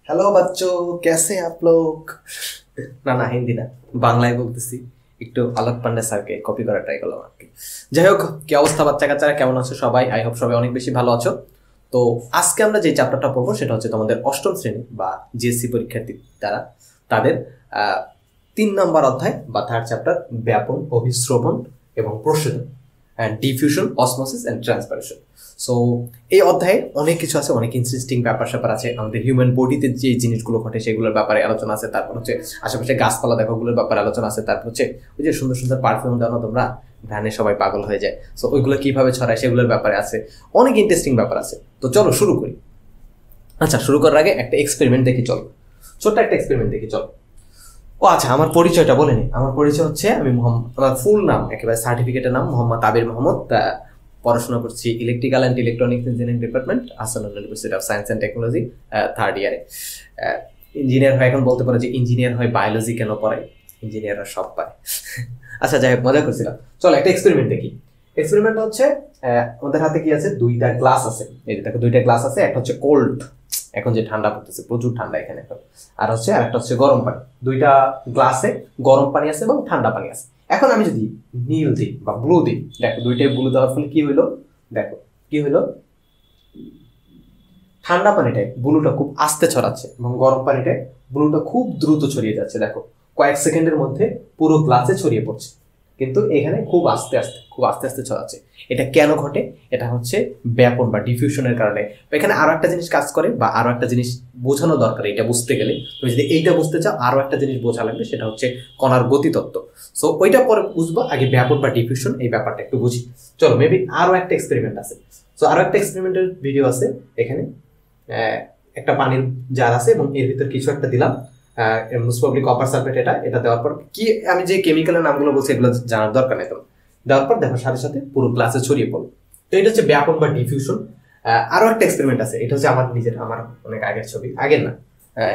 Hello बच्चों, कैसे हैं आप लोग? না না, হিন্দি না, বাংলায় বলতেছি। একটু আলোক পান্ডে স্যারকে কপি করা ট্রাই করলাম আর কি। যাই হোক, কি অবস্থা বাচ্চা কাচ্চারা, কেমন আছো সবাই? আই হোপ সবাই অনেক বেশি ভালো আছো। তো আজকে আমরা যে চ্যাপ্টারটা পড়বো সেটা হচ্ছে তোমাদের অষ্টম শ্রেণী বা জিএসসি পরীক্ষার্থী তারা তাদের 3 নম্বর অধ্যায় বা থার্ড চ্যাপ্টার, ব্যাপন, অভিশ্রবণ এবং প্রশোধন, ডিফিউশন, অসমোসিস এন্ড ট্রান্সপারেশন। সো এই অধ্যায়ে অনেক কিছু আছে, অনেক ইন্টারেস্টিং ব্যাপার স্যাপার আছে। আমাদের হিউম্যান বডিতে যে জিনিসগুলো ঘটে সেগুলোর ব্যাপারে আলোচনা আছে। তারপর হচ্ছে আশেপাশে গাছপালা দেখাগুলোর ব্যাপারে আলোচনা আছে। তারপর হচ্ছে ওই যে সুন্দর সুন্দর পারফিউম দাও না তোমরা, ঘ্রাণে সবাই পাগল হয়ে যায়, সো ওইগুলো কিভাবে ছড়ায় সেগুলোর ব্যাপারে আছে। অনেক ইন্টারেস্টিং ব্যাপার আছে। তো চলো শুরু করি। আচ্ছা, শুরু করার আগে একটা এক্সপেরিমেন্ট দেখি চলো, ছোট্ট একটা এক্সপেরিমেন্ট দেখি চলো। ও আচ্ছা, আমার পরিচয়টা বলে নি। আমার পরিচয় হচ্ছে, আমি আমার ফুল নাম, একেবারে সার্টিফিকেটের নাম মোহাম্মদ আবির মোহাম্মদ। পড়াশোনা করছি electrical and electronics engineering department, Ahsanul university of science and technology, third ইয়ারে। ইঞ্জিনিয়ার হয়, এখন বলতে পারো যে ইঞ্জিনিয়ার হয় বায়োলজি কেন পড়ায়, ইঞ্জিনিয়াররা সব পায়। আচ্ছা যাই হোক, মজা করছিলাম। চলো একটা এক্সপেরিমেন্ট দেখি। এক্সপেরিমেন্ট হচ্ছে, আমাদের হাতে কি আছে, দুইটা গ্লাস আছে। এই যে দেখো, দুইটা গ্লাস আছে। একটা হচ্ছে কোল্ড, এখন যে ঠান্ডা পড়তেছে, প্রচুর ঠান্ডা এখানে এখন। আর হচ্ছে আর একটা হচ্ছে গরম পানি। দুইটা গ্লাসে গরম পানি আছে এবং ঠান্ডা পানি আছে। এখন আমি যদি নীল দিই বা ব্লু দিই, দেখো দুইটাই ব্লু দেওয়ার ফলে কি হইলো, দেখো কি হইলো, ঠান্ডা পানিটায় ব্লুটা খুব আস্তে ছড়াচ্ছে এবং গরম পানিটায় ব্লুটা খুব দ্রুত ছড়িয়ে যাচ্ছে। দেখো কয়েক সেকেন্ডের মধ্যে পুরো গ্লাসে ছড়িয়ে পড়ছে, কিন্তু এখানে খুব আস্তে আস্তে ছড়াচ্ছে। এটা কেন ঘটে? এটা হচ্ছে ব্যাপন বা ডিফিউশনের কারণে। এখানে আরো একটা জিনিস কাজ করে বা আরো একটা জিনিস বোঝানো দরকার। এটা বুঝতে গেলে তুমি যদি এইটা বুঝতে চাও, আরো একটা জিনিস বোঝা লাগবে, সেটা হচ্ছে কণার গতিতত্ত্ব। সো ওইটা পরে বুঝবো, আগে ব্যাপন বা ডিফিউশন এই ব্যাপারটা একটু বুঝি। চলো, মেবি আরো একটা এক্সপেরিমেন্ট আছে। সো আরো একটা এক্সপেরিমেন্টের ভিডিও আছে এখানে। একটা পানির জার আছে এবং এর ভিতর কিছু একটা দিলাম, মোস্ট প্রবাবলি কপার সালফেট। এটা দেওয়ার পর কি, আমি যে কেমিক্যালের নামগুলো বলছি এগুলো জানার দরকার নেই তোমার। দেওয়ার পর দেখো সাথে সাথে পুরো গ্লাসে ছড়িয়ে পড়লো। তো এটা হচ্ছে ব্যাপন বা ডিফিউশন। আরো একটা এক্সপেরিমেন্ট আছে। এটা হচ্ছে আমার নিজের, আমার অনেক আগের ছবি, আগের না,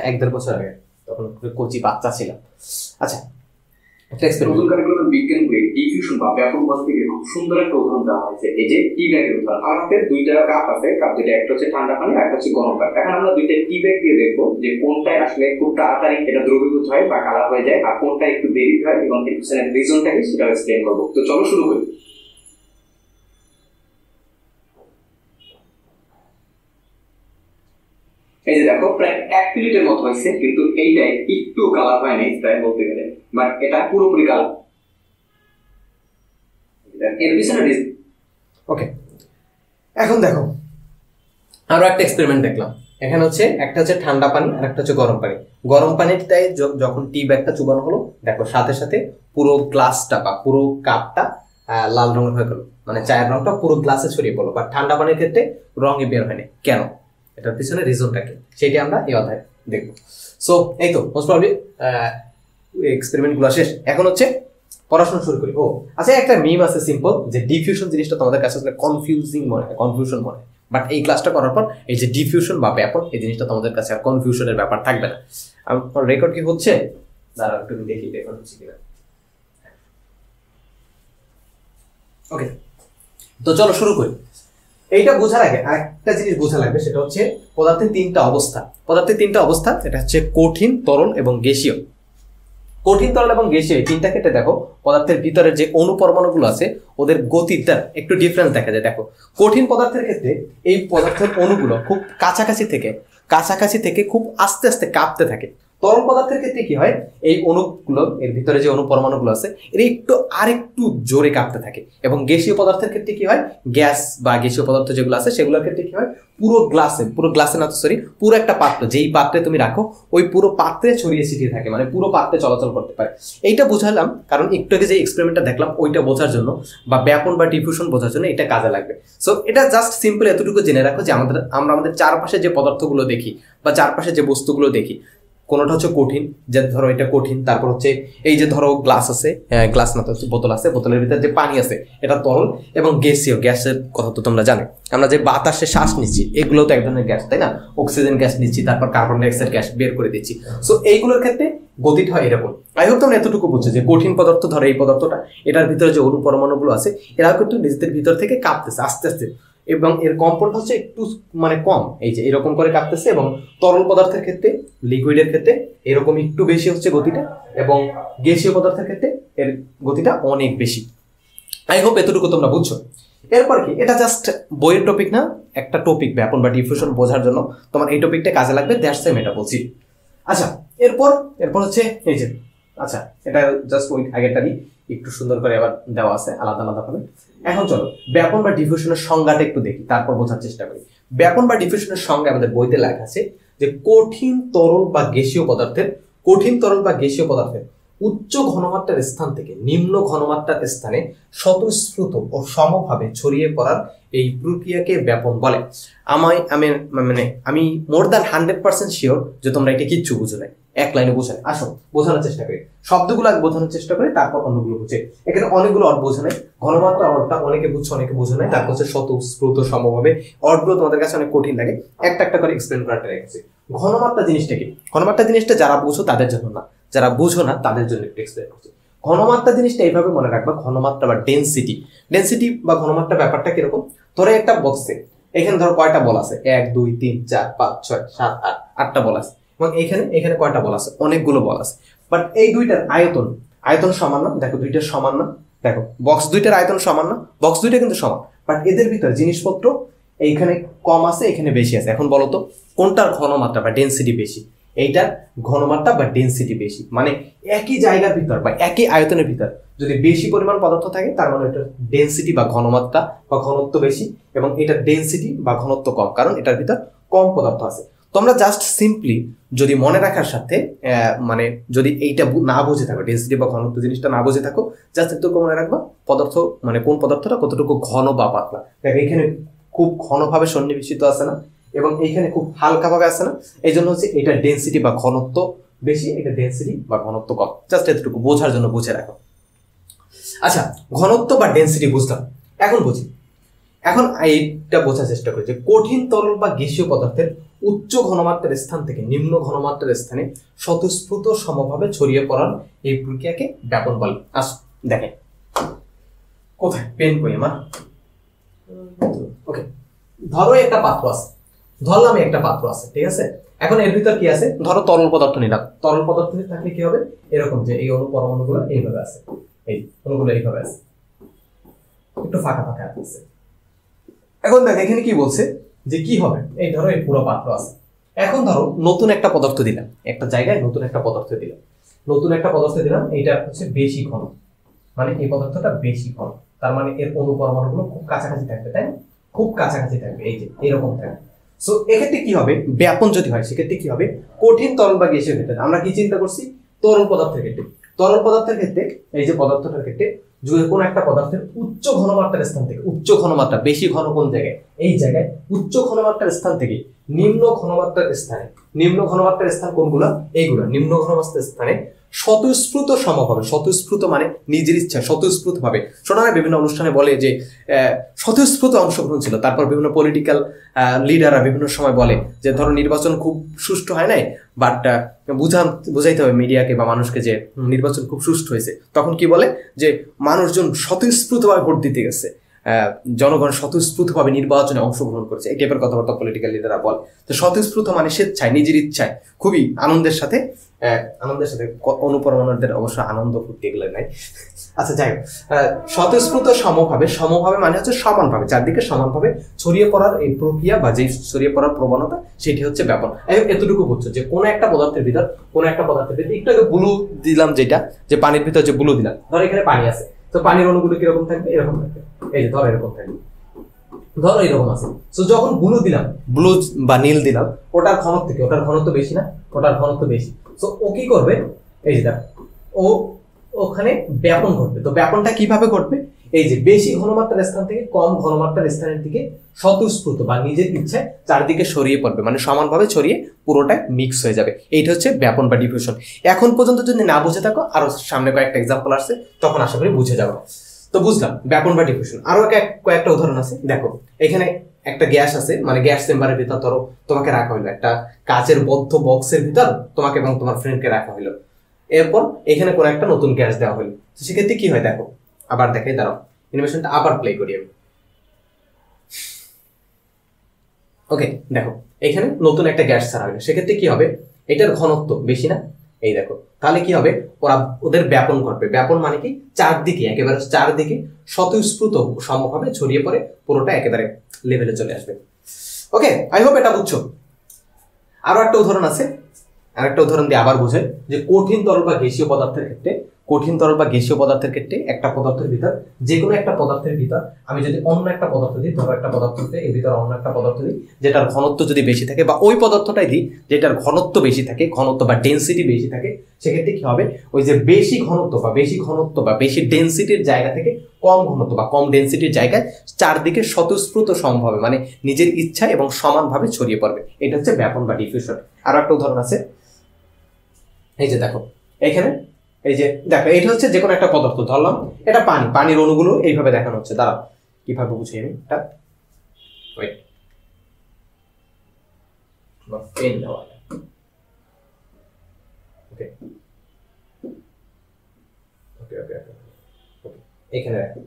1-1.5 বছর আগে, তখন কোচি বাচ্চা ছিলাম। আচ্ছা, নতুন কারিকুলাম বিজ্ঞান বই ডিফিউশন বা ব্যাপন বল থেকে খুব সুন্দর একটা উদাহরণ দেওয়া হয়েছে। এই যে টি ব্যাগের উদাহরণ। আমার হাতে দুইটা কাপ আছে, কাপ দুইটা, একটা হচ্ছে ঠান্ডা পানি আর একটা হচ্ছে গরম পানি। এখন আমরা দুইটা টি ব্যাগ দিয়ে দেখবো যে কোনটায় আসলে খুব তাড়াতাড়ি এটা দ্রবীভূত হয় বা কালার হয়ে যায়, আর কোনটা একটু দেরি হয়, এবং এর পিছনে রিজনটা কি সেটা এক্সপ্লেইন করবো। তো চলো শুরু করি। এই যে দেখো, প্রায় 1 মিনিটের মতো হয়েছে, কিন্তু এইটাই একটু কালার হয় নাই প্রায় বলতে গেলে, বাট এটা পুরোপুরি কালার। এর পিছনে ওকে, এখন দেখো আরো একটা এক্সপেরিমেন্ট দেখলাম। এখানে হচ্ছে একটা হচ্ছে ঠান্ডা পানি আর একটা হচ্ছে গরম পানি। গরম পানিটাই যখন টি ব্যাগটা চুবানো হলো, দেখো সাথে সাথে পুরো গ্লাসটা বা পুরো কাপটা লাল রঙের হয়ে গেল, মানে চায়ের রংটা পুরো গ্লাসে ছড়িয়ে পড়লো। বা ঠান্ডা পানির ক্ষেত্রে রঙই বের হয়নি। কেন? এটার পিছনে রিজনটা কি, সেটি আমরা এই অধ্যায়ে দেখবো। সো এই তো মোস্ট প্রবাবলি এক্সপেরিমেন্ট গুলো শেষ। এখন হচ্ছে পড়াশোনা শুরু করি। ও আচ্ছা, একটা মিম আছে সিম্পল, যে ডিফিউশন জিনিসটা তোমাদের কাছে আসলে কনফিউজিং মনে হয়, কনফিউশন মনে হয়। বাট এই ক্লাসটা করার পর এই যে ডিফিউশন বা ব্যাপন, এই জিনিসটা তোমাদের কাছে আর কনফিউশনের ব্যাপার থাকবে না। আমার রেকর্ড কি হচ্ছে? দাঁড়াও একটু দেখি রেকর্ড হচ্ছে কিনা। ওকে, তো চলো শুরু করি। এইটা বোঝার আগে আরেকটা জিনিস বোঝা লাগবে, সেটা হচ্ছে পদার্থের 3টা অবস্থা। পদার্থের 3টা অবস্থা, এটা হচ্ছে কঠিন, তরল এবং গ্যাসীয়। কঠিন, তরল এবং গ্যাসীয় এই 3টা ক্ষেত্রে দেখো পদার্থের ভিতরে যে অণু পরমাণুগুলো আছে ওদের গতিটা একটু ডিফারেন্স দেখা যায়। দেখো কঠিন পদার্থের ক্ষেত্রে এই পদার্থের অণুগুলো খুব কাছাকাছি থেকে খুব আস্তে আস্তে কাঁপতে থাকে। তরল পদার্থের ক্ষেত্রে কি হয়, এই অণুগুলো, এর ভিতরে যে অণু পরমাণুগুলো আছে এরা আরেকটু জোরে কাঁপতে থাকে। এবং গ্যাসীয় পদার্থের ক্ষেত্রে কি হয়, গ্যাস বা গ্যাসীয় পদার্থ যেগুলো আছে সেগুলোর ক্ষেত্রে কি হয়, পুরো গ্লাসে না তো সরি, পুরো একটা পাত্র, যেই পাত্রে তুমি রাখো ওই পুরো পাত্রে ছড়িয়ে ছিটিয়ে থাকে, মানে পুরো পাত্রে চলাচল করতে পারে। এইটা বুঝালাম কারণ একটু আগে যে এক্সপেরিমেন্টটা দেখলাম ওইটা বোঝার জন্য, বা ব্যাপন বা ডিফিউশন বোঝার জন্য এটা কাজে লাগবে। সো এটা জাস্ট সিম্পল এতটুকু জেনে রাখো যে আমরা আমাদের চারপাশে যে পদার্থগুলো দেখি বা চারপাশে যে বস্তুগুলো দেখি, কোনটা হচ্ছে কঠিন, যে ধরো এটা কঠিন। তারপর হচ্ছে এই যে ধরো গ্লাস আছে, গ্লাস না তো বোতল আছে, বোতলের ভিতরে যে পানি আছে এটা তরল। এবং গ্যাসীয়, গ্যাসের কথা তো তোমরা জানো, আমরা যে বাতাসে শ্বাস নিচ্ছি এগুলো তো এক ধরনের গ্যাস, তাই না? অক্সিজেন গ্যাস নিচ্ছি, তারপর কার্বন ডাইঅক্সাইড গ্যাস বের করে দিচ্ছি। সো এইগুলোর ক্ষেত্রে গতিটা হয় এরকম। আই হোপ তোমরা এতটুকু বুঝছো যে কঠিন পদার্থ, ধরো এই পদার্থটা, এটার ভিতরে যে অণু পরমাণুগুলো আছে এরা কিন্তু নিজেদের ভিতর থেকে কাঁপতেছে আস্তে আস্তে। এবং এর কম্পন হচ্ছে একটু মানে কম, এই যে এরকম করে কাঁপতেছে, এবং তরল পদার্থের ক্ষেত্রে লিকুইডের ক্ষেত্রে এরকম একটু বেশি হচ্ছে গতিটা, এবং গ্যাসীয় পদার্থের ক্ষেত্রে এর গতিটা অনেক বেশি। আই হোপ এতটুকু তোমরা বুঝছো। এরপর কি, এটা জাস্ট বইয়ের টপিক না, একটা টপিক ব্যাপন বা ডিফিউশন বোঝার জন্য তোমার এই টপিকটা কাজে লাগবে, দ্যাটস সেম এটা বলছি। আচ্ছা এরপর হচ্ছে এই যে, আচ্ছা এটা জাস্ট ওই আগেরটারই একটু সুন্দর করে আবার দেওয়া আছে আলাদা আলাদা ভাবে। এখন চলো ব্যাপন বা ডিফিউশনের সংজ্ঞাটা একটু দেখি, তারপর বোঝার চেষ্টা করি। ব্যাপন বা ডিফিউশনের সংজ্ঞা আমাদের বইতে লেখা আছে যে কঠিন তরল বা গ্যাসীয় পদার্থের উচ্চ ঘনমাত্রার স্থান থেকে নিম্ন ঘনমাত্রার স্থানে স্বতঃস্ফূর্ত ও সমভাবে ছড়িয়ে পড়ার এই প্রক্রিয়াকে ব্যাপন বলে। আমি মোর দ্যান 100% শিওর যে তোমরা এটা কিচ্ছু বুঝো নাই, এক লাইনে বুঝে নাই। আসো বোঝানোর চেষ্টা করি, শব্দগুলো আগে বোঝানোর চেষ্টা করি, তারপর অন্যগুলো বুঝে। এখানে অনেকগুলো অর্থ বোঝা নাই, ঘনমাত্রা অর্থটা অনেকে বুঝছে অনেকে বুঝে নাই, তারপর হচ্ছে স্বতঃস্ফূর্ত সমভাবে, অর্থগুলো তোমাদের কাছে অনেক কঠিন লাগে, একটা একটা করে এক্সপ্লেন করার ট্রাই করছি। ঘনমাত্রা জিনিসটা কি? ঘনমাত্রা জিনিসটা যারা বুঝো তাদের জন্য না, যারা বুঝো না তাদের জন্য একটু এক্সপ্লেন করছি। ঘনমাত্রা জিনিসটা এইভাবে মনে রাখবা, ঘনমাত্রা বা ডেনসিটি বা ঘনমাত্রা ব্যাপারটা কিরকম, ধরো একটা বক্সে এখানে ধরো কয়টা বল আছে, 1 2 3 4 5 6 7 8 8টা বল আছে, এবং এখানে কয়টা বল আছে, অনেকগুলো বল আছে। বাট এই দুইটার আয়তন সমান না, দেখো দুইটার সমান না, দেখো বক্স দুইটার আয়তন সমান না, বক্স দুইটা কিন্তু সমান, বাট এদের ভিতর জিনিসপত্র এইখানে কম আছে এখানে বেশি আছে। এখন বলো তো কোনটার ঘনমাত্রা বা ডেনসিটি বেশি? এইটার ঘনমাত্রা বা ডেনসিটি বেশি, মানে একই জায়গার ভিতর বা একই আয়তনের ভিতর যদি বেশি পরিমাণ পদার্থ থাকে তার মানে এটার ডেনসিটি বা ঘনমাত্রা বা ঘনত্ব বেশি, এবং এটার ডেনসিটি বা ঘনত্ব কম, কারণ এটার ভিতর কম পদার্থ আছে। তোমরা জাস্ট সিম্পলি যদি মনে রাখার সাথে মানে যদি এইটা না বুঝে থাকো, ডেনসিটি বা ঘনত্ব জিনিসটা না বুঝে থাকো, জাস্ট একটু মনে রাখবা পদার্থ মানে কোন পদার্থটা কতটুকু ঘন বা পাতলা। দেখো এখানে খুব ঘনভাবে সন্নিবেশিত আছে না, এবং এইখানে খুব হালকা ভাবে আছে না, এই জন্য হচ্ছে এটা ডেনসিটি বা ঘনত্ব বেশি, এটা ডেনসিটি বা ঘনত্ব কম। জাস্ট এতটুকু বোঝার জন্য বুঝে রাখো। আচ্ছা ঘনত্ব বা ডেনসিটি বুঝলাম, এখন বুঝি, এখন এইটা বোঝার চেষ্টা করি যে কঠিন তরল বা গ্যাসীয় পদার্থের উচ্চ ঘনমাত্রার স্থান থেকে নিম্ন ঘনমাত্রার স্থানে স্বতঃস্ফূর্ত সমভাবে ছড়িয়ে পড়ার এই প্রক্রিয়াকে ব্যাপন বলে। আস দেখেন কোথায় পেন কই আমার, ওকে ধরো একটা পাত্র আছে, ধরলাম একটা পাত্র আছে, ঠিক আছে। এখন এর ভিতর কি আছে, ধরো তরল পদার্থ নিলাম, তরল পদার্থ থাকলে কি হবে, এরকম যে এই অণু পরমাণুগুলো এইভাবে আছে, এই অণুগুলো এইভাবে আছে, একটু ফাঁকা ফাঁকা আছে। এখন দেখ এখানে কি বলছে যে কি হবে, এই ধরো এই পুরো পাত্র আছে, এখন ধরো নতুন একটা পদার্থ দিলাম, একটা জায়গায় নতুন একটা পদার্থ দিলাম, এইটা হচ্ছে বেশি ঘন, মানে এই পদার্থটা বেশি ঘন, তার মানে এর অণু পরমাণুগুলো খুব কাছাকাছি থাকবে, তাই না? খুব কাছাকাছি থাকবে, এই যে এরকম থাকবে। সো এক্ষেত্রে কি হবে, ব্যাপন যদি হয় সেক্ষেত্রে কি হবে, কঠিন তরল বা গ্যাসীয় ক্ষেত্রে আমরা কি চিন্তা করছি, তরল পদার্থের ক্ষেত্রে এই যে পদার্থটার ক্ষেত্রে যদি কোনো একটা পদার্থের উচ্চ ঘনমাত্রার স্থান থেকে, উচ্চ ঘনমাত্রা বেশি ঘন কোন জায়গায়, এই জায়গায় উচ্চ ঘনমাত্রার স্থান থেকে নিম্ন ঘনমাত্রার স্থান কোনগুলো, এইগুলো নিম্ন ঘনমাত্রার স্থানে স্বতঃস্ফূর্ত সমভাবে, স্বতঃস্ফূর্ত মানে নিজের ইচ্ছা স্বতঃস্ফূর্ত ভাবে, শোনা হয় বিভিন্ন অনুষ্ঠানে বলে যে স্বতঃস্ফূর্ত অংশগ্রহণ ছিল, তারপর বিভিন্ন পলিটিক্যাল লিডাররা বিভিন্ন সময় বলে যে ধরো নির্বাচন খুব সুষ্ঠু হয় নাই, বাট বুঝাইতে হবে মিডিয়াকে বা মানুষকে যে নির্বাচন খুব সুষ্ঠু হয়েছে, তখন কি বলে যে মানুষজন স্বতঃস্ফূর্তভাবে ভোট দিতে গেছে, জনগণ স্বতঃস্ফূর্তভাবে নির্বাচনে অংশগ্রহণ করেছে, এই টাইপের কথাবার্তা পলিটিক্যাল লিডাররা বলে। তো স্বতঃস্ফূর্ত মানে স্বেচ্ছায় নিজের ইচ্ছায় খুবই আনন্দের সাথে অনুপরমাণুদের অবশ্য আনন্দ ফুর্তি এগুলো নাই। আচ্ছা যাই হোক, স্বতঃস্ফূর্ত সমভাবে মানে হচ্ছে সমানভাবে, চারদিকে সমানভাবে ছড়িয়ে পড়ার এই প্রক্রিয়া বা যে ছড়িয়ে পড়ার প্রবণতা, সেটি হচ্ছে ব্যাপন। এতটুকু বুঝছো যে কোনো একটা পদার্থের ভিতর একটু আগে ব্লু দিলাম, যেটা যে পানির ভিতর যে ব্লু দিলাম, ধর এখানে পানি আছে, তো পানির অণুগুলো কিরকম থাকবে, এরকম থাকবে, এই যে ধর এরকম থাকবে, ধরো এরকম আছে। তো যখন ব্লু বা নীল দিলাম, ওটার ঘনত্ব বেশি না, ওটার ঘনত্ব বেশি। তো ও কি করবে, এই যে দেখো ও ওখানে ব্যাপন ঘটবে। তো ব্যাপনটা কিভাবে ঘটবে, এই যে বেশি ঘনমাত্রার স্থান থেকে কম ঘনমাত্রার স্থানের দিকে স্বতঃস্ফূর্ত বা নিজের ইচ্ছায় চারদিকে ছড়িয়ে পড়বে, মানে সমানভাবে ছড়িয়ে পুরোটা মিক্স হয়ে যাবে। এইটা হচ্ছে ব্যাপন বা ডিফিউশন। এখন পর্যন্ত যদি না বুঝে থাকো, আরো সামনে কয়েকটা এক্সাম্পল আসছে, তখন আশা করি বুঝে যাবে। তো বুঝলাম ব্যাপন বা ডিফিউশন। আরো কয়েকটা উদাহরণ আছে, দেখো এখানে একটা গ্যাস আছে, মানে গ্যাস চেম্বারের ভিতর ধরো তোমাকে রাখা হলো, একটা কাচের বদ্ধ বক্সের ভিতর তোমাকে এবং তোমার ফ্রেন্ডকে রাখা হলো, এরপর এখানে কোনো একটা নতুন গ্যাস দেওয়া হলো। তো সেক্ষেত্রে কি হয় দেখো, আবার দেখাই, দাঁড়াও অ্যানিমেশনটা আবার প্লে করি আমি। ওকে, দেখো এখানে নতুন একটা গ্যাস ছাড়া হলো, সেক্ষেত্রে কি হবে, এটার ঘনত্ব বেশি না, এই দেখো, তাহলে কি হবে, ওদের ব্যাপন ঘটবে। ব্যাপন মানে কি, চারদিকে একেবারে চারদিকে স্বতঃস্ফূর্ত সমভাবে ছড়িয়ে পড়ে পুরোটা একেবারে লেভেলে চলে আসবে। ওকে, আই হোপ এটা বুঝছো। আরো একটা উদাহরণ আছে, আরেকটা উদাহরণ দিয়ে আবার বোঝায় যে কঠিন তরল বা গ্যাসীয় পদার্থের ক্ষেত্রে, কঠিন তরল বা গ্যাসীয় পদার্থের ক্ষেত্রে একটা পদার্থের ভিতর, যে কোনো একটা পদার্থের ভিতর আমি যদি অন্য একটা পদার্থ দিই, ধরো একটা পদার্থ দিই, এর ভিতরে অন্য একটা পদার্থ দিই যেটার ঘনত্ব যদি বেশি থাকে, বা ওই পদার্থটাই দিই যেটার ঘনত্ব বেশি থাকে, ঘনত্ব বা ডেনসিটি বেশি থাকে, সেক্ষেত্রে কি হবে, ওই যে বেশি ঘনত্ব বা বেশি ডেনসিটির জায়গা থেকে কম ঘনত্ব বা কম ডেনসিটির জায়গায় চারদিকে স্বতঃস্ফূর্ত সম্ভাবে, মানে নিজের ইচ্ছা এবং সমানভাবে ছড়িয়ে পড়বে। এটা হচ্ছে ব্যাপন বা ডিফিউশন। আরো একটা উদাহরণ আছে, এই যে দেখো এখানে, এই যে দেখো এটা হচ্ছে যে কোনো একটা পদার্থ ধরলাম, এটা পানি, পানির অণুগুলো এইভাবে দেখানো হচ্ছে, দাঁড়াও কিভাবে বুঝি আমি এটা, ওয়েট, পেন দেওয়া, ওকে ওকে ওকে ওকে, এখানে দেখো,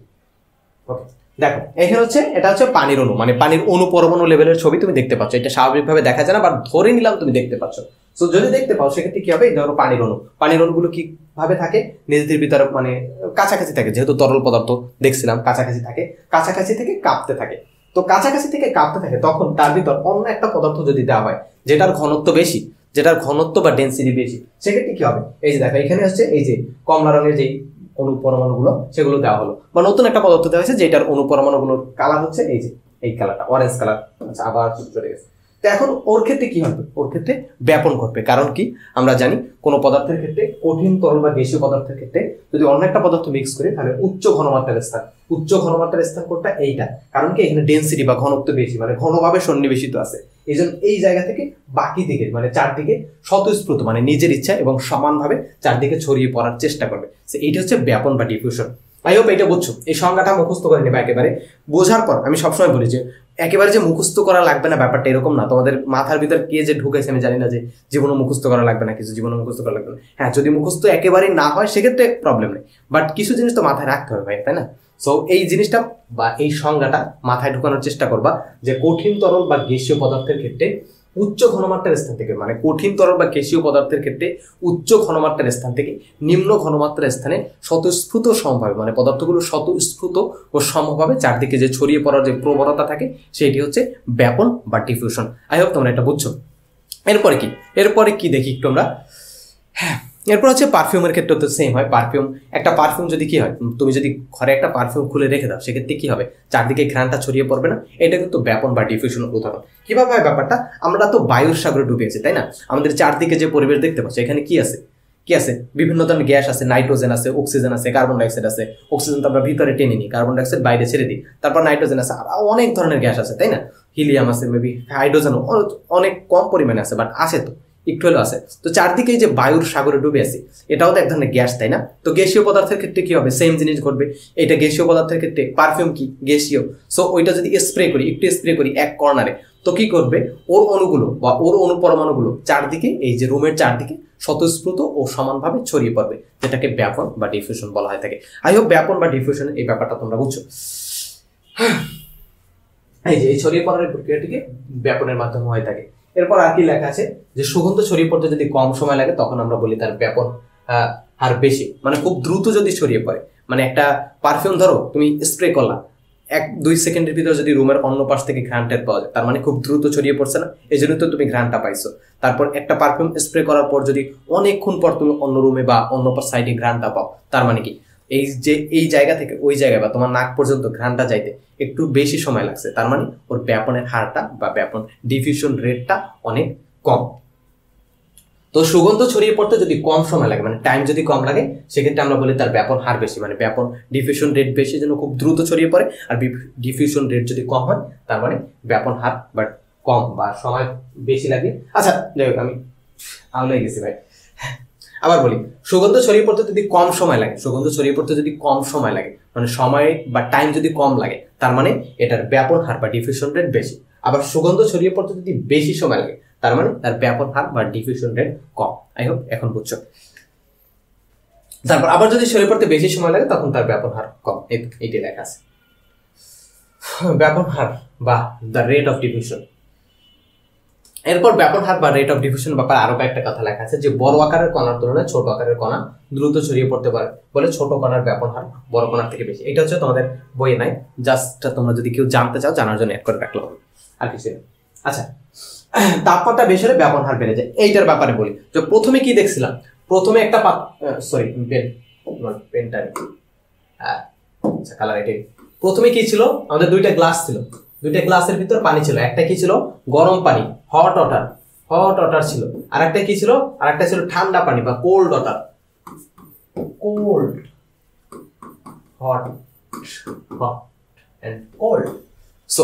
ওকে দেখো এখানে হচ্ছে, এটা হচ্ছে পানির অণু, মানে পানির অণু পরমাণু লেভেলের ছবি তুমি দেখতে পাচ্ছ। এটা স্বাভাবিকভাবে দেখা যায় না, বাট ধরে নিলাম তুমি দেখতে পাচ্ছ। তো যদি দেখতে পাও সেক্ষেত্রে কি হবে, ধরো পানির অণু, পানির অণুগুলো কি ভাবে থাকে, নিজেদের ভিতরে মানে কাছাকাছি থাকে, যেহেতু তরল পদার্থ দেখছিলাম কাছাকাছি থাকে, কাছাকাছি থেকে কাঁপতে থাকে। তো কাছাকাছি থেকে কাঁপতে থাকে, তখন তার ভিতর অন্য একটা পদার্থ যদি দেওয়া হয় যেটার ঘনত্ব বেশি, যেটার ঘনত্ব বা ডেন্সিটি বেশি, সেক্ষেত্রে কি হবে, এই যে দেখো এখানে হচ্ছে এই যে কমলা রঙের যেই অনুপরমাণুগুলো সেগুলো দেওয়া হলো, বা নতুন একটা পদার্থ দেওয়া হয়েছে যেটার অনুপরমাণুগুলোর কালার হচ্ছে এই যে এই কালারটা, অরেঞ্জ কালার। আচ্ছা, আবার চলে গেছে। তো এখন ওর ক্ষেত্রে কি হবে, ওর ক্ষেত্রে ব্যাপন ঘটবে। কারণ কি, আমরা জানি কোনো পদার্থের ক্ষেত্রে, কঠিন তরল বা গ্যাসীয় পদার্থের ক্ষেত্রে যদি অন্য একটা পদার্থ মিক্স করি, তাহলে উচ্চ ঘনমাত্রার স্থান, উচ্চ ঘনমাত্রার স্থান কোনটা, এইটা। কারণ কি, এখানে ডেন্সিটি বা ঘনত্ব বেশি, মানে ঘনভাবে সন্নিবেশিত আছে। এই জন্য এই জায়গা থেকে বাকি দিকে, মানে চারদিকে স্বতঃস্ফূর্ত, মানে নিজের ইচ্ছা এবং সমানভাবে চারদিকে ছড়িয়ে পড়ার চেষ্টা করবে। এইটা হচ্ছে ব্যাপন বা ডিফিউশন। আই হোপ এটা বুঝছো। এই সংজ্ঞাটা মুখস্থ করে নেবে একেবারে। বোঝার পর আমি সবসময় বলি যে একেবারে যে মুখস্থ করা লাগবে না, ব্যাপারটা এরকম না। তোমাদের মাথার ভিতর কে যে ঢুকেছে আমি জানি না, যে জীবনে মুখস্থ করা লাগবে না, কিছু জীবনে মুখস্থ করা লাগবে না। হ্যাঁ, যদি মুখস্থ একেবারেই না হয় সেক্ষেত্রে প্রবলেম নেই, বাট কিছু জিনিস তো মাথায় রাখতে হবে ভাই, তাই না? সো এই জিনিসটা বা এই সংজ্ঞাটা মাথায় ঢোকানোর চেষ্টা করবা যে কঠিন তরল বা গ্যাসীয় পদার্থের ক্ষেত্রে উচ্চ ঘনমাত্রার স্থান থেকে, মানে কঠিন তরল বা গ্যাসীয় পদার্থের ক্ষেত্রে উচ্চ ঘনমাত্রার স্থান থেকে নিম্ন ঘনমাত্রার স্থানে স্বতঃস্ফূর্ত সমভাবে, মানে পদার্থগুলো স্বতঃস্ফূর্ত ও সমভাবে চারদিকে যে ছড়িয়ে পড়ার যে প্রবণতা থাকে, সেটি হচ্ছে ব্যাপন বা ডিফিউশন। আই হোপ তোমরা এটা বুঝছো। এরপরে কি দেখি একটু আমরা। হ্যাঁ, এরপর হচ্ছে পারফিউমের ক্ষেত্রে তো সেম হয়। একটা পারফিউম যদি কি হয়, তুমি যদি ঘরে একটা পারফিউম খুলে রেখে দাও, সেক্ষেত্রে কি হবে, চারদিকে ঘ্রাণটা ছড়িয়ে পড়বে না। এটা কিন্তু ব্যাপন বা ডিফিউশনের উদাহরণ। কিভাবে হয় ব্যাপারটা, আমরা তো বায়ুর সাগরে ডুবে আছি, তাই না? আমাদের চারদিকে যে পরিবেশ দেখতে পাচ্ছি, এখানে কি আছে, বিভিন্ন ধরনের গ্যাস আছে, নাইট্রোজেন আছে, অক্সিজেন আছে, কার্বন ডাইঅক্সাইড আছে। অক্সিজেন তো আমরা ভিতরে টেনে নিই, কার্বন ডাইঅক্সাইড বাইরে ছেড়ে দিই। তারপর নাইট্রোজেন আছে, আর অনেক ধরনের গ্যাস আছে, তাই না? হিলিয়াম আছে, মেবি হাইড্রোজেন অনেক কম পরিমাণে আছে, বাট আছে তো, একটু হলেও আছে। তো চারদিকে যে বায়ুর সাগরে ডুবে আছে, এটাও তো এক ধরনের গ্যাস, তাই না? তো গ্যাসীয় পদার্থের ক্ষেত্রে কি হবে, সেম জিনিস ঘটবে। এটা গ্যাসীয় পদার্থের ক্ষেত্রে, পারফিউম কি গ্যাসীয়। সো ওইটা যদি একটু স্প্রে করি এক কর্নারে, তো কি করবে, ওর অণুগুলো বা ওর অনুপরমাণুগুলো চারদিকে, এই যে রুমের চারদিকে স্বতঃস্ফূর্ত ও সমানভাবে ছড়িয়ে পড়বে, যেটাকে ব্যাপন বা ডিফিউশন বলা হয় থাকে। আই হোপ ব্যাপন বা ডিফিউশন এই ব্যাপারটা তোমরা বুঝছো। এই যে এই ছড়িয়ে পড়ার প্রক্রিয়াটিকে ব্যাপনের মাধ্যমে হয়ে থাকে। এরপর আর কি লেখা আছে, যে সুগন্ধ ছড়িয়ে পড়তে যদি কম সময় লাগে, তখন আমরা বলি তার ব্যাপন হার বেশি, মানে খুব দ্রুত যদি ছড়িয়ে পড়ে। মানে একটা পারফিউম ধরো তুমি স্প্রে করলা, 1-2 সেকেন্ডের ভিতরে যদি রুমের অন্য পাশ থেকে ঘ্রাণ টের পাওয়া যায়, তার মানে খুব দ্রুত ছড়িয়ে পড়ছে না, এই জন্য তো তুমি ঘ্রাণটা পাইছো। তারপর একটা পারফিউম স্প্রে করার পর যদি অনেকক্ষণ পর তুমি অন্য রুমে বা অন্য সাইডে ঘ্রাণটা পাও, তার মানে কি, এই জায়গা থেকে ওই জায়গায় বা তোমার নাক পর্যন্ত ঘ্রাণটা যাইতে একটু বেশি সময় লাগছে, তার মানে ওর ব্যাপনের হারটা বা ব্যাপন ডিফিউশন রেটটা অনেক কম। তো সুগন্ধ ছড়িয়ে পড়তে যদি কম সময় লাগে, মানে টাইম যদি কম লাগে, সেক্ষেত্রে আমরা বলি তার ব্যাপন হার বেশি, মানে ব্যাপন ডিফিউশন রেট বেশি, যেন খুব দ্রুত ছড়িয়ে পড়ে। আর ডিফিউশন রেট যদি কম হয়, তার মানে ব্যাপন হার বাট কম বা সময় বেশি লাগে। আচ্ছা যাই হোক, আমি আউলে গেছি ভাই। আবার বলি, সুগন্ধ ছড়িয়ে পড়তে যদি কম সময় লাগে, মানে সময় বা টাইম যদি কম লাগে, তার মানে এটার ব্যাপন হার বা ডিফিউশন রেট বেশি। আবার সুগন্ধ ছড়িয়ে পড়তে যদি বেশি সময় লাগে, তার মানে তার ব্যাপন হার বা diffusion rate com. I hope এখন বুঝছো। তারপর আবার যদি ছড়িয়ে পড়তে বেশি সময় লাগে, তখন তার ব্যাপন হার কম। এইটি লেখা আছে ব্যাপন হার বা দ্য রেট অফ ডিফিউশন। এরপর ব্যাপন হার বা রেট অফ ডিফিউশন ব্যাপারে আরো কয়েকটা কথা লেখা আছে যে বড় আকারের কণার তুলনায় ছোট আকারের কণা দ্রুত ছড়িয়ে পড়তে পারে বলে ছোট কণার ব্যাপন হার বড় কণার থেকে বেশি। এটা হচ্ছে তোমাদের বইয়ে নাই, জাস্ট তোমরা যদি কেউ জানতে চাও জানার জন্য অ্যাড করে রাখলে হবে, আর কিছু না। আচ্ছা, তাপমাত্রা বেশি হলে ব্যাপন হার বেড়ে যায়, এইটার ব্যাপারে বলি। যে প্রথমে কি দেখছিলাম, প্রথমে একটা পেনটা কালার এটাই। প্রথমে কি ছিল, আমাদের দুইটা গ্লাস ছিল, দুইটা গ্লাসের ভিতর পানি ছিল, একটা কি ছিল গরম পানি হট ওয়াটার ছিল, আর একটা কি ছিল, আর একটা ছিল ঠান্ডা পানি বা cold water, hot and cold. So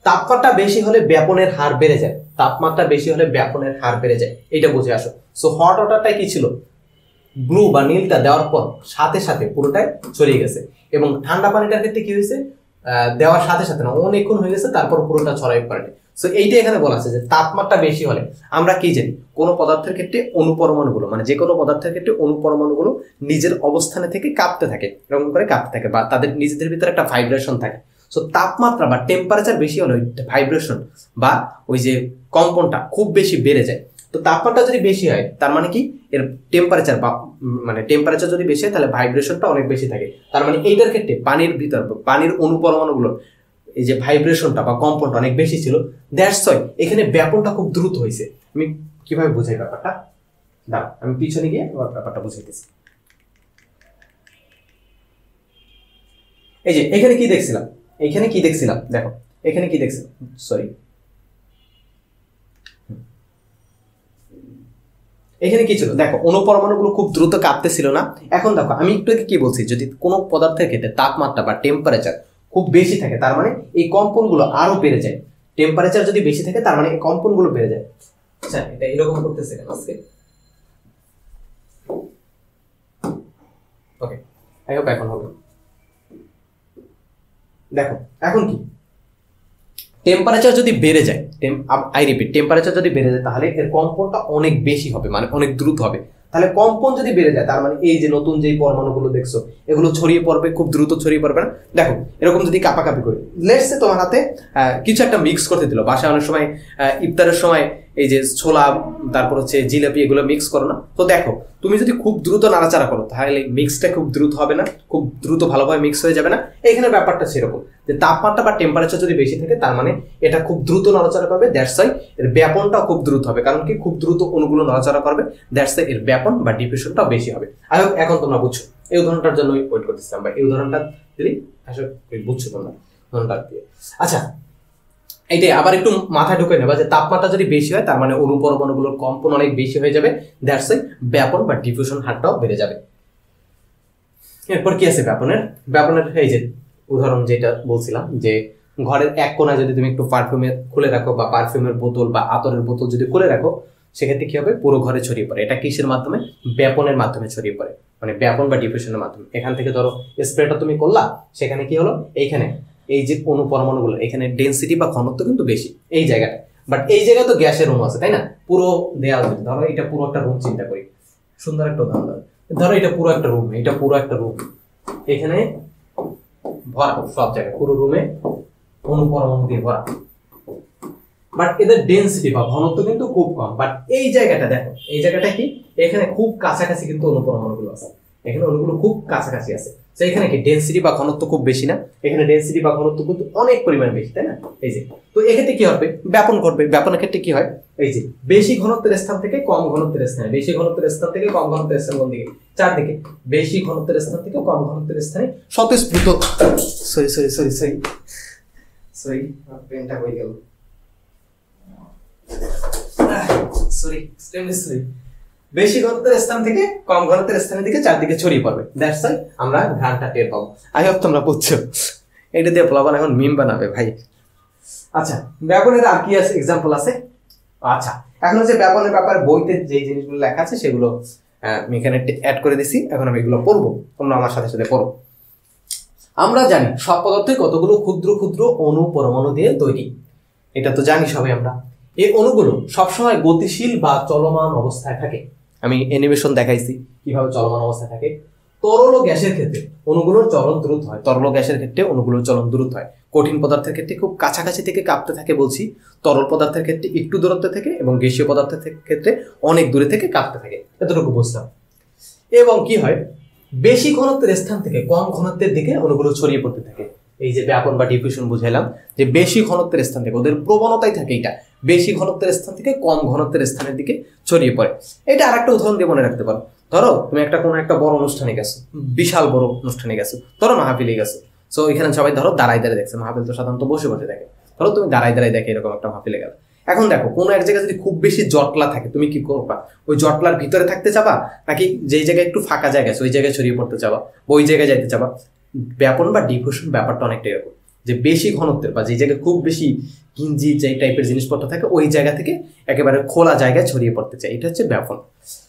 তাপমাত্রা বেশি হলে ব্যাপনের হার বেড়ে যায়, তাপমাত্রা বেশি হলে ব্যাপনের হার বেড়ে যায়, এটা বুঝে আসো। সো হট ওয়াটারটা কি ছিল, ব্লু বা নীলটা দেওয়ার পর সাথে সাথে পুরোটাই ছড়িয়ে গেছে, এবং ঠান্ডা পানিটার ক্ষেত্রে কি হয়েছে, দেওয়ার সাথে সাথে না, অনেকক্ষণ হয়ে গেছে তারপর পুরোটা ছড়াই পারেনি। সো এইটা এখানে বলা আছে যে তাপমাত্রা বেশি হলে আমরা কি জানি, কোনো পদার্থের ক্ষেত্রে অনুপরমাণুগুলো, মানে যে কোনো পদার্থের ক্ষেত্রে অনুপরমাণুগুলো নিজের অবস্থানে থেকে কাঁপতে থাকে, এরকম করে কাঁপতে থাকে, বা তাদের নিজেদের ভিতরে একটা ভাইব্রেশন থাকে। সো তাপমাত্রা বা টেম্পারেচার বেশি হলে ভাইব্রেশন বা ওই যে কম্পনটা খুব বেশি বেড়ে যায়। তো তাপমাত্রা যদি বেশি হয় তার মানে কি, এর টেম্পারেচার বা মানে টেম্পারেচার যদি বেশি হয় তাহলে ভাইব্রেশনটা অনেক বেশি থাকে। তার মানে এইটার ক্ষেত্রে পানির ভিতর পানির অনুপরমাণুগুলো এই যে ভাইব্রেশনটা বা কম্পনটা অনেক বেশি ছিল, দ্যাটস ওয়াই এখানে ব্যাপনটা খুব দ্রুত হয়েছে। আমি কিভাবে বুঝাই ব্যাপারটা, দাঁড়াও আমি পিছনে গিয়ে ব্যাপারটা বুঝাইতেছি। এই যে এখানে কি দেখছিলাম, দেখো এখানে কি দেখছিলাম, এখানে কি ছিল দেখো, অনুপরমাণুগুলো খুব দ্রুত কাঁপতেছিল না। এখন দেখো আমি একটু কি বলছি, যদি কোনো পদার্থের ক্ষেত্রে তাপমাত্রা বা টেম্পারেচার খুব বেশি থাকে তার মানে এই কম্পনগুলো আরো বেড়ে যায়। টেম্পারেচার যদি বেশি থাকে তার মানে এই কম্পনগুলো বেড়ে যায়। আচ্ছা, এটা এরকম করতেছে কেন আজকে? ওকে, আই হোপ এখন হবে। দেখো এখন কি, টেম্পারেচার যদি বেড়ে যায়, টেম্পারেচার যদি বেড়ে যায় তাহলে এর কম্পনটা অনেক বেশি হবে, মানে অনেক দ্রুত হবে। তাহলে কম্পন যদি বেড়ে যায় তার মানে এই যে নতুন যে পরমাণুগুলো দেখছো এগুলো ছড়িয়ে পড়বে, খুব দ্রুত ছড়িয়ে পড়বে না। দেখো এরকম যদি কাপাকাপি করি, লেটস সে তোমার হাতে কিছু একটা মিক্স করতে দিল, বাসায় অনেক সময় ইফতারের সময় এই যে ছোলা তারপর হচ্ছে জিলাপি এগুলো মিক্স করো না, তো দেখো তুমি যদি খুব দ্রুত নাড়াচাড়া করো তাহলে মিক্সটা খুব দ্রুত হবে না, খুব দ্রুত ভালোভাবে মিক্স হয়ে যাবে না। এখানে ব্যাপারটা সেরকম যে তাপমাত্রা বা টেম্পারেচার যদি বেশি থাকে তার মানে এটা খুব দ্রুত নড়াচড়া করবে, দ্যাটস ওয়াই এর ব্যাপনটাও খুব দ্রুত হবে, কারণ কি খুব দ্রুত অণুগুলো নড়াচড়া করবে, দ্যাটস ওয়াই এর ব্যাপন বা ডিফিউশনটাও বেশি হবে। আই হোপ এখন তোমরা বুঝছো। এই উদাহরণটার জন্য ওয়েট করতেছিলাম, বা এই উদাহরণটা দিলি আসলে বুঝছো তোমরা উদাহরণটা দিয়ে। আচ্ছা, এইটাই আবার একটু মাথায় ঢুকে নেবা যে তাপমাত্রা যদি বেশি হয় তার মানে অনুপরমাণুগুলোর কম্পন অনেক বেশি হয়ে যাবে, দ্যাটস ওয়াই ব্যাপন বা ডিফিউশন হারটাও বেড়ে যাবে। এরপর কি আছে ব্যাপনের এই যে উদাহরণ যেটা বলছিলাম, যে ঘরের এক কোণায় যদি তুমি একটু পারফিউমের খুলে রাখো বা পারফিউমের বোতল বা আতরের বোতল যদি খুলে রাখো, সেক্ষেত্রে কি হবে, পুরো ঘরে ছড়িয়ে পড়ে। এটা কিসের মাধ্যমে, ব্যাপনের মাধ্যমে ছড়িয়ে পড়ে, মানে ব্যাপন বা ডিফিউশনের মাধ্যমে। এখান থেকে ধরো স্প্রেটা তুমি করলা, সেখানে কি হলো, এইখানে এই যে অনুপরমাণুগুলো এখানে ডেনসিটি বা ঘনত্ব কিন্তু বেশি এই জায়গাটা, বাট এই জায়গায় তো গ্যাসের অণু আছে তাই না, পুরো দেয়াল ধরো এটা পুরো একটা রুম চিন্তা করি, সুন্দর একটা উদাহরণ ধরো এটা পুরো একটা রুম, এখানে ভরা সব জায়গায় পুরো রুমে অনুপরমাণু দিয়ে ভরা, বাট এদের ডেনসিটি বা ঘনত্ব কিন্তু খুব কম। বাট এই জায়গাটা দেখো, এই জায়গাটা কি, এখানে খুব কাছাকাছি কিন্তু অনুপরমাণুগুলো আছে, এখানে অণুগুলো খুব কাছাকাছি আছে। তো এখানে কি ডেনসিটি বা ঘনত্ব খুব বেশি না, এখানে ডেনসিটি বা ঘনত্ব কিন্তু অনেক পরিমাণ বেশি তাই না। এই যে তো এক্ষেত্রে কি হবে, ব্যাপন করবে। ব্যাপনের ক্ষেত্রে কি হয়, এই যে বেশি ঘনত্বের স্থান থেকে কম ঘনত্বের স্থানে, বেশি ঘনত্বের স্থান থেকে কম ঘনত্বের স্থান, কোন দিকে, চারদিকে, বেশি ঘনত্বের স্থান থেকে কম ঘনত্বের স্থানে স্বতঃস্ফূর্ত, সরি পেনটা হয়ে গেল, বেশি ঘনত্বের স্থান থেকে কম ঘনত্বের স্থানের দিকে চারদিকে ছড়িয়ে পড়বে, দ্যাটস ওয়াই আমরা ঘ্রাণটা টের পাবো। আই হোপ তোমরা বুঝছো। এটা দিয়ে প্লাবন এখন মিম বানাবে ভাই। আচ্ছা, ব্যাপনের আর কি আছে এক্সাম্পল আছে। আচ্ছা, এখন হচ্ছে ব্যাপনের ব্যাপারে বইতে যে জিনিসগুলো লেখা আছে সেগুলো আমি এখানে অ্যাড করে দিছি, এখন আমি এগুলো পড়বো, তোমরা আমার সাথে সাথে পড়ো। আমরা জানি সব পদার্থে কতগুলো ক্ষুদ্র ক্ষুদ্র অণু পরমাণু দিয়ে তৈরি, এটা তো জানি সবাই আমরা। এই অণুগুলো সবসময় গতিশীল বা চলমান অবস্থায় থাকে। আমি অ্যানিমেশন দেখাইছি কিভাবে চলমান অবস্থায় থাকে। তরল ও গ্যাসের ক্ষেত্রে অণুগুলোর চলন দ্রুত হয়, তরল গ্যাসের ক্ষেত্রে অণুগুলোর চলন দ্রুত হয়। কঠিন পদার্থের ক্ষেত্রে খুব কাছাকাছি থেকে কাঁপতে থাকে বলছি, তরল পদার্থের ক্ষেত্রে একটু দূরত্ব থেকে, এবং গ্যাসীয় পদার্থের ক্ষেত্রে অনেক দূরে থেকে কাঁপতে থাকে। এতটুকু বুঝলাম। এবং কি হয়, বেশি ঘনত্বের স্থান থেকে কম ঘনত্বের দিকে অণুগুলো ছড়িয়ে পড়তে থাকে। এই যে ব্যাপন বা ডিফিউশন বুঝাইলাম, যে বেশি ঘনত্বের স্থান থেকে, ওদের প্রবণতাই থাকে এটা, বেশি ঘনত্বের স্থান থেকে কম ঘনত্বের স্থানের দিকে ছড়িয়ে পড়ে। এটা আর একটা উদাহরণ দিয়ে মনে রাখতে পারো। ধরো তুমি কোনো একটা বড় অনুষ্ঠানে গেছো, বিশাল বড় অনুষ্ঠানে গেছো, ধরো মাহফিলে গেছো। সো এখানে সবাই ধরো দাঁড়ায় দাঁড়িয়ে দেখছে, মাহফিল তো সাধারণত বসে বসে দেখে, ধরো তুমি দাঁড়ায় দাঁড়িয়ে দেখে এরকম একটা মাহফিলে গেল। এখন দেখো কোনো এক জায়গায় যদি খুব বেশি জটলা থাকে, তুমি কি করবা? ওই জটলার ভিতরে থাকতে চাবা, নাকি যেই জায়গায় একটু ফাঁকা জায়গা আছে ওই জায়গায় ছড়িয়ে পড়তে চাবা, ওই জায়গায় যাইতে চাবা? ব্যাপন বা ডিফিউশন ব্যাপারটা অনেকটা এরকম, যে বেশি ঘনত্বের বা যে জায়গায় খুব বেশি কিঞ্জি যে টাইপের জিনিসপত্র থাকে ওই জায়গা থেকে একেবারে খোলা জায়গায় ছড়িয়ে পড়তে চায়, এটা হচ্ছে ব্যাপন।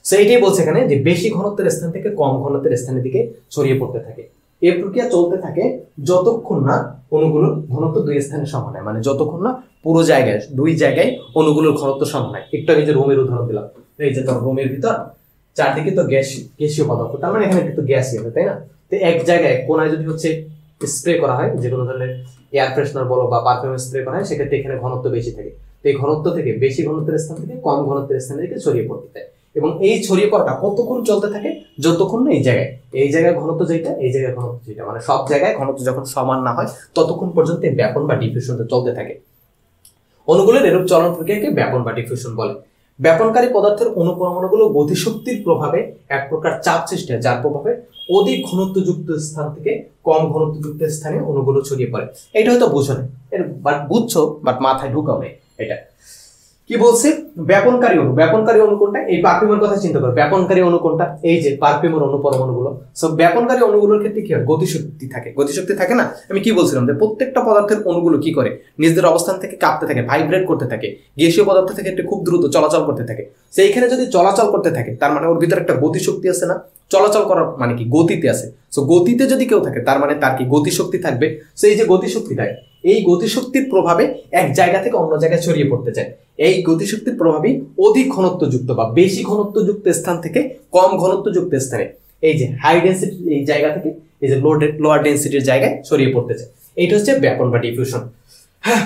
সো এইটাই বলছে এখানে, যে বেশি ঘনত্বের স্থান থেকে কম ঘনত্বের স্থানের দিকে ছড়িয়ে পড়তে থাকে। এই প্রক্রিয়া চলতে থাকে যতক্ষণ না অণুগুলোর ঘনত্ব দুই স্থানে সমান হয়, মানে যতক্ষণ না পুরো জায়গায় দুই জায়গায় অণুগুলোর ঘনত্ব সমান হয়। একটু আগে যে রোমের উদাহরণ দিলাম, এই যে তোর রোমের ভিতর চারদিকে তো গ্যাসীয় পদার্থ, তার মানে এখানে কিন্তু গ্যাসই হবে, তাই না? তো এক জায়গায় কোনায় যদি হচ্ছে স্প্রে করা হয়, যে কোনো ধরনের এয়ার ফ্রেশনার বলো বা পারফিউম স্প্রে করা হয়, সেক্ষেত্রে এখানে ঘনত্ব বেশি থাকে। তো এই ঘনত্ব থেকে বেশি ঘনত্বের স্থান থেকে কম ঘনত্বের স্থানের দিকে ছড়িয়ে পড়তে থাকে। এবং এই ছড়িয়ে পড়াটা কতক্ষণ চলতে থাকে? যতক্ষণ না এই জায়গায় ঘনত্ব যেটা, এই জায়গায় ঘনত্ব যেটা, মানে সব জায়গায় ঘনত্ব যখন সমান না হয় ততক্ষণ পর্যন্ত এই ব্যাপন বা ডিফিউশন চলতে থাকে। অণুগুলোর এরূপ চলন প্রক্রিয়াকে ব্যাপন বা ডিফিউশন বলে। ব্যাপনকারী পদার্থের অণুপরমাণুগুলো গতিশক্তির প্রভাবে এক প্রকার চাপ সৃষ্টি হয়, যার প্রভাবে অধিক ঘনত্বযুক্ত স্থান থেকে কম ঘনত্বযুক্ত স্থানে অণুগুলো ছড়িয়ে পড়ে। এটা হয়তো বুঝো না, বাট বুঝছো, বাট মাথায় ঢুকাও নেই। এটা কি বলছে? ব্যাপনকারী অণু। ব্যাপনকারী অণু কোনটা? এই পারফিউমের কথা চিন্তা করো, ব্যাপনকারী অণু কোনটা? এই যে পারফিউমের অণু পরমাণুগুলো। সো ব্যাপনকারী অণুগুলোর ক্ষেত্রে কি হয়? গতিশক্তি থাকে। গতিশক্তি থাকে না? আমি কি বলছিলাম, যে প্রত্যেকটা পদার্থের অণুগুলো কি করে? নিজেদের অবস্থান থেকে কাঁপতে থাকে, ভাইব্রেট করতে থাকে, গ্যাসীয় পদার্থ থেকে একটু খুব দ্রুত চলাচল করতে থাকে। সেইখানে যদি চলাচল করতে থাকে, তার মানে ওর ভিতরে একটা গতিশক্তি আছে না? চলাচল করার মানে কি? গতিতে আছে। সো গতিতে যদি কেউ থাকে, তার মানে তার কি গতিশক্তি থাকবে। সো এই যে গতিশক্তিটা, এই গতিশক্তির প্রভাবে এক জায়গা থেকে অন্য জায়গায় ছড়িয়ে পড়তে চায়। এই গতিশক্তির প্রভাবে অধিক ঘনত্বযুক্ত বা বেশি ঘনত্বযুক্ত স্থান থেকে কম ঘনত্বযুক্ত স্থানে, এই যে হাই ডেন্সিটি এই জায়গা থেকে এই যে লোয়ার ডেন্সিটির জায়গায় ছড়িয়ে পড়তে চায়। এইটা হচ্ছে ব্যাপন বা ডিফিউশন। হ্যাঁ,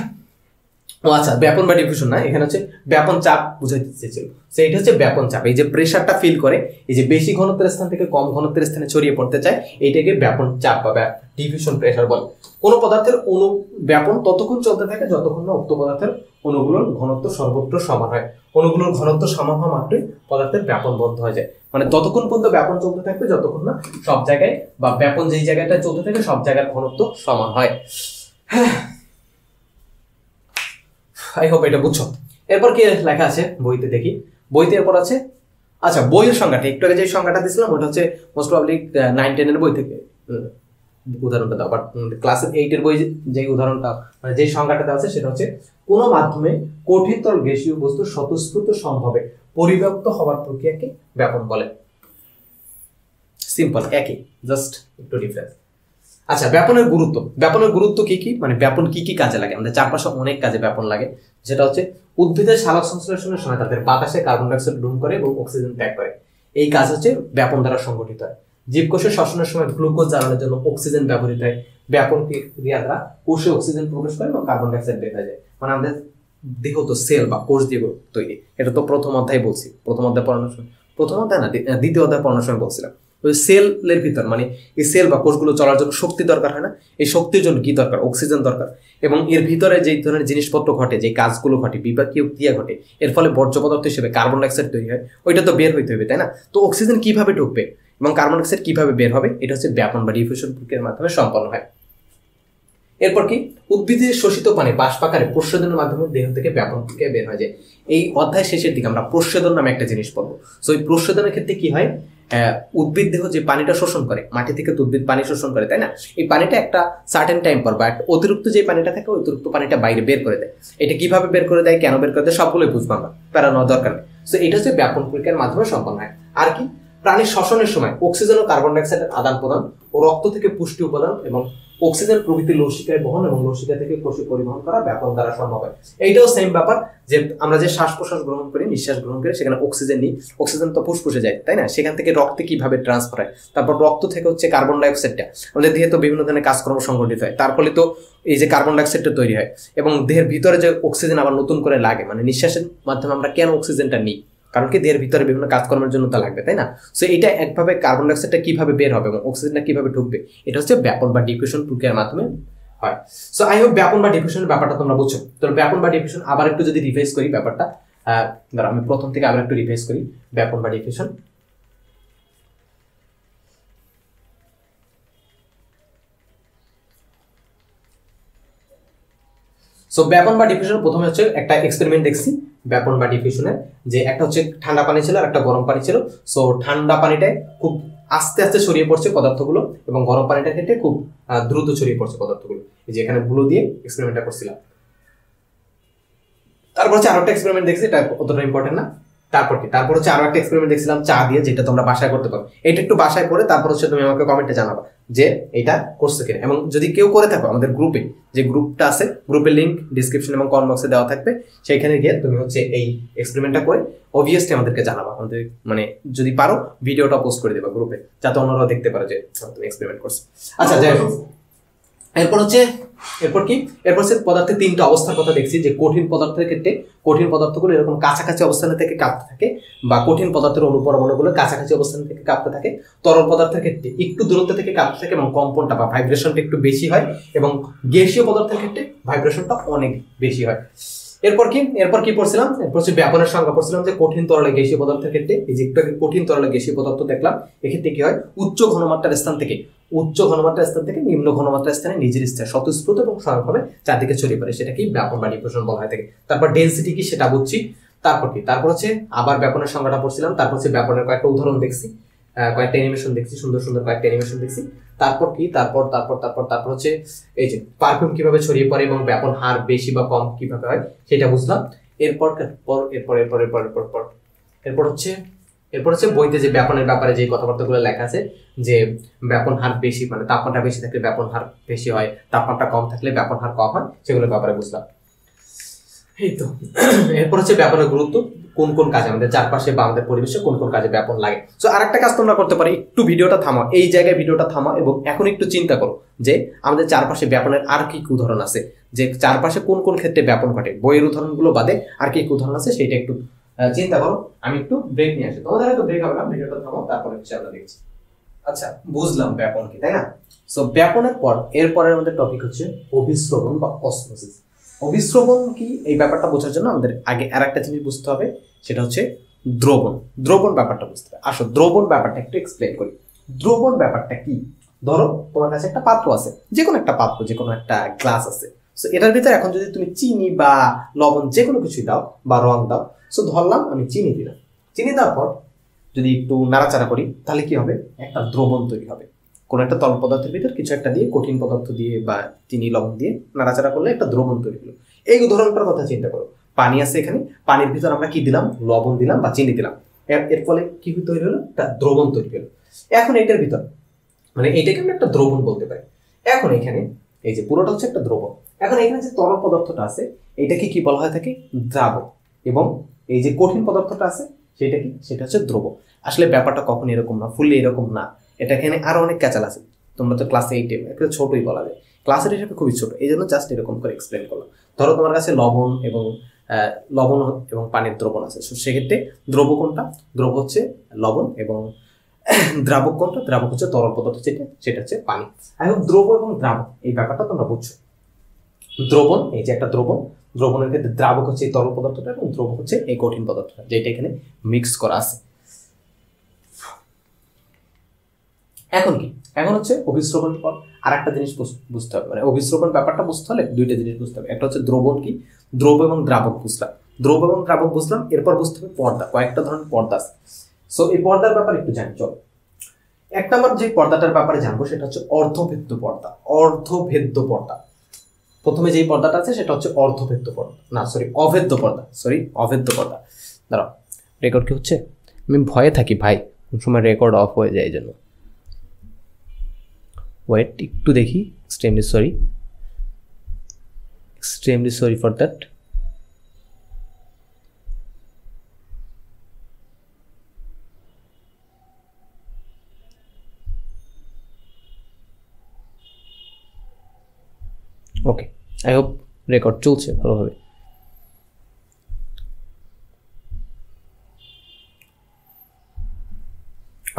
ও আচ্ছা, ব্যাপন বা ডিফিউশন না, এখানে হচ্ছে ব্যাপন চাপ বুঝাইতে চেয়েছিল। সেইটা হচ্ছে ব্যাপন চাপ। এই যে প্রেসারটা ফিল করে, এই যে বেশি ঘনত্বের স্থান থেকে কম ঘনত্বের স্থানে ছড়িয়ে পড়তে চায়, এইটাকে ব্যাপন চাপ বা ডিফিউশন প্রেসার বলে। কোন পদার্থের অণু ব্যাপন ততক্ষণ চলতে থাকে যতক্ষণ না উক্ত পদার্থের অণুগুলোর ঘনত্ব সর্বত্র সমান হয়। অণুগুলোর ঘনত্ব সমান হওয়া মাত্রই পদার্থের ব্যাপন বন্ধ হয়ে যায়। মানে ততক্ষণ পর্যন্ত ব্যাপন চলতে থাকবে যতক্ষণ না সব জায়গায়, বা ব্যাপন যেই জায়গাটা চলতে থাকে সব জায়গার ঘনত্ব সমান হয়। হ্যাঁ, আই হোপ এটা বুঝছো। এরপর কি লেখা আছে বইতে? দেখি বইতে এরপর আছে, আচ্ছা বইয়ের সংজ্ঞাটা একটু আগে যে সংজ্ঞাটা দিয়েছিলাম ওটা হচ্ছে মোস্ট প্রবাবলি 9-10 এর বই থেকে উদাহরণটা দাও, বাট ক্লাস 8 এর বই যে উদাহরণটা মানে যে সংজ্ঞাটা দেওয়া আছে সেটা হচ্ছে কোনো মাধ্যমে কঠিনতর গ্যাসীয় বস্তু স্বতঃস্ফূর্ত সম্ভাবে পরিব্যাপ্ত হওয়ার প্রক্রিয়াকে ব্যাপন বলে। সিম্পল, একই, জাস্ট একটু ডিফারেন্স। আচ্ছা, ব্যাপনের গুরুত্ব। ব্যাপনের গুরুত্ব কি কি, মানে ব্যাপন কি কি কাজে লাগে? আমাদের চারপাশে অনেক কাজে ব্যাপন লাগে। সেটা হচ্ছে উদ্ভিদের সালোক সংশ্লেষণের সময় তাদের বাতাসে কার্বন ডাই অক্সাইড গ্রহণ করে এবং অক্সিজেন ত্যাগ করে। এই কাজ হচ্ছে ব্যাপন দ্বারা সংগঠিত হয়। জীবকোষে শ্বসনের সময় গ্লুকোজ জ্বালানোর জন্য অক্সিজেন ব্যবহৃত হয়। ব্যাপন ক্রিয়া দ্বারা কোষে অক্সিজেন প্রবেশ করে এবং কার্বন ডাই অক্সাইড বের হয়ে যায়। মানে আমাদের দেহ তো সেল বা কোষ দিয়ে তৈরি। এটা তো প্রথম অধ্যায় বলছি, প্রথম অধ্যায় পড়ানোর সময়, প্রথম অধ্যায় না দ্বিতীয় অধ্যায় পড়ানোর সময় বলছিলাম। ওই সেলের ভিতর মানে এই সেল বা কোষগুলো চলার জন্য শক্তি দরকার হয় না? এই শক্তির জন্য কি দরকার? অক্সিজেন দরকার। এবং এর ভিতরে যে ধরনের জিনিসপত্র ঘটে, যে কাজগুলো ঘটে, বিপাকীয় ক্রিয়া ঘটে, এর ফলে বর্জ্য পদার্থ হিসেবে কার্বন ডাই অক্সাইড তৈরি হয়, ওইটা তো বের হইতে হবে, তাই না? তো অক্সিজেন কিভাবে ঢুকবে এবং কার্বন ডাই অক্সাইড কিভাবে বের হবে, এটা হচ্ছে ব্যাপন বা ডিফিউশন প্রক্রিয়ার মাধ্যমে সম্পন্ন হয়। এরপর কি? উদ্ভিদের শোষিত পানি বাষ্পাকারে প্রস্বেদনের মাধ্যমে দেহ থেকে ব্যাপন প্রক্রিয়া বের হয়ে যায়। এই অধ্যায় শেষের দিকে আমরা প্রস্বেদন নামে একটা জিনিস পড়বো। সো এই প্রস্বেদনের ক্ষেত্রে কি হয়, উদ্ভিদ দেহ যে পানিটা শোষণ করে, মাটি থেকে তো উদ্ভিদ পানি শোষণ করে, তাই না? এই পানিটা একটা সার্টেন টাইম পর বা অতিরিক্ত যে পানিটা থাকে অতিরিক্ত পানিটা বাইরে বের করে দেয়। এটা কিভাবে বের করে দেয়, কেন বের করে দেয়, সবগুলোই বুঝবো আমরা, প্যারা নেওয়ার দরকার নেই। সো এটা হচ্ছে ব্যাপন প্রক্রিয়ার মাধ্যমে সম্পন্ন হয়। আর কি? প্রাণীর শ্বসনের সময় অক্সিজেন ও কার্বন ডাই অক্সাইডের আদান প্রদান ও রক্ত থেকে পুষ্টি উপাদান এবং অক্সিজেন প্রভৃতি লৌহিকায় বহন এবং লৌহিকা থেকে কোষে পরিবহন করা ব্যাপন দ্বারা সম্ভব হয়। এইটাও সেম ব্যাপার, যে আমরা যে শ্বাস প্রশ্বাস গ্রহণ করি, নিঃশ্বাস গ্রহণ করি, সেখানে অক্সিজেন নিই, অক্সিজেন তো ফুসফুসে যায়, তাই না? সেখান থেকে রক্তে কিভাবে ট্রান্সফার হয়, তারপর রক্ত থেকে হচ্ছে কার্বন ডাইঅক্সাইডটা আমাদের দেহে তো বিভিন্ন ধরনের কাজকর্ম সংঘটিত হয়, তার ফলে তো এই যে কার্বন ডাইঅক্সাইডটা তৈরি হয় এবং দেহের ভিতরে যে অক্সিজেন আবার নতুন করে লাগে, মানে নিঃশ্বাসের মাধ্যমে আমরা কেন অক্সিজেনটা নিই, কারণ কি দেহের ভিতরে বিভিন্ন কাজকর্মের জন্য তা লাগবে, তাই না? সো এটা একভাবে কার্বন ডাইঅক্সাইডটা কিভাবে বের হবে এবং অক্সিজেনটা কিভাবে ঢুকবে, এটা হচ্ছে ব্যাপন বা ডিফিউশন প্রক্রিয়ার মাধ্যমে হয়। সো আই হোপ ব্যাপন বা ডিফিউশনের ব্যাপারটা তোমরা বুঝছো। তো ব্যাপন বা ডিফিউশন আবার একটু যদি রিভাইজ করি ব্যাপারটা, ধরো আমি প্রথম থেকে আবার একটু রিভাইজ করি ব্যাপন বা ডিফিউশন। সো ব্যাপন বা ডিফিউশন প্রথমে হচ্ছে একটা এক্সপেরিমেন্ট দেখছি ব্যাপন বা ডিফিউশনের, যে একটা হচ্ছে ঠান্ডা পানি ছিল আর একটা গরম পানি ছিল। সো ঠান্ডা পানিটায় খুব আস্তে আস্তে ছড়িয়ে পড়ছে পদার্থগুলো এবং গরম পানিটার ক্ষেত্রে খুব দ্রুত ছড়িয়ে পড়ছে পদার্থগুলো। এই যে এখানে ব্লু দিয়ে এক্সপেরিমেন্টটা করছিলাম। তারপর হচ্ছে আরো একটা এক্সপেরিমেন্ট দেখছি, এটা অতটা ইম্পর্টেন্ট না। তারপর কি, তারপর হচ্ছে আরো একটা এক্সপেরিমেন্ট দেখছিলাম চা দিয়ে, যেটা তোমরা বাসায় করতে পারো। এটা একটু বাসায় করে তারপর হচ্ছে তুমি আমাকে কমেন্টে জানাবা যে এটা করছো কিনা, এবং যদি কেউ করে থাকো আমাদের গ্রুপে, যে গ্রুপটা আছে, গ্রুপের লিংক ডিসক্রিপশন এবং কমেন্ট বক্সে দেওয়া থাকবে, সেইখানে গিয়ে তুমি হচ্ছে এই এক্সপেরিমেন্টটা করে অবভিয়াসলি আমাদেরকে জানাবা। আমাদের মানে যদি পারো ভিডিওটা পোস্ট করে দেবা গ্রুপে, যাতে অন্যরাও দেখতে পারো যে তুমি এক্সপেরিমেন্ট করছো। আচ্ছা যাই হোক, এরপর হচ্ছে পদার্থের তিনটা অবস্থার কথা দেখছি, যে কঠিন পদার্থের ক্ষেত্রে কঠিন পদার্থগুলো এরকম কাছাকাছি অবস্থানে থেকে কাঁপতে থাকে, বা কঠিন পদার্থের অনুপরমাণুগুলো কাছাকাছি অবস্থান থেকে কাঁপতে থাকে। তরল পদার্থের ক্ষেত্রে একটু দূরত্ব থেকে কাঁপতে থাকে এবং কম্পনটা বা ভাইব্রেশনটা একটু বেশি হয়, এবং গ্যাসীয় পদার্থের ক্ষেত্রে ভাইব্রেশনটা অনেক বেশি হয়। এরপর কি পড়ছিলাম, এরপর হচ্ছে ব্যাপনের সংজ্ঞা পড়ছিলাম, যে কঠিন তরলে গ্যাসীয় পদার্থের ক্ষেত্রে, এই যে একটু কঠিন তরলে গ্যাসীয় পদার্থ দেখলাম, এক্ষেত্রে কি হয়, উচ্চ ঘনমাত্রার স্থান থেকে নিম্ন ঘনমাত্রার স্থানে নিজের ইচ্ছা স্বতঃস্ফূর্ত এবং স্বয়ংভাবে চারদিকে ছড়িয়ে পড়ে, সেটা কি ব্যাপন বা ডিফিউশন বলা হয় থাকে। তারপর ডেনসিটি কি সেটা বুঝছি। তারপর হচ্ছে আবার ব্যাপনের সংজ্ঞাটা পড়ছিলাম। তারপর হচ্ছে ব্যাপনের কয়েকটা উদাহরণ দেখছি, কয়েকটা অ্যানিমেশন দেখছি, সুন্দর সুন্দর কয়েকটা অ্যানিমেশন দেখছি। তারপর হচ্ছে এই যে পারফিউম কিভাবে ছড়িয়ে পড়ে এবং ব্যাপন হার বেশি বা কম কিভাবে হয় সেটা বুঝলাম। এরপর হচ্ছে বইতে যে ব্যাপনের ব্যাপারে যে কথাবার্তাগুলো লেখা আছে, যে ব্যাপন হার বেশি মানে তাপমাত্রা বেশি থাকলে ব্যাপন হার বেশি হয়, তাপমাত্রা কম থাকলে ব্যাপন হার কম হয়, সেগুলোর ব্যাপারে বুঝলাম। এই তো এরপর হচ্ছে ব্যাপনের গুরুত্ব, কোন কোন কাজে আমাদের চারপাশে বা আমাদের পরিবেশে কোন কোন কাজে ব্যাপন লাগে। সো আরেকটা কাজ তোমরা করতে পারো, একটু ভিডিওটা থামাও, এই জায়গায় ভিডিওটা থামাও এবং এখন একটু চিন্তা করো যে আমাদের চারপাশে ব্যাপনের আর কি কি উদাহরণ আছে, যে চারপাশে কোন কোন ক্ষেত্রে ব্যাপন ঘটে, বইয়ের উদাহরণগুলো বাদে আর কি কি উদাহরণ আছে সেটা একটু চিন্তা করো। আমি একটু ব্রেক নিয়ে আসি, তোমাদের হয়তো ব্রেক হবে না, ভিডিওটা থামাও, তারপরে হচ্ছে আমরা দেখছি। আচ্ছা বুঝলাম ব্যাপন কি, তাই না? সো ব্যাপনের পর এরপরের আমাদের টপিক হচ্ছে অভিস্রবণ বা অসমোসিস। অভিস্রবণ কি, এই ব্যাপারটা বোঝার জন্য আমাদের আগে আর একটা জিনিস বুঝতে হবে, সেটা হচ্ছে দ্রবণ ব্যাপারটা বুঝতে হবে। আসো দ্রবণ ব্যাপারটা একটু এক্সপ্লেন করি। দ্রবণ ব্যাপারটা কি, ধরো তোমার কাছে একটা পাত্র আছে, যে কোনো একটা পাত্র, যে কোনো একটা গ্লাস আছে। সো এটার ভিতরে এখন যদি তুমি চিনি বা লবণ যে কোনো কিছুই দাও বা রং দাও, সো ধরলাম আমি চিনি দিলাম, চিনি দেওয়ার পর যদি একটু নাড়াচাড়া করি তাহলে কি হবে, একটা দ্রবণ তৈরি হবে। কোনো একটা তরল পদার্থের ভিতর কিছু একটা দিয়ে, কঠিন পদার্থ দিয়ে বা চিনি লবণ দিয়ে নাড়াচাড়া করলে একটা দ্রবণ তৈরি হলো। এই উদাহরণটার কথা চিন্তা করো, পানি আছে এখানে, পানির ভিতর আমরা কি দিলাম, লবণ দিলাম বা চিনি দিলাম, এর ফলে কি তৈরি হলো, একটা দ্রবণ তৈরি হলো। এখন এটার ভিতর মানে এইটাকে আমরা একটা দ্রবণ বলতে পারি। এখন এখানে এই যে পুরোটা হচ্ছে একটা দ্রবণ, এখন এখানে যে তরল পদার্থটা আছে এটাকে কি বলা হয় থাকে, দ্রাবক, এবং এই যে কঠিন পদার্থটা আছে সেটা কি, সেটা হচ্ছে দ্রব। আসলে ব্যাপারটা কখন এরকম না, ফুললি এরকম না, এটা এখানে আরো অনেক ক্যাচাল আছে। তোমরা তো ক্লাস 8-এ একটা ছোটই বলা যায়, ক্লাসের হিসাবে খুবই ছোট, এই জন্য জাস্ট এরকম করে এক্সপ্লেন করলাম। ধরো তোমার কাছে লবণ এবং পানির দ্রবণ আছে, সেক্ষেত্রে দ্রব কোনটা, দ্রব হচ্ছে লবণ, এবং দ্রাবক কোনটা, দ্রাবক হচ্ছে তরল পদার্থ যেটা, সেটা হচ্ছে পানি। এখন দ্রব এবং দ্রাবক এই ব্যাপারটা তোমরা বুঝছো। দ্রবণ, এই যে একটা দ্রবণের ক্ষেত্রে দ্রাবক হচ্ছে এই তরল পদার্থটা এবং দ্রবক হচ্ছে এই কঠিন পদার্থটা, যেটা এখানে মিক্স করা আছে। এখন কি, এখন হচ্ছে অভিস্রবণ পর আর একটা জিনিস বুঝতে হবে, মানে অভিস্রবণ ব্যাপারটা বুঝতে হলে দুইটা জিনিস বুঝতে হবে। একটা হচ্ছে দ্রবণ কি, দ্রব এবং দ্রাবক বুঝলাম, এরপর বুঝতে হবে পর্দা, কয়েকটা ধরনের পর্দা আছে। সো এই পর্দার ব্যাপারে একটু জানি, চলো। এক নম্বর যে পর্দাটার ব্যাপারে জানবো সেটা হচ্ছে অর্ধভেদ্য পর্দা। প্রথমে যেই পর্দাটা আছে সেটা হচ্ছে অভেদ্য পর্দা। দাঁড়াও, রেকর্ড কি হচ্ছে? আমি ভয়ে থাকি ভাই, কোন সময় রেকর্ড অফ হয়ে যায়, এই জন্য। ওয়েট একটু দেখি, extremely sorry for that. Okay, I hope record চলছে ভালোভাবে।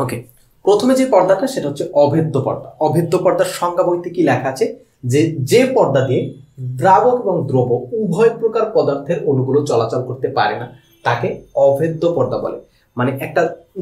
ওকে, প্রথমে যে পর্দাটা সেটা হচ্ছে অভেদ্য পর্দা। অভেদ্য পর্দার সংজ্ঞা বইতে কি লেখা আছে, যে পর্দা দিয়ে দ্রাবক এবং দ্রব উভয় প্রকার পদার্থের অণুগুলো চলাচল করতে পারে না তাকে অভেদ্য পর্দা বলে। মানে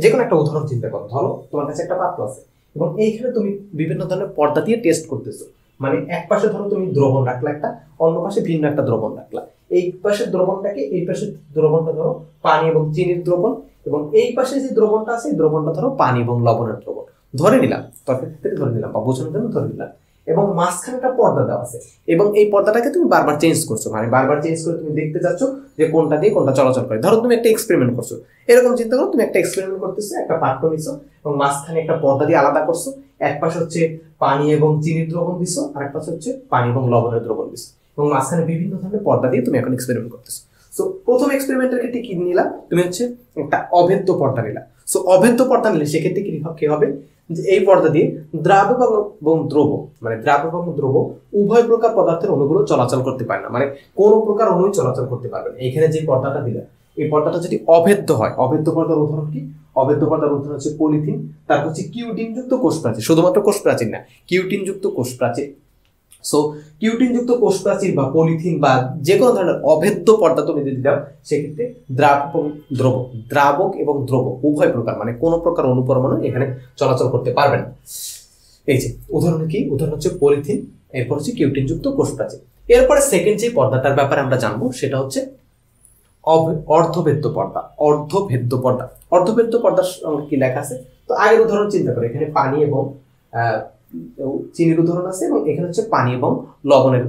যে কোনো একটা উদাহরণ চিন্তা করো, ধরো তোমার কাছে একটা পাত্র আছে এবং এইখানে তুমি বিভিন্ন ধরনের পর্দা দিয়ে টেস্ট করতেছো। মানে এক পাশে ধরো তুমি দ্রবণ রাখলা একটা, অন্য পাশে ভিন্ন একটা দ্রবণ রাখলা। এই পাশের দ্রবণটাকে, এই পাশের দ্রবণটা ধরো পানি এবং চিনির দ্রবণ, এবং এই পাশে যে দ্রবণটা আছে এই দ্রবণটা ধরো পানি এবং লবণের দ্রবণ ধরে নিলাম, তরকারি ক্ষেত্রে ধরে নিলাম বা বোঝানোর জন্য ধরে নিলাম। এবং মাঝখানে একটা পর্দা দেওয়া আছে এবং এই পর্দাটাকে তুমি বারবার চেঞ্জ করছো, মানে বারবার চেঞ্জ করে তুমি দেখতে চাচ্ছ যে কোনটা দিয়ে কোনটা চলাচল করে। ধরো তুমি একটা এক্সপেরিমেন্ট করছো, এরকম চিন্তা করো তুমি একটা এক্সপেরিমেন্ট করতেছো, একটা পাত্র নিছো এবং মাঝখানে একটা পর্দা দিয়ে আলাদা করছো। এক পাশে হচ্ছে পানি এবং চিনির দ্রবণ দিছো, আর এক পাশে হচ্ছে পানি এবং লবণের দ্রবণ দিছো, এবং মাঝখানে বিভিন্ন ধরনের পর্দা দিয়ে তুমি এখন এক্সপেরিমেন্ট করতেছো। সো প্রথম এক্সপেরিমেন্টের ক্ষেত্রে কি নিলা, তুমি হচ্ছে একটা অভেদ্য পর্দা নিলা। সো অভেদ্য পর্দা নিলে সেক্ষেত্রে কি হবে, যে এই পর্দা দিয়ে দ্রাবক এবং দ্রব, মানে দ্রাবক এবং দ্রব উভয় প্রকার পদার্থের অণুগুলো চলাচল করতে পারে না, মানে কোন প্রকার অণুই চলাচল করতে পারবে না। এখানে যে পর্দাটা দিলা, এই পর্দাটা যদি অভেদ্য হয়, অভেদ্য পর্দার উদাহরণ কি, অভেদ্য পর্দার উদাহরণ হচ্ছে পলিথিন, তারপর হচ্ছে কিউটিন যুক্ত কোষ প্রাচীর, শুধুমাত্র কোষ প্রাচীর না, কিউটিন যুক্ত কোষ প্রাচীর। সো কিউটিন যুক্ত কোষ প্রাচীর বা পলিথিন বা যে কোনো ধরনের অভেদ্য পর্দা তুমি যদি দাও, সেক্ষেত্রে দ্রাবক এবং দ্রব উভয় প্রকার, মানে কোনো প্রকার অণুপরমাণু এখানে চলাচল করতে পারবে না। এই যে উদাহরণ কি, উদাহরণ হচ্ছে পলিথিন, এরপর হচ্ছে কিউটিন যুক্ত কোষ প্রাচীর। এরপরে সেকেন্ড যে পর্দাটার ব্যাপারে আমরা জানবো সেটা হচ্ছে অর্ধভেদ্য পর্দা। অর্ধভেদ্য পর্দার সঙ্গে কি লেখা আছে, তো আগের উদাহরণ চিন্তা করো, এখানে পানি এবং চিনির উদাহরণ আছে এবং এখানে হচ্ছে পানি এবং লবণের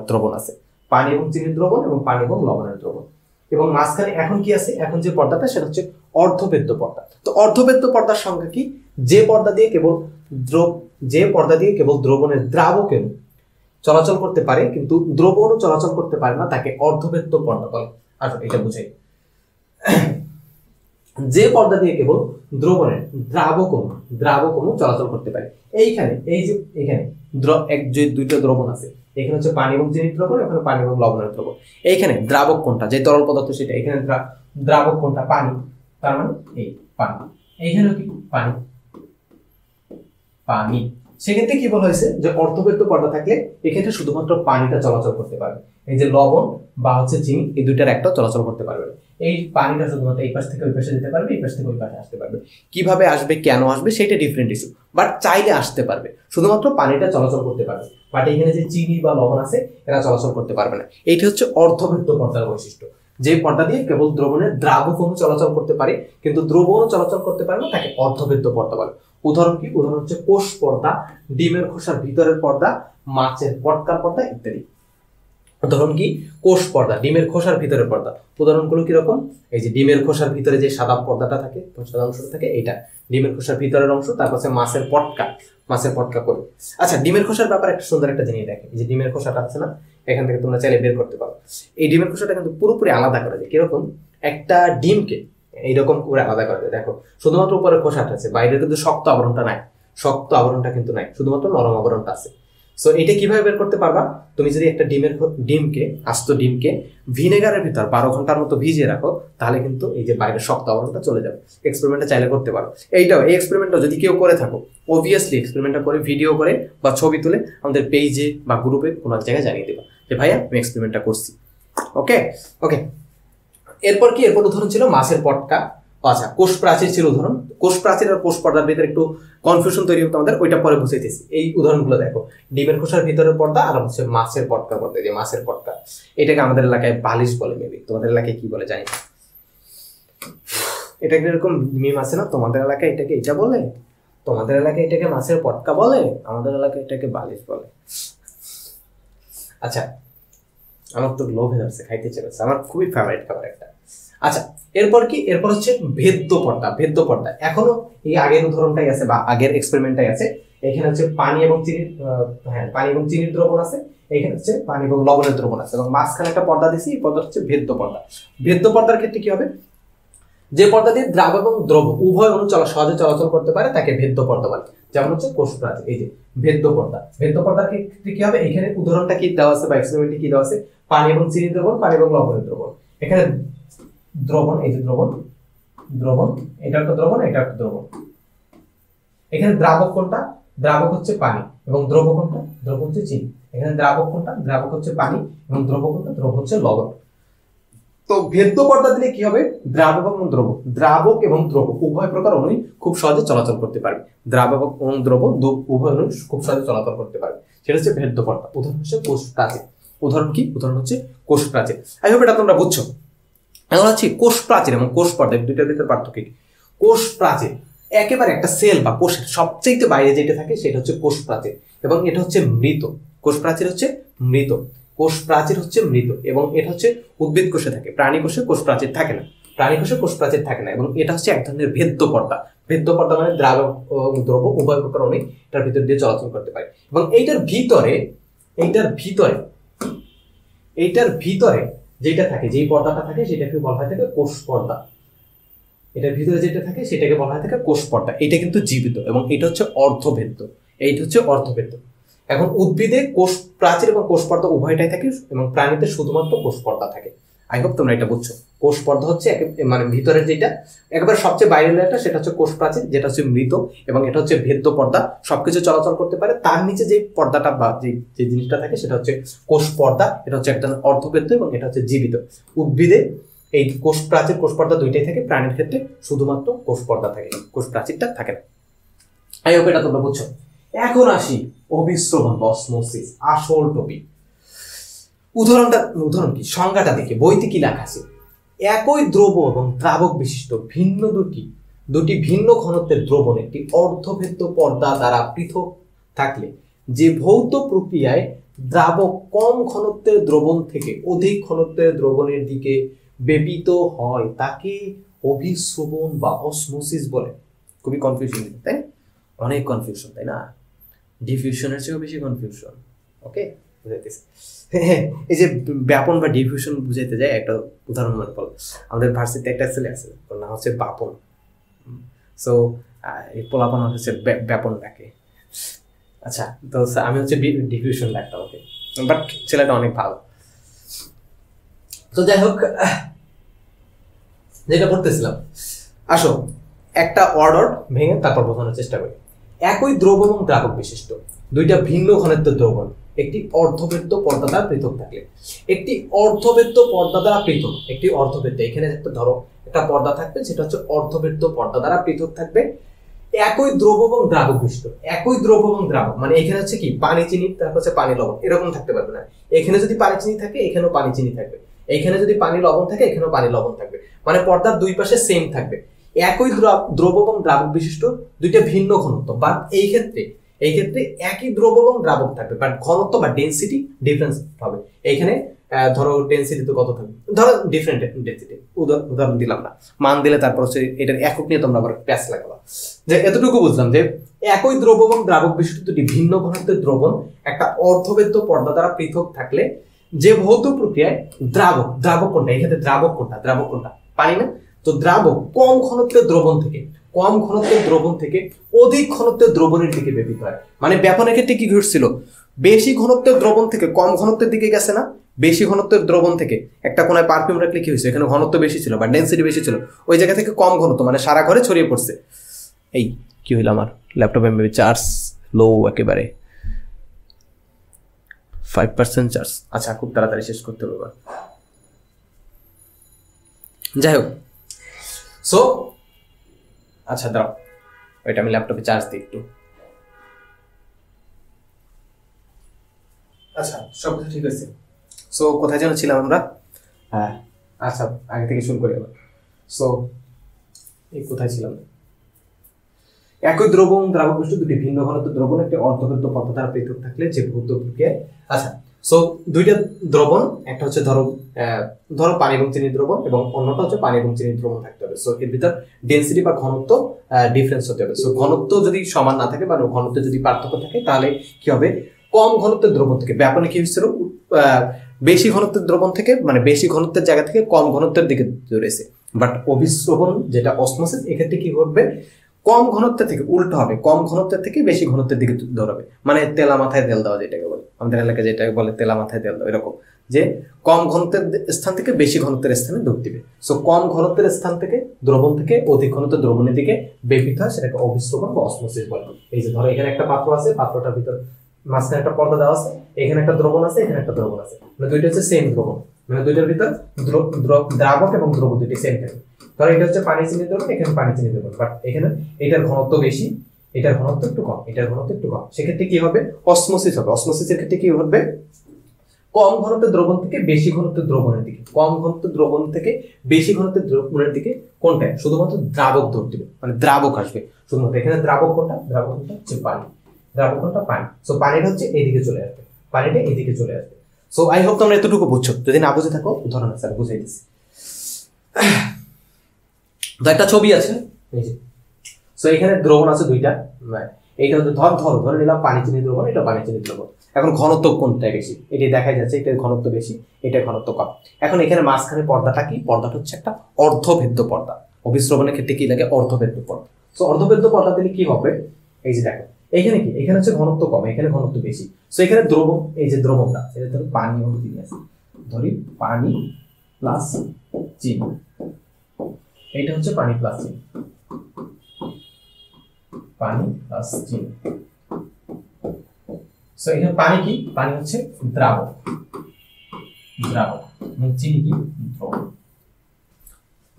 দ্রবণ আছে, পানি এবং চিনির দ্রবণ এবং পানি এবং লবণের দ্রবণ। এবং মাঝখানে এখন কি আছে, এখন যে পর্দাটা সেটা হচ্ছে অর্ধভেদ্য পর্দা। তো অর্ধভেদ্য পর্দার সংখ্যা কি, যে পর্দা দিয়ে কেবল দ্রবণের দ্রাবক অণু চলাচল করতে পারে কিন্তু দ্রব অণু চলাচল করতে পারে না তাকে অর্ধভেদ্য পর্দা বলে। আচ্ছা, এটা বুঝাই, যে পর্দা দিয়ে কেবল দ্রবণের দ্রাবক অণু চলাচল করতে পারে। এইখানে যে দুইটা দ্রবণ আছে, এখানে হচ্ছে পানি এবং চিনির দ্রবণ, এখানে পানি এবং লবণের দ্রবণ। এইখানে দ্রাবক কোনটা, যে তরল পদার্থ সেটা, এখানে দ্রাবক কোনটা, পানি, তার মানে এই পানি, এইখানে কি পানি। সেক্ষেত্রে কি বলা হয়েছে, যে অর্ধভেদ্য পর্দা থাকলে এক্ষেত্রে শুধুমাত্র পানিটা চলাচল করতে পারবে, এই যে লবণ বা হচ্ছে চিনি এই দুইটার একটা চলাচল করতে পারবে। এই পানিটা শুধুমাত্র এই পাশ থেকে ওই পাশে যেতে পারবে, এই পাশ থেকে ওই পাশে আসতে পারবে। কিভাবে আসবে, কেন আসবে, সেটা ডিফারেন্ট ইস্যু, বাট চাইলে আসতে পারবে, শুধুমাত্র পানিটা চলাচল করতে পারবে। বাট এখানে যে চিনি বা লবণ আছে এরা চলাচল করতে পারবে না। এইটা হচ্ছে অর্ধভেদ্য পর্দার বৈশিষ্ট্য, যে পর্দা দিয়ে কেবল দ্রবণের দ্রাবক অণু চলাচল করতে পারে কিন্তু দ্রব অণু চলাচল করতে পারে না তাকে অর্ধভেদ্য পর্দা বলে। উদাহরণ কি, উদাহরণ হচ্ছে কোষ পর্দা, ডিমের খোসার ভিতরের পর্দা, মাছের পটকার পর্দা ইত্যাদি। উদাহরণ কি, কোষ পর্দা, ডিমের খোসার ভিতরের পর্দা। উদাহরণগুলো কিরকম, এই যে ডিমের খোসার ভিতরে যে সাদা পর্দাটা থাকে, সাদা অংশটা থাকে, এটা ডিমের খোসার ভিতরের অংশ। তারপর মাছের পটকা করে। আচ্ছা, ডিমের খোসার ব্যাপারে একটা সুন্দর একটা জিনিস দেখে, এই যে ডিমের খোসাটা আছে না, এখান থেকে তোমরা চাইলে বের করতে পারো। এই ডিমের খোসাটা কিন্তু পুরোপুরি আলাদা করা যায়। কিরকম, একটা ডিমকে এইরকম করে আলাদা করা যায়। দেখো, শুধুমাত্র উপরের খোসাটা আছে, বাইরের কিন্তু শক্ত আবরণটা নাই, শুধুমাত্র নরম আবরণটা আছে। সো এটা কিভাবে বের করতে পারবা, তুমি যদি একটা আস্ত ডিমকে ভিনেগারের ভিতর 12 ঘন্টার মতো ভিজিয়ে রাখো, তাহলে কিন্তু এই যে বাইরের শক্ত আবরণটা চলে যাবে। এক্সপেরিমেন্টটা চাইলে করতে পারো। এই এক্সপেরিমেন্টটা যদি কেউ করে থাকো, অবভিয়াসলি এক্সপেরিমেন্টটা করে ভিডিও করে বা ছবি তুলে আমাদের পেজে বা গ্রুপে কোনো এক জায়গায় জানিয়ে দেবা যে ভাইয়া আমি এক্সপেরিমেন্টটা করছি। ওকে, এরপর উদাহরণ ছিল মাছের পটকা। আচ্ছা, কোষ প্রাচীর ছিল উদাহরণ। কোষ প্রাচীর আর কোষ পর্দার ভিতরে একটু কনফিউশন তৈরি হতো আমাদের, ওইটা পরে বুঝাইতেছি। এই উদাহরণগুলো দেখো, ডিমের খোসার ভিতরের পর্দা আর হচ্ছে মাছের পটকা পর্দা। যে মাছের পটকা, এটাকে আমাদের এলাকায় বালিশ বলে, মেবি তোমাদের এলাকায় কি বলে জানি না। এটা এরকম মিম আছে না, তোমাদের এলাকায় এটাকে এটা বলে, তোমাদের এলাকায় এটাকে মাছের পটকা বলে, আমাদের এলাকায় এটাকে বালিশ বলে। আচ্ছা, আমার তো লোভে যাচ্ছে, খাইতে চেয়েছে, আমার খুবই ফেভারিট খাবার একটা। আচ্ছা, এরপর হচ্ছে ভেদ্য পর্দা। এখনো এই আগের উদাহরণটাই আছে বা আগের এক্সপেরিমেন্টটাই আছে। এখানে হচ্ছে পানি এবং চিনির পানি এবং চিনির দ্রবণ আছে, এখানে হচ্ছে পানি এবং লবণের দ্রবণ আছে, এবং মাঝখানে একটা পর্দা দিছি, এই পর্দা হচ্ছে ভেদ্য পর্দা। ভেদ্য পর্দার ক্ষেত্রে কি হবে, যে পর্দা দিয়ে দ্রাব এবং দ্রব উভয় অণু সহজে চলাচল করতে পারে তাকে ভেদ্য পর্দা বলে, যেমন হচ্ছে কোষ প্রাচীর। এই যে ভেদ্য পর্দা, ভেদ্য পর্দার ক্ষেত্রে কি হবে, এখানে উদাহরণটা কি দেওয়া আছে বা এক্সপেরিমেন্টে কি দেওয়া আছে, পানি এবং চিনির দ্রবণ, পানি এবং লবণের দ্রবণ। এখানে দ্রবণ, এই যে দ্রবণ, দ্রবণ, এটা একটা দ্রবণ, এটা একটা দ্রবণ। এখানে দ্রাবক কোনটা, দ্রাবক হচ্ছে পানি, এবং দ্রব কোনটা, দ্রব হচ্ছে চিনি। এখানে দ্রাবক কোনটা, দ্রাবক হচ্ছে পানি, এবং দ্রব কোনটা, দ্রব হচ্ছে লবণ। তো ভেদ্য পর্দা দিলে কি হবে, দ্রাবক এবং দ্রব, দ্রাবক এবং দ্রব উভয় প্রকার অণু খুব সহজে চলাচল করতে পারবে, দ্রাবক এবং দ্রব উভয় অণু খুব সহজে চলাচল করতে পারবে, সেটা হচ্ছে ভেদ্য পর্দা। উদাহরণ হচ্ছে কোষ প্রাচীর। উদাহরণ কি, উদাহরণ হচ্ছে কোষ প্রাচীর। আই হোপ এটা তোমরা বুঝছো। এখন হচ্ছে কোষ প্রাচীর এবং কোষ পর্দা দুইটার ভিতরে পার্থক্য কি। কোষ প্রাচীর একেবারে একটা সেল বা কোষের সবচেয়ে বাইরে যেটা থাকে সেটা হচ্ছে কোষ প্রাচীর, এবং এটা হচ্ছে মৃত। কোষ প্রাচীর হচ্ছে মৃত, কোষ প্রাচীর হচ্ছে মৃত, এবং এটা হচ্ছে উদ্ভিদ কোষে থাকে, প্রাণী কোষে কোষ প্রাচীর থাকে না, প্রাণী কোষে কোষ প্রাচীর থাকে না। এবং এটা হচ্ছে এক ধরনের ভেদ্য পর্দা। ভেদ্য পর্দা মানে দ্রাবক দ্রব উভয় প্রকার অণু এটার ভিতর দিয়ে চলাচল করতে পারে। এবং এইটার ভিতরে যেটা থাকে, যেই পর্দাটা থাকে সেটাকে বলা হয় থাকে কোষ পর্দা। এটার ভিতরে যেটা থাকে সেটাকে বলা হয় থাকে কোষ পর্দা। এটা কিন্তু জীবিত, এবং এটা হচ্ছে অর্ধভেদ্য, এইটা হচ্ছে অর্ধভেদ্য। এখন উদ্ভিদে কোষ প্রাচীর এবং কোষ পর্দা উভয়টাই থাকে, এবং প্রাণীতে শুধুমাত্র কোষ পর্দা থাকে। আই হোপ তোমরা এটা বুঝছো। কোষ পর্দা হচ্ছে মানে ভিতরের যেটা একেবারে সবচেয়ে বাইরের লেয়ারটা সেটা হচ্ছে কোষ প্রাচীর, যেটা হচ্ছে মৃত, এবং এটা হচ্ছে ভেদ্য পর্দা, সবকিছু চলাচল করতে পারে। তার নিচে যে পর্দাটা বা যে জিনিসটা থাকে সেটা হচ্ছে কোষ পর্দা, এটা হচ্ছে একটা অর্ধভেদ্য, এবং এটা হচ্ছে জীবিত। উদ্ভিদে এই কোষ প্রাচীর কোষ পর্দা দুইটাই থাকে, প্রাণীর ক্ষেত্রে শুধুমাত্র কোষ পর্দা থাকে, কোষ প্রাচীরটা থাকে না। আই হোপ এটা তোমরা বুঝছো। এখন আসি অভিস্রবণ বা অসমোসিস, আসল টপিক। উদাহরণ কি, সংজ্ঞাটা দেখে বইতে কি লেখা আছে, একই দ্রব এবং দ্রাবক বিশিষ্ট দুটি ভিন্ন ঘনত্বের দ্রবণ একটি অর্ধভেদ্য পর্দা দ্বারা পৃথক থাকলে যে ভৌত প্রক্রিয়ায় দ্রাবক কম ঘনত্বের দ্রবণ থেকে অধিক ঘনত্বের দ্রবণের দিকে বেপিত হয় তাকে অভিস্রবণ বা অসমোসিস বলে। খুবই কনফিউশন, তাই অনেক কনফিউশন, তাই না? ডিফিউশনের চেয়েও বেশি কনফিউশন। ওকে, বুঝাইতেছে। এই যে ব্যাপন বা ডিফিউশন বুঝাইতে যায় একটা উদাহরণ মনে পড়লো। আমাদের ভার্সিটিতে একটা ছেলে আছে, ওর নাম হচ্ছে বাপন। সো এই পোলাপন হচ্ছে ব্যাপন ডাকে। আচ্ছা, তো আমি হচ্ছে ডিফিউশন ডাকতাম ওকে, বাট ছেলেটা অনেক ভালো। তো যাই হোক, যেটা পড়তেছিলাম, আসো একটা অর্ডার ভেঙে তারপর বোঝানোর চেষ্টা করি। একই দ্রব এবং দ্রাবক বিশিষ্ট দুইটা ভিন্ন ঘনত্বের দ্রবণ একটি অর্ধভেদ্য পর্দা দ্বারা পৃথক থাকলে, একটি অর্ধভেদ্য পর্দা দ্বারা পৃথক, একটি অর্ধভেদ্য, এখানে একটা ধরো একটা পর্দা থাকবে, সেটা হচ্ছে অর্ধভেদ্য পর্দা দ্বারা পৃথক থাকবে, একই দ্রব এবং দ্রাবক বিশিষ্ট। একই দ্রব এবং দ্রাবক মানে এখানে হচ্ছে কি পানি চিনি, তারপর হচ্ছে পানি লবণ, এরকম থাকতে পারবে না। এখানে যদি পানি চিনি থাকে এখানেও পানি চিনি থাকবে, এখানে যদি পানি লবণ থাকে এখানেও পানি লবণ থাকবে, মানে পর্দার দুই পাশে সেম থাকবে। একই দ্রব এবং দ্রাবক বিশিষ্ট দুইটা ভিন্ন ঘনত্ব, বাট এই ক্ষেত্রে একই দ্রব এবং দ্রাবক থাকবে, বাট ঘনত্ব বা ডেনসিটি ডিফারেন্স হবে। এইখানে ধরো ডেনসিটি তো কত থাকবে, ধরো ডিফারেন্ট ডেনসিটি, উদাহরণ দিলাম না, মান দিলে তারপর হচ্ছে এটার একক নিয়ে তোমরা আবার প্যাচ লাগাবা। যে এতটুকু বুঝলাম যে একই দ্রব এবং দ্রাবক বিশিষ্ট দুটি ভিন্ন ঘনত্বের দ্রবণ একটা অর্ধভেদ্য পর্দা দ্বারা পৃথক থাকলে যে ভৌত প্রক্রিয়ায় দ্রাবক কোনটা, এক্ষেত্রে দ্রাবক কোনটা পানি না, তো দ্রাবক কম ঘনত্বের দ্রবণ থেকে অধিক ঘনত্বের দ্রবণের দিকে ব্যাপিত হয়। মানে ব্যাপনের ক্ষেত্রে কি ঘটছিল, বেশি ঘনত্বের দ্রবণ থেকে কম ঘনত্বের দিকে গেছে না, বেশি ঘনত্বের দ্রবণ থেকে একটা কোনায় পারফিউম রাখলে কি হয়েছে, এখানে ঘনত্ব বেশি ছিল বা ডেনসিটি বেশি ছিল, ওই জায়গা থেকে কম ঘনত্ব মানে সারা ঘরে ছড়িয়ে পড়ছে। এই কি হইল, আমার ল্যাপটপে মেবি চার্জ লো, একেবারে 5% চার্জ। আচ্ছা, খুব তাড়াতাড়ি শেষ করতে হবে। যাই হোক, সো আচ্ছা দাও, ওইটা আমি ল্যাপটপে চার্জ দিই একটু। আচ্ছা, সব কিছু ঠিক আছে। সো কোথায় যেন ছিলাম আমরা? হ্যাঁ, আচ্ছা আগে থেকে শুরু করি আবার। সো এই কোথায় ছিলাম? একই দ্রব এবং দ্রাবক বিশিষ্ট দুটি ভিন্ন ঘনত্বের দ্রবণ একটি অর্ধভেদ্য পর্দা দ্বারা পৃথক থাকলে যে ভৌত প্রক্রিয়ায়, আচ্ছা সো দুইটা দ্রবণ, একটা হচ্ছে ধরো পানি এবং চিনির দ্রবণ এবং অন্যটা হচ্ছে পানি এবং চিনির দ্রবণ থাকতে হবে। সো এর ভিতর ডেনসিটি বা ঘনত্ব ডিফারেন্স হতে হবে। সো ঘনত্ব যদি সমান না থাকে বা ঘনত্ব যদি পার্থক্য থাকে তাহলে কি হবে, কম ঘনত্বের দ্রবণ থেকে ব্যাপনে কি হচ্ছিল, বেশি ঘনত্বের দ্রবণ থেকে মানে বেশি ঘনত্বের জায়গা থেকে কম ঘনত্বের দিকে দৌড়েছে। বাট অভিশ্রবণ যেটা অসমোসিস, এক্ষেত্রে কি করবে, কম ঘনত্বের থেকে উল্টো হবে, কম ঘনত্বের থেকে বেশি ঘনত্বের দিকে দৌড়াবে। মানে তেলা মাথায় তেল দেওয়া যেটাকে বলে, আমাদের এলাকায় যেটাকে বলে তেলা মাথায় তেল দেওয়া, এরকম যে কম ঘনত্বের স্থান থেকে বেশি ঘনত্বের স্থানে দৌড় দিবে। সো কম ঘনত্বের স্থান থেকে দ্রবণ থেকে অধিক ঘনত্বের দ্রবণের দিকে বেপিত হয়, সেটাকে অভিশ্রবণ বা অসমোসিস বলে। এই যে ধরো এখানে একটা পাত্র আছে, পাত্রটার ভিতর মাঝখানে একটা পর্দা দেওয়া আছে, এখানে একটা দ্রবণ আছে, এখানে একটা দ্রবণ আছে, মানে দুইটা হচ্ছে সেম দ্রবণ, মানে দুইটার ভিতর দ্রাবক এবং দ্রবণ দুটি সেম থাকে। ধরো এটা হচ্ছে পানি চিনি দ্রবণ, এখানে পানি চিনি দ্রবণ, বাট এখানে এটার ঘনত্ব বেশি, এটার ঘনত্ব একটু কম, এটার ঘনত্ব একটু কম, সেক্ষেত্রে কি হবে, অসমোসিস হবে। অসমোসিসের ক্ষেত্রে কি হবে, কম ঘনত্বের দ্রবণ থেকে বেশি ঘনত্বের দ্রবণের দিকে, কম ঘনত্বের দ্রবণ থেকে বেশি ঘনত্বের দ্রবণের দিকে কোনটা, শুধুমাত্র দ্রাবক দৌড় দিবে, মানে দ্রাবক আসবে শুধুমাত্র। এখানে দ্রাবক কোনটা, দ্রাবক কোনটা হচ্ছে পানি, দ্রাবক কোনটা পানি। সো পানিটা হচ্ছে এইদিকে চলে আসবে, পানিটা এইদিকে চলে আসবে। সো আই হোপ তোমরা এতটুকু বুঝছো, যদি না বুঝে থাকো উদাহরণ স্যার বুঝাই দিচ্ছি। তো একটা ছবি আছে এই যে, সো এখানে দ্রবণ আছে দুইটা, এইটা হচ্ছে ধরে নিলাম পানি চিনি দ্রবণ, এটা পানি চিনি দ্রবণ। এখন ঘনত্ব কোনটা বেশি, এটি দেখা যাচ্ছে, এটার ঘনত্ব বেশি, এটার ঘনত্ব কম। এখন এখানে মাঝখানে পর্দাটা কি, পর্দাটা হচ্ছে একটা অর্ধভেদ্য পর্দা। অভিশ্রবণের ক্ষেত্রে কি লাগে, অর্ধভেদ্য পর্দা। সো অর্ধভেদ্য পর্দা দিলে কি হবে, এই যে দেখো এখানে কি, এখানে হচ্ছে ঘনত্ব কম, এখানে ঘনত্ব বেশি। সো এখানে দ্রবণ, এই যে দ্রবণটা, এটা ধরো পানি এবং চিনি আছে, ধরি পানি প্লাস চিনি, এইটা হচ্ছে পানি প্লাস চিনি, পানি প্লাস চিনি। সো এখানে পানি কি, পানি হচ্ছে দ্রাবক, দ্রাবক এবং চিনি কি দ্রবণ।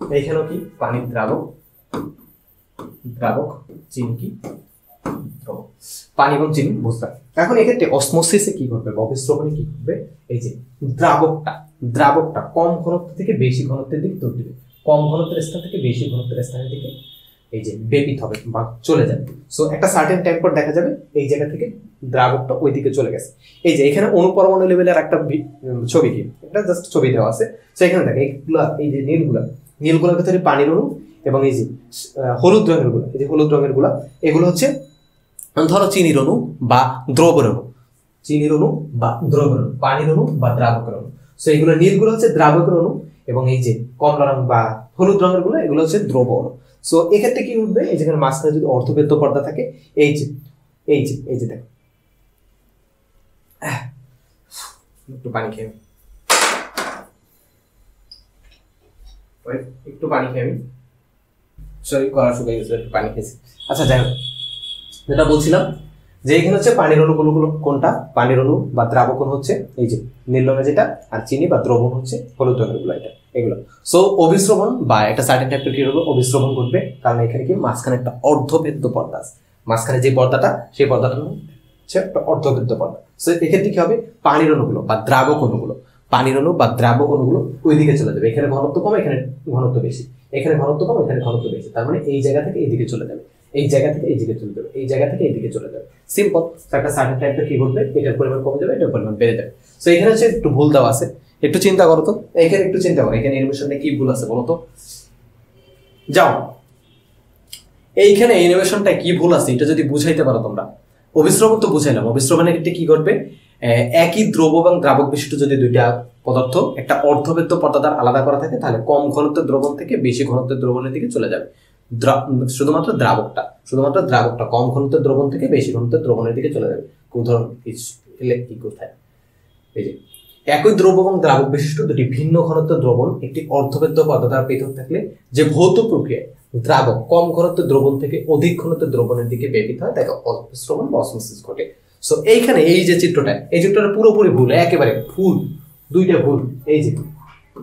এইখানেও কি পানি দ্রাবক, দ্রাবক, চিনি কি দ্রবণ। পানি এবং চিনি বুঝতে। এখন এক্ষেত্রে অসমোসিসে কি করবে, অভিশ্রবণে কি করবে, এই যে দ্রাবকটা কম ঘনত্ব থেকে বেশি ঘনত্বের দিকে দৌড় দিবে, কম ঘনত্বের স্থান থেকে বেশি ঘনত্বের স্থানের দিকে এই যে বেপিত হবে বা চলে যাবে। সো একটা সার্টেন টাইম পর দেখা যাবে এই জায়গা থেকে দ্রাবকটা ওই দিকে চলে গেছে। এই যে এখানে অণুপরমাণু লেভেলের একটা ছবি, কি এটা জাস্ট ছবি দেওয়া আছে। সো এখানে দেখো এইগুলা, এই যে নীলগুলোর ভেতরে পানির অণু, এবং এই যে হলুদ রঙের গুলা, এই যে হলুদ রঙের গুলা, এগুলো হচ্ছে ধরো চিনির অণু বা দ্রবণ অণু, চিনির অণু বা দ্রবণ অণু, পানির অণু বা দ্রাবকের অণু। সো এইগুলো নীলগুলো হচ্ছে দ্রাবকের অণু, এবং এই যে কমলা রং বা হলুদ রঙের গুলো এগুলো হচ্ছে দ্রব অণু। সো এক্ষেত্রে কি উঠবে, এই যেখানে মাঝখানে যদি অর্ধবেদ্য পর্দা থাকে, এই যে দেখো, একটু পানি খেয়ে আমি সরি গলা শুকিয়ে গেছিল, একটু পানি খেয়েছি। আচ্ছা যাই হোক, যেটা বলছিলাম যে এখানে হচ্ছে পানির অণুগুলো কোনটা, পানির অণু বা দ্রাবক অণু হচ্ছে এই যে নীল রঙের যেটা, আর চিনি বা দ্রবণ হচ্ছে হলুদ রঙের গুলো, এটা এগুলো। সো অভিশ্রবণ বা একটা সার্টেন টাইপের কি হবে, অভিশ্রবণ ঘটবে, কারণ এখানে কি মাঝখানে একটা অর্ধভেদ্য পর্দা আছে, মাঝখানে যে পর্দাটা, সেই পর্দাটা হচ্ছে একটা অর্ধভেদ্য পর্দা। সো এক্ষেত্রে কি হবে, পানির অণুগুলো বা দ্রাবক অণুগুলো, পানির অণু বা দ্রাবক অণুগুলো ওই দিকে চলে যাবে। এখানে ঘনত্ব কম, এখানে ঘনত্ব বেশি, এখানে ঘনত্ব কম, এখানে ঘনত্ব বেশি, তার মানে এই জায়গা থেকে এইদিকে চলে যাবে, এই জায়গা থেকে এই দিকে চলে যাবে, এই জায়গা থেকে এইদিকে চলে যাবে। সিম্পল। একটা সার্টেন টাইপটা কি ঘটবে, এটার পরিমাণ কমে যাবে, এটার পরিমাণ বেড়ে যাবে। সো এখানে হচ্ছে একটু ভুল দেওয়া আছে, একটু চিন্তা করো তো, এখানে একটু চিন্তা করো, এখানে অ্যানিমেশনে কি ভুল আছে বলো তো। যাও এইখানে অ্যানিমেশনটা কি ভুল আছে এটা যদি বুঝাইতে পারো তোমরা। অভিশ্রবণ তো বুঝাইলাম, অভিশ্রবণের ক্ষেত্রে কি করবে, একই দ্রব এবং দ্রাবক বিশিষ্ট যদি দুইটা পদার্থ একটা অর্ধবেদ্য পর্দা দ্বারা আলাদা করা থাকে, তাহলে কম ঘনত্বের দ্রবণ থেকে বেশি ঘনত্বের দ্রবণের দিকে চলে যাবে। শুধুমাত্র দ্রাবকটা কম ঘনত্বের দ্রবণ থেকে বেশি ঘনত্বের দ্রবণের দিকে চলে যাবে। উদাহরণ কি কোথায়, এই যে একই দ্রব এবং দ্রাবক বিশিষ্ট দুটি ভিন্ন ঘনত্বের দ্রবণ একটি অর্ধবেদ্য পর্দা দ্বারা পৃথক থাকলে যে ভৌত প্রক্রিয়ায় দ্রাবক কম ঘনত্বের দ্রবণ থেকে অধিক ঘনত্বের দ্রবণের দিকে বেপিত হয় তাকে অভিশ্রবণ বা অসমোসিস ঘটে। সো এইখানে এই যে চিত্রটা, এই চিত্রটা পুরোপুরি ভুল, একেবারে ভুল, দুইটা ভুল। এই যে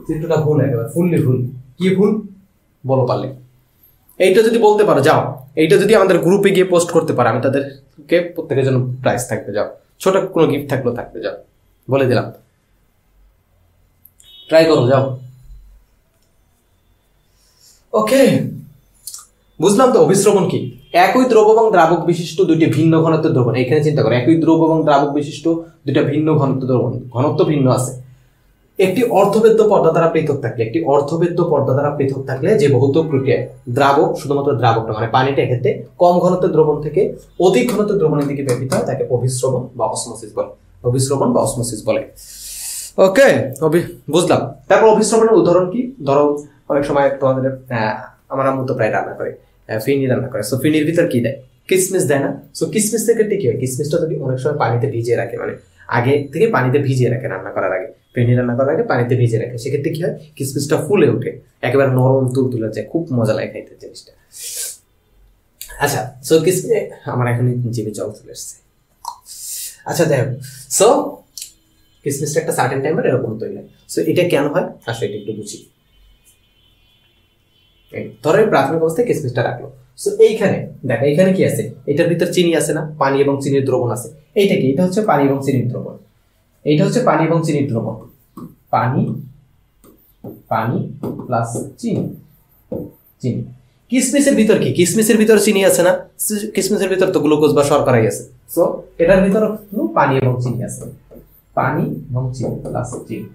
চিত্রটা ভুল, একেবারে ফুললি ভুল। কি ভুল বলো পারলে, এইটা যদি বলতে পারো, যাও এইটা যদি আমাদের গ্রুপে গিয়ে পোস্ট করতে পারো, আমি তাদেরকে প্রত্যেকের জন্য প্রাইজ থাকবে, যাও ছোট কোনো গিফট থাকলেও থাকবে, যাও বলে দিলাম, ট্রাই করো, যাও। ওকে, বুঝলাম তো অভিস্রবণ কি? একই দ্রব এবং দ্রাবক বিশিষ্ট দুইটি ভিন্ন ঘনত্বের দ্রবণ, এখানে চিন্তা করো একই দ্রব এবং দ্রাবক বিশিষ্ট দুইটা ভিন্ন ঘনত্ব দ্রবণ, ঘনত্ব ভিন্ন আছে, একটি অর্ধবেদ্য পর্দা দ্বারা পৃথক থাকলে, একটি অর্ধবেদ্য পর্দা দ্বারা পৃথক থাকলে যে ভৌত প্রক্রিয়ায় দ্রাবক, শুধুমাত্র দ্রাবকটা মানে পানিটা ক্ষেত্রে কম ঘনত্বের দ্রবণ থেকে অধিক ঘনত্বের দ্রবণের দিকে ব্যাপিত হয় তাকে অভিস্রবণ বা অসমোসিস বলে, অভিস্রবণ বা অসমোসিস বলে। ওকে, বুঝলাম। তারপর অভিস্রবণের উদাহরণ কি? ধরো অনেক সময় তোমাদের আমার আম্মু তো প্রায় রান্না করে, ফিরনি রান্না করে, সো ফিরনির ভিতর কি দেয়? কিসমিস দেয় না? সো কিসমিসের ক্ষেত্রে কি হয়? কিসমিসটা যদি অনেক সময় পানিতে ভিজিয়ে রাখে, মানে আগে থেকে পানিতে ভিজিয়ে রাখে, রান্না করার আগে, ফিরনি রান্না করার আগে পানিতে ভিজিয়ে রাখে, সেক্ষেত্রে কি হয়? কিসমিসটা ফুলে ওঠে, একেবারে নরম তুলতুলে যায়, খুব মজা লাগে খাইতে জিনিসটা। আচ্ছা, সো কিসমিস, আমার এখন জিভে জল চলে আসছে। আচ্ছা দেখো, সো কিসমিসটা একটা সার্টেন টাইমের এরকম তৈরি হয়। সো এটা কেন হয় আসলে এটা একটু বুঝি। ধরো প্রাথমিক অবস্থায় কিসমিসটা রাখলো, সো এইখানে দেখো এইখানে কি আছে? এটার ভিতর চিনি আছে না? পানি এবং চিনির দ্রবণ আছে। এইটা কি? এটা হচ্ছে পানি এবং চিনির দ্রবণ, এইটা হচ্ছে পানি এবং চিনির দ্রবণ, পানি পানি প্লাস চিনি, চিনি। কিসমিসের ভিতর কি? কিসমিসের ভিতর চিনি আছে না? কিসমিসের ভিতর তো গ্লুকোজ বা শর্করাই আছে। সো এটার ভিতর পানি এবং চিনি আছে, পানি এবং চিনি প্লাস চিনি,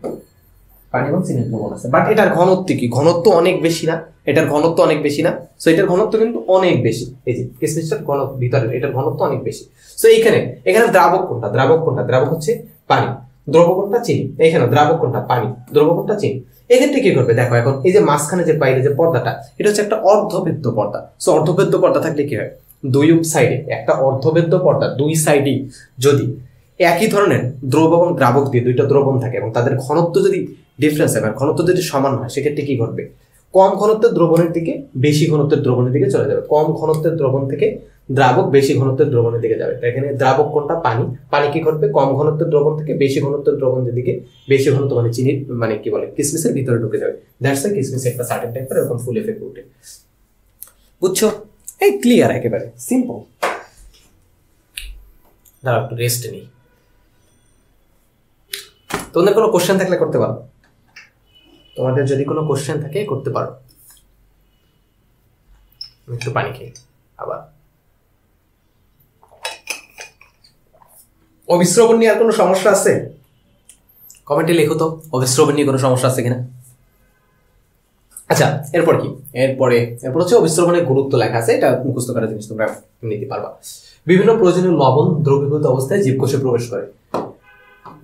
পানি এবং চিনির দ্রবণ আছে। বাট এটার ঘনত্ব কি? ঘনত্ব অনেক বেশি না? এটার ঘনত্ব অনেক বেশি না? সো এটার ঘনত্ব কিন্তু অনেক বেশি। এই যে কিসমিসটার ঘনত্ব ভিতরে, এটার ঘনত্ব অনেক বেশি। সো এইখানে এখানে দ্রাবক কোনটা? দ্রাবক কোনটা? দ্রাবক হচ্ছে পানি, দ্রব কোনটা? চিনি। এইখানে দ্রাবক কোনটা? পানি, দ্রব কোনটা? চিনি। এক্ষেত্রে কি করবে দেখো, এখন এই যে মাঝখানে যে বাইরে যে পর্দাটা, এটা হচ্ছে একটা অর্ধবেদ্য পর্দা। সো অর্ধবেদ্য পর্দা থাকলে কি হয়? দুই সাইডে একটা অর্ধবেদ্য পর্দা, দুই সাইডেই যদি একই ধরনের দ্রব এবং দ্রাবক দিয়ে দুইটা দ্রবণ থাকে এবং তাদের ঘনত্ব যদি ডিফারেন্স হয়, ঘনত্ব যদি সমান হয়, সেক্ষেত্রে কি ঘটবে? কম ঘনত্বের দ্রবণের দিকে বেশি ঘনত্বের দ্রবণের দিকে চলে যাবে, কম ঘনত্বের দ্রবণ থেকে দ্রাবক বেশি ঘনত্বের দ্রবণের দিকে যাবে। এখানে দ্রাবক কোনটা? পানি। পানি কি করবে? কম ঘনত্বের দ্রবণ থেকে বেশি ঘনত্বের দ্রবণের দিকে, বেশি ঘনত্ব মানে চিনির, মানে কি বলে, কিসমিসের ভিতরে ঢুকে যাবে। দ্যাটস ওয়াই কিসমিস একটা সার্টেন টাইপের এরকম ফুল এফেক্ট উঠে। বুঝছো? এই ক্লিয়ার, একেবারে সিম্পল। দাঁড়াও একটু রেস্ট নিই। তোমাদের কোনো কোশ্চেন থাকলে করতে পারো, তোমাদের যদি কোনো কোশ্চেন থাকে করতে পারো। একটু পানি খেয়ে আবার। অভিস্রবণ নিয়ে আর কোনো সমস্যা আছে? কমেন্টে লেখো তো অভিস্রবণ নিয়ে কোনো সমস্যা আছে কিনা। আচ্ছা, এরপর কি? এরপর হচ্ছে অভিস্রবণের গুরুত্ব লেখা আছে, এটা মুখস্থ করার জিনিস, তোমরা নিতে পারবা। বিভিন্ন প্রয়োজনীয় লবণ দ্রবীভূত অবস্থায় জীবকোষে প্রবেশ করে।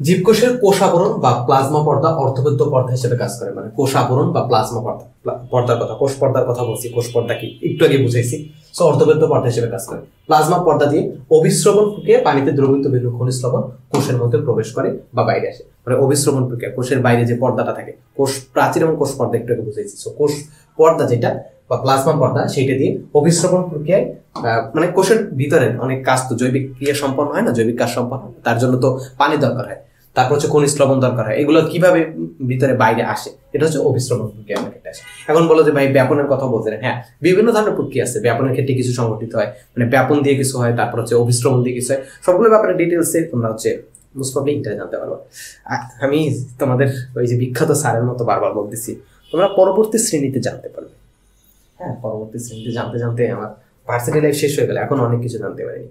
জীবকোষের কোষাবরণ বা প্লাজমা পর্দা অর্ধবেদ্য পর্দা হিসেবে কাজ করে, মানে কোষাবরণ বা প্লাজমা পর্দা, পর্দার কথা, কোষ পর্দার কথা বলছি, কোষ পর্দা কি একটু আগে বুঝাইছি। সো অর্ধবেদ্য পর্দা হিসেবে কাজ করে। প্লাজমা পর্দা দিয়ে অভিস্রবণ প্রক্রিয়া পানিতে দ্রবীভূত বিভিন্ন খনিজ লবণ কোষের মধ্যে প্রবেশ করে বা বাইরে আসে, মানে অভিস্রবণ প্রক্রিয়া। কোষের বাইরে যে পর্দাটা থাকে, কোষ প্রাচীর এবং কোষ পর্দা একটু আগে বুঝাইছি। সো কোষ পর্দা যেটা বা প্লাজমা পর্দা, সেইটা দিয়ে অভিস্রবণ প্রক্রিয়ায় মানে কোষের ভিতরে অনেক কাজ তো জৈবিক ক্রিয়া সম্পন্ন হয় না, জৈবিক কাজ সম্পন্ন হয়, তার জন্য তো পানি দরকার হয়, তারপর হচ্ছে খনিজ লবণ দরকার হয়। এগুলো কিভাবে ভিতরে বাইরে আসে, এটা হচ্ছে অভিস্রবণ প্রক্রিয়া ক্ষেত্রে আসে। এখন বলো যে ভাই ব্যাপনের কথা বলছিলেন, হ্যাঁ বিভিন্ন ধরনের প্রক্রিয়া আছে। ব্যাপনের ক্ষেত্রে কিছু সংঘটিত হয়, মানে ব্যাপন দিয়ে কিছু হয়, তারপর হচ্ছে অভিস্রবণ দিয়ে কিছু হয়। সবগুলো ব্যাপারে ডিটেলসে তোমরা হচ্ছে মোস্ট প্রবলি ইন্টারে জানতে পারবো। আমি তোমাদের ওই যে বিখ্যাত স্যারের মতো বারবার বলতেছি, তোমরা পরবর্তী শ্রেণীতে জানতে পারবে। হ্যাঁ, পরবর্তী শ্রেণীতে জানতে জানতে আমার ভার্সিটি লাইফ শেষ হয়ে গেল, এখন অনেক কিছু জানতে পারিনি।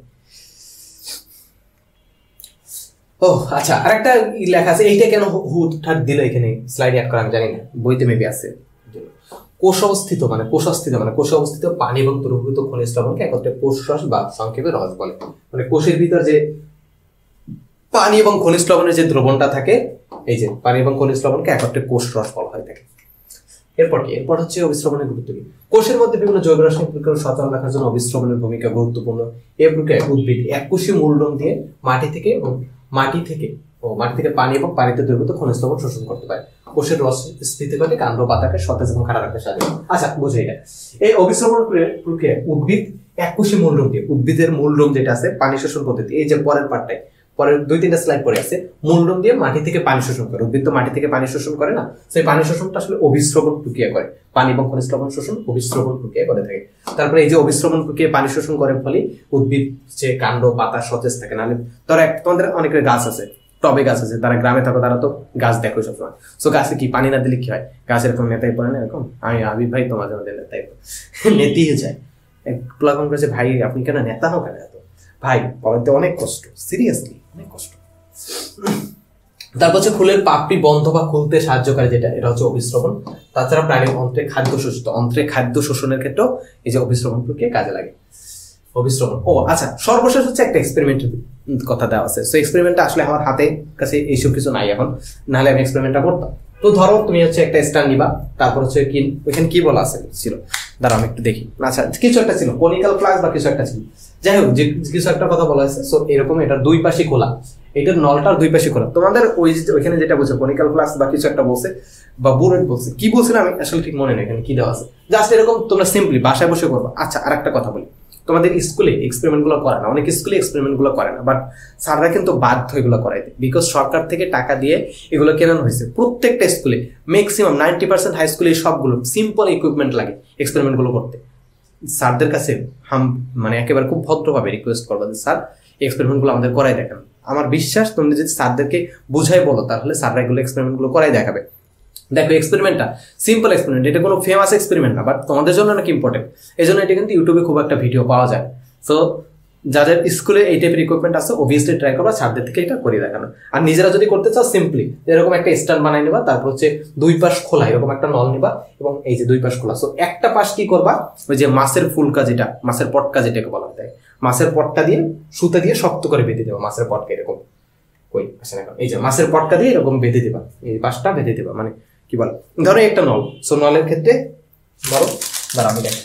ও আচ্ছা, আরেকটা লেখা আছে, এইটা কেন হুটহাট দিল এখানে স্লাইড অ্যাড করা আমি জানি না, বইতে মেবি আছে। কোষ অবস্থিত পানি এবং দ্রবীভূত খনিজ লবণকে একত্রে কোষ রস বা সংক্ষেপে রস বলে। মানে কোষের ভিতর যে পানি এবং খনিজ লবণের যে দ্রবণটা থাকে, এই যে পানি এবং খনিজ লবণকে একত্রে কোষ রস বলা হয় থাকে। এরপর হচ্ছে অভিস্রবণের গুরুত্ব কি? কোষের মধ্যে বিভিন্ন জৈব রাসায়নিক প্রক্রিয়া সচল রাখার জন্য অভিস্রবণের ভূমিকা গুরুত্বপূর্ণ। এই প্রক্রিয়ায় উদ্ভিদ এককোষী মূলরোম দিয়ে মাটি থেকে পানি এবং পানিতে দ্রবীভূত খনিজ লবণ শোষণ করতে পারে। কোষের রস স্ফীতি ঘটে, কাণ্ড পাতাকে সতেজ এবং খাড়া রাখতে সাহায্য করে। আচ্ছা, বুঝে এটা। এই অভিস্রবণ প্রক্রিয়ায় উদ্ভিদ এককোষী মূলরোম দিয়ে, উদ্ভিদের মূলরোম যেটা আছে পানি শোষণ পদ্ধতি, এই যে পরের পার্টটায়, পরের 2-3টা স্লাইড পরে আছে, মূলরোম দিয়ে মাটি থেকে পানি শোষণ করে। উদ্ভিদ তো মাটি থেকে পানি শোষণ করে না, সেই পানি শোষণটা আসলে অভিস্রবণ প্রক্রিয়া করে। পানি এবং খনিজ লবণ শোষণ অভিস্রবণ প্রক্রিয়া করে থাকে। তারপরে এই যে অভিস্রবণ প্রক্রিয়া পানি শোষণ করে ফলে উদ্ভিদ যে কাণ্ড পাতা সতেজ থাকে। নাহলে ধরো তোমাদের অনেকের গাছ আছে, টবে গাছ আছে, তারা গ্রামে থাকো, তারা তো গাছ দেখো সবসময়। সো গাছে কি পানি না দিলে কি হয়? গাছ এরকম নেতাই পড়ে না, এরকম আমি আবির ভাই তোমার জন্য নেতাই নেতিয়ে যায়। প্লাগন করেছে, ভাই আপনি কেন নেতা হো কেন এত? ভাই বলতে অনেক কষ্ট, সিরিয়াসলি অনেক কষ্ট। তারপর হচ্ছে ফুলের পাপড়ি বন্ধ বা খুলতে সাহায্যকারী যেটা, এটা হচ্ছে অভিস্রবণ। তাছাড়া প্রাণীর অন্ত্রে খাদ্য শোষিত, অন্ত্রে খাদ্য শোষণের ক্ষেত্রেও এই যে অভিস্রবণ প্রক্রিয়া কাজে লাগে। অভিস্রবণ, ও আচ্ছা, সর্বশেষ হচ্ছে একটা এক্সপেরিমেন্টের কথা দেওয়া আছে। সো এক্সপেরিমেন্টটা আসলে আমার হাতে কাছে এইসব কিছু নাই এখন, নাহলে আমি এক্সপেরিমেন্টটা করতাম। তো ধরো তুমি হচ্ছে একটা স্ট্যান্ড নিবা, তারপর হচ্ছে কি ওইখানে কি বলা আছে ছিল, দাঁড়াও আমি একটু দেখি। আচ্ছা কিছু একটা ছিল, কনিক্যাল ফ্লাস্ক বা কিছু একটা ছিল, যাই হোক যে কিছু একটা কথা বলা হয়েছে। সো এরকম এটার দুই পাশে খোলা, এটার নলটার দুই পাশে খোলা। তোমাদের ওইখানে যেটা বলছে কনিক্যাল ফ্লাস্ক বা কিছু একটা বলছে বা বুরেট বলছে, কি বলছে আমি আসলে ঠিক মনে নেই এখানে কি দেওয়া আছে। জাস্ট এরকম তোমরা সিম্পলি বাসায় বসে করবা। আচ্ছা আর একটা কথা বলি, তোমাদের স্কুলে এক্সপেরিমেন্ট গুলো করে না, অনেক স্কুলে এক্সপেরিমেন্ট গুলো করে না, বাট স্যাররা কিন্তু বাধ্য এগুলো করাইতে, বিকজ সরকার থেকে টাকা দিয়ে এগুলো কেনানো হয়েছে। প্রত্যেকটা স্কুলে ম্যাক্সিমাম 90% হাই স্কুলে সবগুলো সিম্পল ইকুইপমেন্ট লাগে এক্সপেরিমেন্ট গুলো করতে। স্যারদের কাছে মানে একেবারে খুব ভদ্রভাবে রিকোয়েস্ট করবো যে স্যার এক্সপেরিমেন্ট গুলো আমাদের করাই দেখান। আমার বিশ্বাস তুমি যদি স্যারদেরকে বুঝাই বলো তাহলে স্যাররা এগুলো এক্সপেরিমেন্ট গুলো করাই দেখাবে। দেখো এক্সপেরিমেন্টটা সিম্পল এক্সপেরিমেন্ট, এটা কোনো ফেমাস এক্সপেরিমেন্ট না, বাট তোমাদের জন্য অনেক ইম্পর্টেন্ট। এই জন্য এটা কিন্তু ইউটিউবে খুব একটা ভিডিও পাওয়া যায়। সো যাদের স্কুলে এই টাইপের ইকুইপমেন্ট আছে অবভিয়াসলি ট্রাই করবা স্যারদের থেকে এটা করে দেখানো। আর নিজেরা যদি করতে চাও সিম্পলি এরকম একটা স্ট্যান্ড বানাই নেবা, তারপর হচ্ছে দুই পাশ খোলা এরকম একটা নল নিবা, এবং এই যে দুই পাশ খোলা। সো একটা পাশ কি করবা, ওই যে মাছের ফুলকা যেটা, মাছের পটকা যেটাকে বলা হয়, মাছের পটকা দিয়ে সুতা দিয়ে শক্ত করে বেঁধে দেবা। মাছের পটকা এরকম কই আসে না, এই যে মাছের পটকা দিয়ে এরকম বেঁধে দিবা, এই পাশটা বেঁধে দিবা। মানে কি বল, ধরো একটা নল। সো নলের ক্ষেত্রে ধরো, দাঁড়া আমি দেখাই,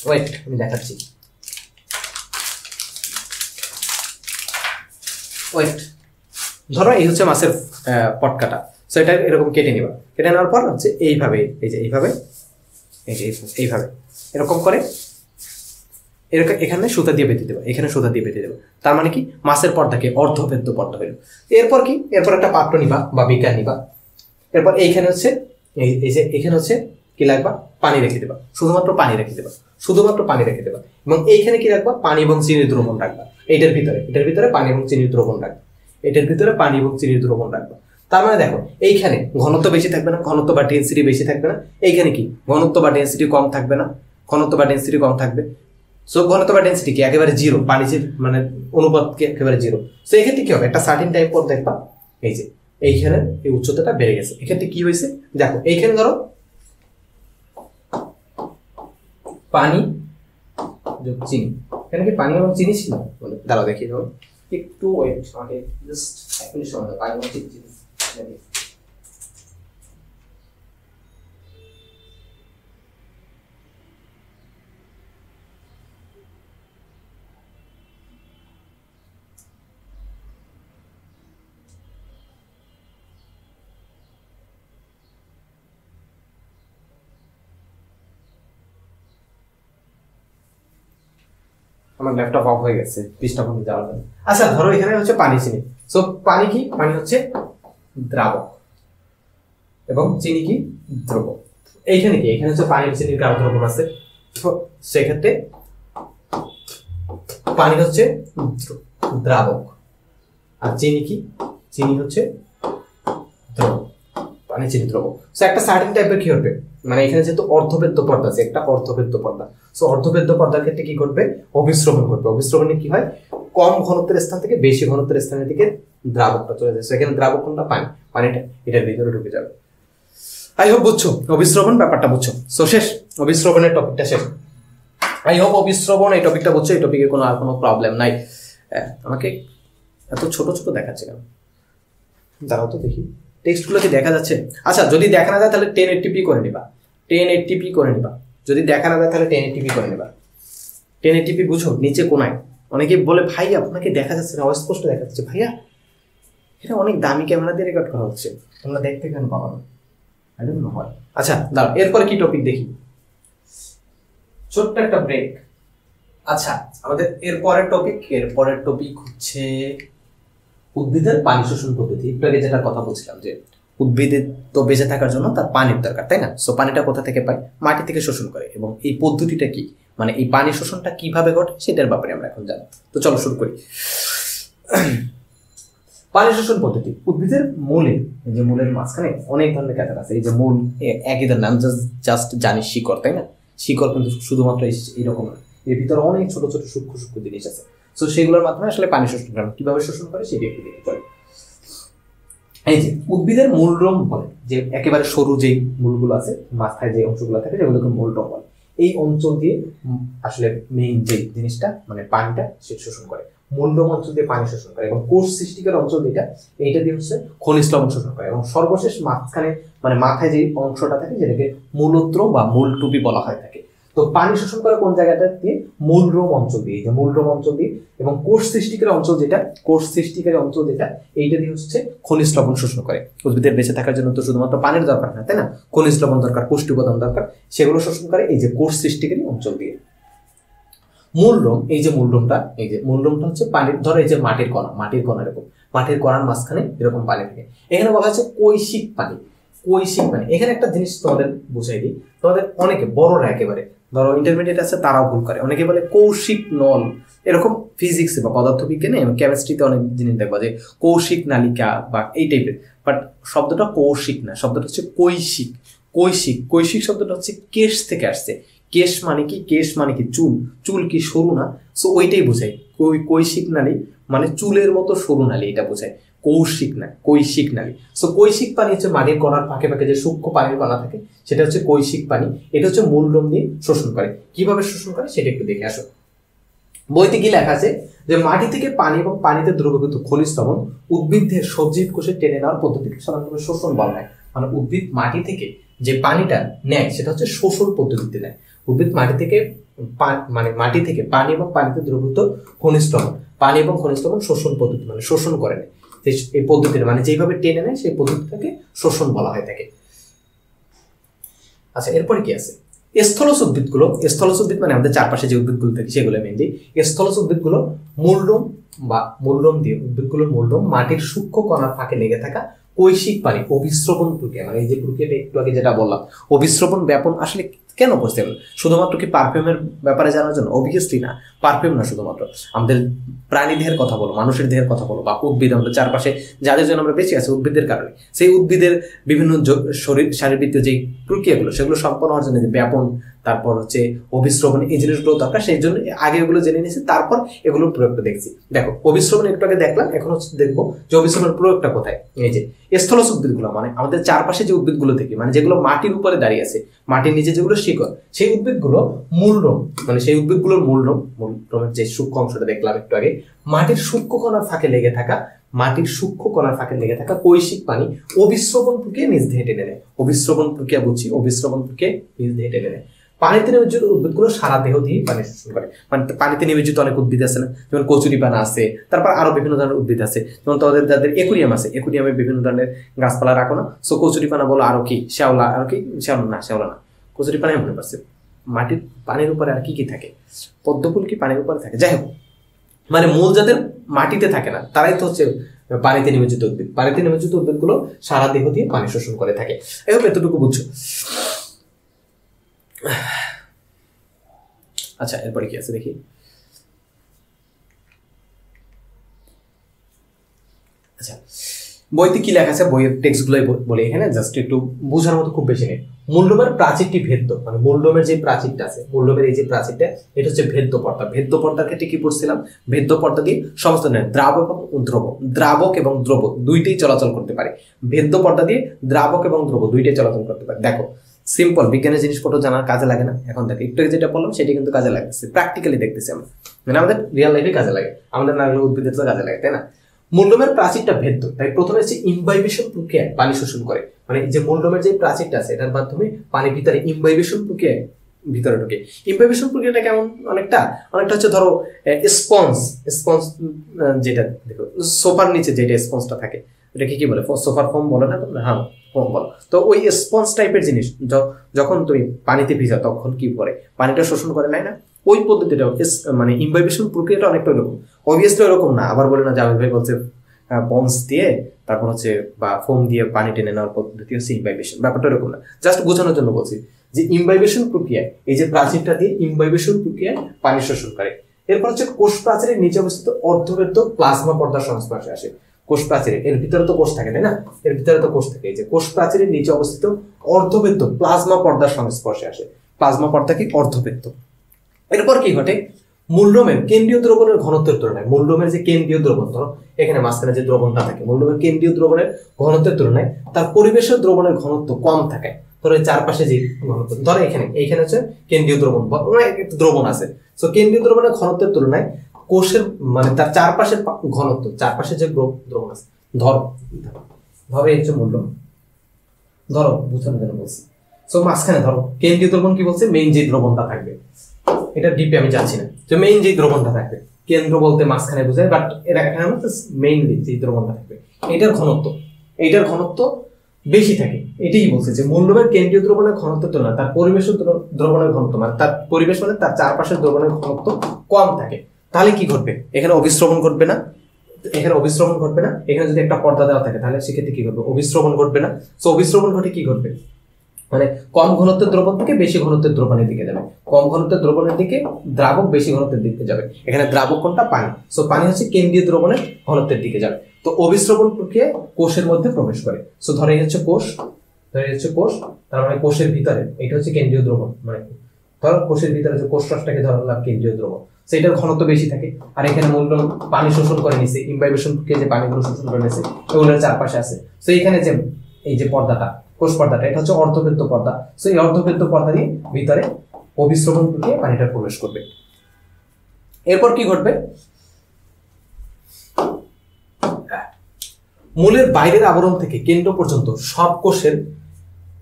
ওয়েট আমি দেখাচ্ছি, ওয়েট। ধরো এই হচ্ছে মাছের পটকাটা। সো এটা এরকম কেটে নিবা, কেটে নেওয়ার পর হচ্ছে এইভাবে, এই যে এইভাবে, এই যে এইভাবে এরকম করে এরকম এখানে সুতা দিয়ে বেঁধে দেবো, এখানে সুতা দিয়ে বেঁধে দেবো। তার মানে কি মাছের পর্দাকে অর্ধভেদ্য পর্দা হইল। এরপর কি, এরপর একটা পাত্র নিবা বা বিকার নিবা। এরপর এইখানে হচ্ছে এই যে এখানে হচ্ছে কি লাগবা, পানি রেখে দেবা, শুধুমাত্র পানি রেখে দেবা, শুধুমাত্র পানি রেখে দেবা। এবং এইখানে কি রাখবা, পানি এবং চিনির দ্রবণ রাখবা। এটার ভিতরে পানি এবং চিনির দ্রবণ রাখবা, এটার ভিতরে পানি এবং চিনির দ্রবণ রাখবা। তার মানে দেখো এইখানে ঘনত্ব বেশি থাকবে না, ঘনত্ব বা ডেন্সিটি বেশি থাকবে না। এইখানে কি ঘনত্ব বা ডেন্সিটি কম থাকবে না, ঘনত্ব বা ডেন্সিটি কম থাকবে। সো ঘনত্ব বা ডেন্সিটি কি একেবারে জিরো, পানির মানে অনুপাত কি একেবারে জিরো। সো এক্ষেত্রে কি হবে, একটা সার্টিন টাইম পর দেখবা এই যে এইখানে এই উচ্চতাটা বেড়ে গেছে। এক্ষেত্রে কি হয়েছে দেখো, এইখানে ধরো পানি যোগ চিনি, এখানে কি পানি এবং চিনি ছিল, দাঁড়াও দেখি ধরো একটু ওয়েট, আমাকে জাস্ট এক মিনিট সময় দাও, পানি এবং চিনি আমার ল্যাপটপ অফ হয়ে গেছে, পৃষ্ঠা বন্ধ যাওয়ার জন্য। আচ্ছা ধরো এখানে হচ্ছে পানি চিনি। সো পানি কি, পানি হচ্ছে দ্রাবক এবং চিনি কি দ্রবক। এইখানে কি, এখানে হচ্ছে পানি চিনির গাঢ় দ্রবণ আছে। সেক্ষেত্রে পানি হচ্ছে দ্রাবক আর চিনি কি, চিনি হচ্ছে দ্রবক, পানি চিনি দ্রবক। সো একটা সার্টেন টাইপের কি হবে, মানে এখানে যেহেতু অর্ধভেদ্য পর্দা আছে, একটা অর্ধভেদ্য পর্দা। সো অর্ধভেদ্য পর্দার ক্ষেত্রে কি করবে, অভিস্রবণ করবে। অভিস্রবণে কি হয়, কম ঘনত্বের স্থান থেকে বেশি ঘনত্বের স্থানের দিকে দ্রাবকটা চলে যায়। সেখানে দ্রাবক কোনটা, পানি, পানিটা এটার ভিতরে ঢুকে যাবে। আই হোপ বুঝছো অভিস্রবণ ব্যাপারটা, বুঝছো। সো শেষ, অভিস্রবণের টপিকটা শেষ। আই হোপ অভিস্রবণ এই টপিকটা বুঝছো, এই টপিকে কোনো আর কোনো প্রবলেম নাই। আমাকে এত ছোট ছোট দেখাচ্ছে কেন, দাঁড়াও তো দেখি টেক্সটগুলো কি দেখা যাচ্ছে। আচ্ছা যদি দেখা না যায় তাহলে 1080p করে নিবা, 1080p করে নিবা। যদি দেখা না যায় তাহলে 1080p করে নিবা। 1080p বুঝো, নিচে কোনায়। অনেকে বলে ভাই আপনাকে দেখা যাচ্ছে না, অস্পষ্ট দেখা যাচ্ছে। ভাইয়া এটা অনেক দামি ক্যামেরা দিয়ে রেকর্ড করা হচ্ছে, তোমরা দেখতে কেন পাবা না, আই ডোন্ট নো হোয়াই। আচ্ছা দাঁড়াও, এরপরে কি টপিক দেখি, ছোট্ট একটা ব্রেক। আচ্ছা আমাদের এরপরের টপিক হচ্ছে উদ্ভিদের পানি শোষণ পদ্ধতি। একটু আগে যেটা কথা বলছিলাম যে উদ্ভিদের তো বেঁচে থাকার জন্য তার পানির দরকার, তাই না? সো পানিটা কোথা থেকে পায়, মাটি থেকে শোষণ করে। এবং এই পদ্ধতিটা কি, মানে এই পানি শোষণটা কিভাবে ঘটে সেটার ব্যাপারে আমরা এখন জানি। তো চলো শুরু করি। পানি শোষণ পদ্ধতি, উদ্ভিদের মূলে, এই যে মূলের মাঝখানে অনেক ধরনের ক্যাটার আছে। এই যে মূল একই নাম জাস্ট জানি শিকড়, তাই না? শিকড় কিন্তু শুধুমাত্র এইরকম না, এর ভিতরে অনেক ছোট ছোট সূক্ষ্ম সূক্ষ্ম জিনিস আছে। তো সেগুলোর মাধ্যমে আসলে পানি শোষণ করে। কিভাবে শোষণ করে সেটা একটু দেখতে পারি। এই যে উদ্ভিদের মূলরম বলে, যে একেবারে সরু যেই মূলগুলো আছে, মাথায় যে অংশগুলো থাকে সেগুলোকে মূলরম বলে। এই অঞ্চল দিয়ে আসলে মেইন যে জিনিসটা মানে পানিটা সে শোষণ করে, মূলরম অঞ্চল দিয়ে পানি শোষণ করে। এবং কোষ সৃষ্টিকার অঞ্চল যেটা, এইটা দিয়ে হচ্ছে খনিজ লবণ শোষণ করে। এবং সর্বশেষ মাঝখানে মানে মাথায় যে অংশটা থাকে যেটাকে মূলত্র বা মূল টুপি বলা হয় থাকে। তো পানি শোষণ করে কোন জায়গাটা দিয়ে? মূলরম অঞ্চল দিয়ে। যে মূলরম অঞ্চল দিয়ে। এবং কোষ সৃষ্টিকারী অঞ্চল যেটা, কোষ সৃষ্টিকারী অঞ্চল যেটা, এইটা দিয়ে হচ্ছে খনিজ লবণ শোষণ করে। উদ্ভিদের বেঁচে থাকার জন্য তো শুধুমাত্র পানির দরকার না, তাই না? খনিজ লবণ দরকার, পুষ্টি উপাদান দরকার, সেগুলো শোষণ করে এই যে কোষ সৃষ্টিকারী অঞ্চল দিয়ে। মূলরম, এই যে মূলরমটা, এই যে মূলরমটা হচ্ছে পানির, ধরো এই যে মাটির কণা এরকম, মাটির কণার মাঝখানে এরকম পানি থাকে। এখানে বলা হচ্ছে কৈশিক পানি। কৈশিক পানি, এখানে একটা জিনিস তোমাদের বুঝাই দিই। তোমাদের অনেকে বড়রা একেবারে ধরো ইন্টারমিডিয়েট আছে তারাও ভুল করে, অনেকে বলে কৌশিক নল, এরকম ফিজিক্সে বা পদার্থবিজ্ঞানে এবং কেমিস্ট্রিতে অনেক জিনিস দেখবা যে কৌশিক নালিকা বা এই টাইপের, বাট শব্দটা কৌশিক না, শব্দটা হচ্ছে কৈশিক। কৈশিক, কৈশিক শব্দটা হচ্ছে কেশ থেকে আসছে। কেশ মানে কি? কেশ মানে কি চুল, চুল কি সরু না? সো ওইটাই বোঝায়। কৈশিক নালী মানে চুলের মতো সরু নালী, এটা বোঝায়। কৌশিক না, কৈশিক নালী। সো কৈশিক পানি হচ্ছে মাটির কণার ফাঁকে ফাঁকে যে সূক্ষ্ম পানির কণা থাকে, সেটা হচ্ছে কৈশিক পানি। এটা হচ্ছে মূলরম দিয়ে শোষণ করে। কিভাবে শোষণ করে সেটা একটু দেখে আসো। বইতে কি লেখা আছে যে মাটি থেকে পানি এবং পানিতে দ্রবীভূত খনিজ লবণ উদ্ভিদের সজীব কোষে টেনে নেওয়ার পদ্ধতিকে সাধারণত শোষণ বলা হয়। মানে উদ্ভিদ মাটি থেকে যে পানিটা নেয় সেটা হচ্ছে শোষণ পদ্ধতিতে নেয়। উদ্ভিদ মাটি থেকে মানে মাটি থেকে পানি এবং পানিতে দ্রবীভূত খনিজ লবণ, পানি এবং খনিজ লবণ শোষণ পদ্ধতি মানে শোষণ করে নেয়। এই পদ্ধতিটা মানে যেভাবে টেনে নেয় সেই পদ্ধতিটাকে শোষণ বলা হয় থাকে। আচ্ছা, এরপরে কি আছে? স্থলজ উদ্ভিদগুলো, স্থলজ উদ্ভিদ মানে আমাদের চারপাশে যে উদ্ভিদগুলো থাকে সেগুলো মেনলি। স্থলজ উদ্ভিদগুলো মূলরম বা মূলরম দিয়ে, উদ্ভিদগুলোর মূলরম মাটির সূক্ষ্ম কণার ফাঁকে লেগে থাকা কৈশিক পানি অভিস্রবণ প্রক্রিয়া, মানে এই যে প্রক্রিয়াটা একটু আগে যেটা বললাম, অভিস্রবণ ব্যাপন আসলে কেন করতে হবে? শুধুমাত্র কি পারফিউমের ব্যাপারে জানার জন্য? অবভিয়াসলি না, পারফিউম না, শুধুমাত্র আমাদের প্রাণী দেহের কথা বলো, মানুষের দেহের কথা বলো, বা উদ্ভিদ, আমাদের চারপাশে যাদের জন্য আমরা বেঁচে আছি উদ্ভিদের কারণে, সেই উদ্ভিদের বিভিন্ন শারীরবৃত্তীয় যে প্রক্রিয়াগুলো সেগুলো সম্পন্ন হওয়ার জন্য যে ব্যাপন, তারপর হচ্ছে অভিস্রবণ, এই জিনিসগুলো দরকার। সেই জন্য আগে এগুলো জেনে নিয়েছি, তারপর এগুলোর প্রয়োগটা দেখছি। দেখো, অভিস্রবণ একটু আগে দেখলাম, এখন হচ্ছে দেখবো যে অভিস্রবণের প্রয়োগটা কোথায়। এই যে স্থলজ উদ্ভিদগুলো মানে আমাদের চারপাশে যে উদ্ভিদগুলো থেকে, মানে যেগুলো মাটির উপরে দাঁড়িয়ে আছে, মাটির নিচে যেগুলো শিকড়, সেই উদ্ভিদগুলো মূলরম, মানে সেই উদ্ভিদগুলোর মূলরমের যে সূক্ষ্ম অংশটা দেখলাম একটু আগে, মাটির সূক্ষ্ম কণার ফাঁকে লেগে থাকা, মাটির সূক্ষ্ম কণার ফাঁকে লেগে থাকা কৈশিক পানি অভিস্রবণ প্রক্রিয়া নিজ দেহে টেনে নেয়। অভিস্রবণ প্রক্রিয়া বুঝছি, অভিস্রবণ প্রক্রিয়া নিজ দেহে টেনে নেয়। পানিতে নিমজ্জিত উদ্ভিদগুলো সারা দেহ দিয়ে পানি শোষণ করে। মানে পানিতে নিমজ্জিত অনেক উদ্ভিদ আছে না, যেমন কচুরিপানা আছে, তারপর আরো বিভিন্ন ধরনের উদ্ভিদ আছে, যেমন তোমাদের যাদের একুরিয়াম আছে, একুরিয়ামে বিভিন্ন ধরনের গাছপালা রাখো না, সো কচুরিপানা বলো, আরো কি শ্যাওলা, আর কি শ্যাওলা না, কচুরিপানাই মনে পারছে। মাটির পানির উপরে আর কি কি থাকে? পদ্মফুল কি পানির উপরে থাকে? যাই হোক, মানে মূল যাদের মাটিতে থাকে না তারাই তো হচ্ছে পানিতে নিমজ্জিত উদ্ভিদ। পানিতে নিমজ্জিত উদ্ভিদগুলো সারা দেহ দিয়ে পানি শোষণ করে থাকে। এতটুকু বুঝছো? আচ্ছা, এরপরে কি আছে দেখি। আচ্ছা, বইতে কি লেখা আছে, বইয়ের টেক্সটগুলোই বলি এখানে, জাস্ট একটু বোঝার মতো খুব বেশি নেই। মূলরোমের প্রাচীরটি ভেদ্য, মানে মূলরোমের যে প্রাচীরটা আছে, মূলরোমের এই যে প্রাচীরটা, এটা হচ্ছে ভেদ্য পর্দা। ভেদ্য পর্দার ক্ষেত্রে কি পড়ছিলাম? ভেদ্য পর্দা দিয়ে সমস্ত দ্রাবক এবং দ্রব, দ্রাবক এবং দ্রব দুইটাই চলাচল করতে পারে। ভেদ্য পর্দা দিয়ে দ্রাবক এবং দ্রব দুইটাই চলাচল করতে পারে। দেখো, সিম্পল, বিজ্ঞানের জিনিসপত্র জানার কাজে লাগে না। এখন দেখো, একটু যেটা বললাম সেটা কিন্তু কাজে লাগতেছে, প্র্যাকটিক্যালি দেখতেছি আমরা, মানে আমাদের রিয়েল লাইফে কাজে লাগে, আমাদের নানান উদ্ভিদের তো কাজে লাগে, তাই না? মূলরোমের প্রাচীরটা ভেদ্য, তাই প্রথমে হচ্ছে ইমবাইবেশন প্রক্রিয়ায় পানি শোষণ করে। মানে যে মূলরোমের যে প্রাচীরটা আছে এটার মাধ্যমে পানি ভিতরে ইমবাইবেশন প্রক্রিয়ায় ভিতরে ঢোকে। ইমবাইবেশন প্রক্রিয়াটা কেমন? অনেকটা হচ্ছে ধরো স্পঞ্জ যেটা দেখো সোফার নিচে যেটা স্পঞ্জটা থাকে, এটাকে কি বলে? সোফার ফোম বলে না তোমরা? হ্যাঁ, ফোম বলো। তো ওই স্পঞ্জ টাইপের জিনিস যখন তুমি পানিতে ভিজাও তখন কি করে? পানিটা শোষণ করে নেয় না? ওই পদ্ধতিটা মানে ইমবাইবেশন প্রক্রিয়াটা অনেকটা এরকম। অবভিয়াসলি এরকম না, আবার বলে না জাভেদ ভাই বলছে বন্স দিয়ে তারপর হচ্ছে বা ফোম দিয়ে পানি টেনে নেওয়ার পদ্ধতি হচ্ছে ইমবাইবেশন, ব্যাপারটা এরকম না, জাস্ট বোঝানোর জন্য বলছি যে ইমবাইবেশন প্রক্রিয়ায় এই যে প্রাচীরটা দিয়ে ইমবাইবেশন প্রক্রিয়ায় পানি শোষণ করে। এরপর হচ্ছে কোষ প্রাচীরের নিচে অবস্থিত অর্ধবেদ্য প্লাজমা পর্দার সংস্পর্শে আসে। কোষ প্রাচীরের এর ভিতরে তো কোষ থাকে, তাই না? এর ভিতরে তো কোষ থাকে। এই যে কোষ প্রাচীরের নিচে অবস্থিত অর্ধবেদ্য প্লাজমা পর্দার সংস্পর্শে আসে। প্লাজমা পর্দা কি অর্ধবৃত্ত। এরপর কি ঘটে, মূলরোমের কেন্দ্রীয় দ্রবণের ঘনত্বের তুলনায়, মূলরোমের যে কেন্দ্রীয় দ্রবণ, ধরো এখানে মাঝখানে যে দ্রবণটা থাকে, মূলরোমের কেন্দ্রীয় দ্রবণের ঘনত্বের তুলনায় তার পরিবেশের দ্রবণের ঘনত্ব কম থাকে। ধরো চারপাশে যে ঘনত্ব, ধরো এইখানে হচ্ছে কেন্দ্রীয় দ্রবণ, একটা দ্রবণ আছে, তো কেন্দ্রীয় দ্রবণের ঘনত্বের তুলনায় কোষের মানে তার চারপাশের ঘনত্ব, চারপাশে যে দ্রবণ আছে, ধরো এই হচ্ছে মূলরোম, ধরো বুঝানোর জন্য বলছি, সো মাঝখানে ধরো কেন্দ্রীয় দ্রবণ কি বলছে, মেইন যে দ্রবণটা থাকবে, এটা ডিপে আমি যাচ্ছি না, যে মেইন যে দ্রবণটা থাকবে, কেন্দ্র বলতে মাঝখানে বোঝায়, বাট এটা এখানে মেইনলি যে দ্রবণটা থাকবে এইটার ঘনত্ব বেশি থাকে। এটাই বলছে যে মূলরোমের কেন্দ্রীয় দ্রবণের ঘনত্বের তুলনায় তার পরিবেশের দ্রবণের ঘনত্ব, মানে তার পরিবেশ মানে তার চারপাশের দ্রবণের ঘনত্ব কম থাকে। তাহলে কি ঘটবে, এখানে অভিস্রবণ ঘটবে না, এখানে যদি একটা পর্দা দেওয়া থাকে তাহলে সেক্ষেত্রে কি ঘটবে, অভিস্রবণ ঘটবে না। তো অভিস্রবণ ঘটে কি ঘটবে, মানে কম ঘনত্বের দ্রবণ থেকে বেশি ঘনত্বের দ্রবণের দিকে যাবে, কম ঘনত্বের দ্রবণের দিকে দ্রাবক বেশি ঘনত্বের দিকে যাবে। এখানে দ্রাবক কোনটা, পানি, সো পানি হচ্ছে কেন্দ্রীয় দ্রবণের ঘনত্বের দিকে যাবে। তো অভিস্রবণ প্রক্রিয়া কোষের মধ্যে প্রবেশ করে। সো ধরে হচ্ছে কোষ, তার মানে কোষের ভিতরে এটা হচ্ছে কেন্দ্রীয় দ্রবণ, মানে ধরো কোষের ভিতরে যে কোষরসটাকে ধরলাম কেন্দ্রীয় দ্রবণ, সেটার ঘনত্ব বেশি থাকে। আর এখানে মূলরোম পানি শোষণ করে নিছে, ইমবাইবেশন প্রক্রিয়া যে পানিগুলো শোষণ করে নিছে এগুলোর চারপাশে আছে। সো এখানে যে এই যে পর্দাটা, কোষ পর্দাটা, এটা হচ্ছে অর্ধবৃত্ত পর্দা। সো এই অর্ধবৃত্ত পর্দা দিয়ে ভিতরে অভিস্রবণ প্রক্রিয়া পানিটা প্রবেশ করবে। এরপর কি ঘটবে, মূলের বাইরের আবরণ থেকে কেন্দ্র পর্যন্ত সব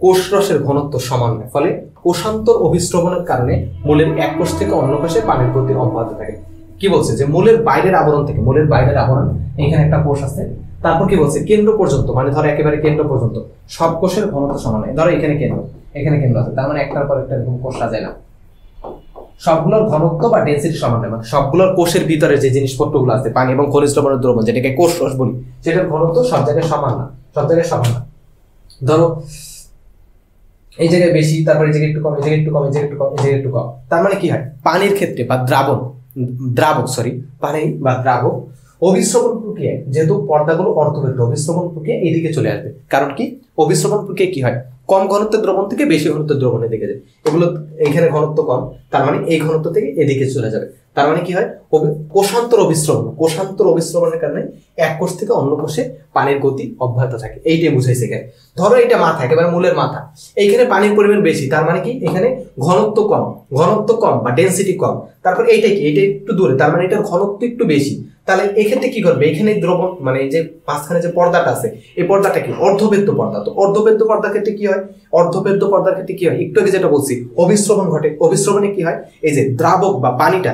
কোষরসের ঘনত্ব সমান হয়, ফলে কোষান্তর অভিস্রবণের কারণে মূলের এক কোষ থেকে অন্য কোষে পানির গতি অব্যাহত থাকে। কি বলছে, যে মূলের বাইরের আবরণ থেকে, মূলের বাইরের আবরণ, এখানে একটা কোষ আছে, তারপর কি বলছে, কেন্দ্র পর্যন্ত, মানে ধরো একেবারে কেন্দ্র পর্যন্ত সব কোষের ঘনত্ব সমান হয়। ধরো এখানে কেন্দ্র আছে, তার মানে একটার পর একটা এরকম কোষ সাজায় না, সবগুলোর ঘনত্ব বা ডেনসিটি সমান হয়, মানে সবগুলোর কোষের ভিতরে যে জিনিসপত্রগুলো আছে, পানি এবং খনিজ লবণের দ্রবণ, যেটাকে কোষ রস বলি, সেটার ঘনত্ব সব জায়গায় সমান না। ধরো এই জায়গায় বেশি, তারপরে এই জায়গায় একটু কম, এই জায়গায় একটু কম, এই জায়গায় একটু কম, এই জায়গায় একটু কম। তার মানে কি হয়, পানির ক্ষেত্রে বা পানি বা দ্রাবক অভিস্রবণ প্রক্রিয়ায়, যেহেতু পর্দাগুলো অর্ধবৃত্ত, অভিস্রবণ প্রক্রিয়া এদিকে চলে আসবে। কারণ কি, অভিস্রবণ প্রক্রিয়া কি হয়, কম ঘনত্বের দ্রবণ থেকে বেশি ঘনত্বের দ্রবণের দিকে যায়। এগুলো এখানে ঘনত্ব কম, তার মানে এই ঘনত্ব থেকে এদিকে চলে যাবে। তার মানে কি হয়, কোষান্তর অভিস্রবণের কারণে এক কোষ থেকে অন্য কোষে পানির গতি অব্যাহত থাকে। এইটাই বুঝাইছে এখানে। ধরো এটা মাথা, একেবারে মূলের মাথা, এইখানে পানির পরিমাণ বেশি, তার মানে কি এখানে ঘনত্ব কম বা ডেনসিটি কম। তারপর এইটা একটু দূরে, তার মানে এটার ঘনত্ব একটু বেশি। তাহলে এক্ষেত্রে কি করবে, এখানে দ্রবণ মানে এই যে মাঝখানে যে পর্দাটা আছে, এই পর্দাটা কি অর্ধবৃত্ত পর্দা। তো অর্ধবৃত্ত পর্দার ক্ষেত্রে কি হয়, একটু আগে যেটা বলছি, অভিস্রবণ ঘটে। অভিস্রবণে কি হয়, এই যে দ্রাবক বা পানিটা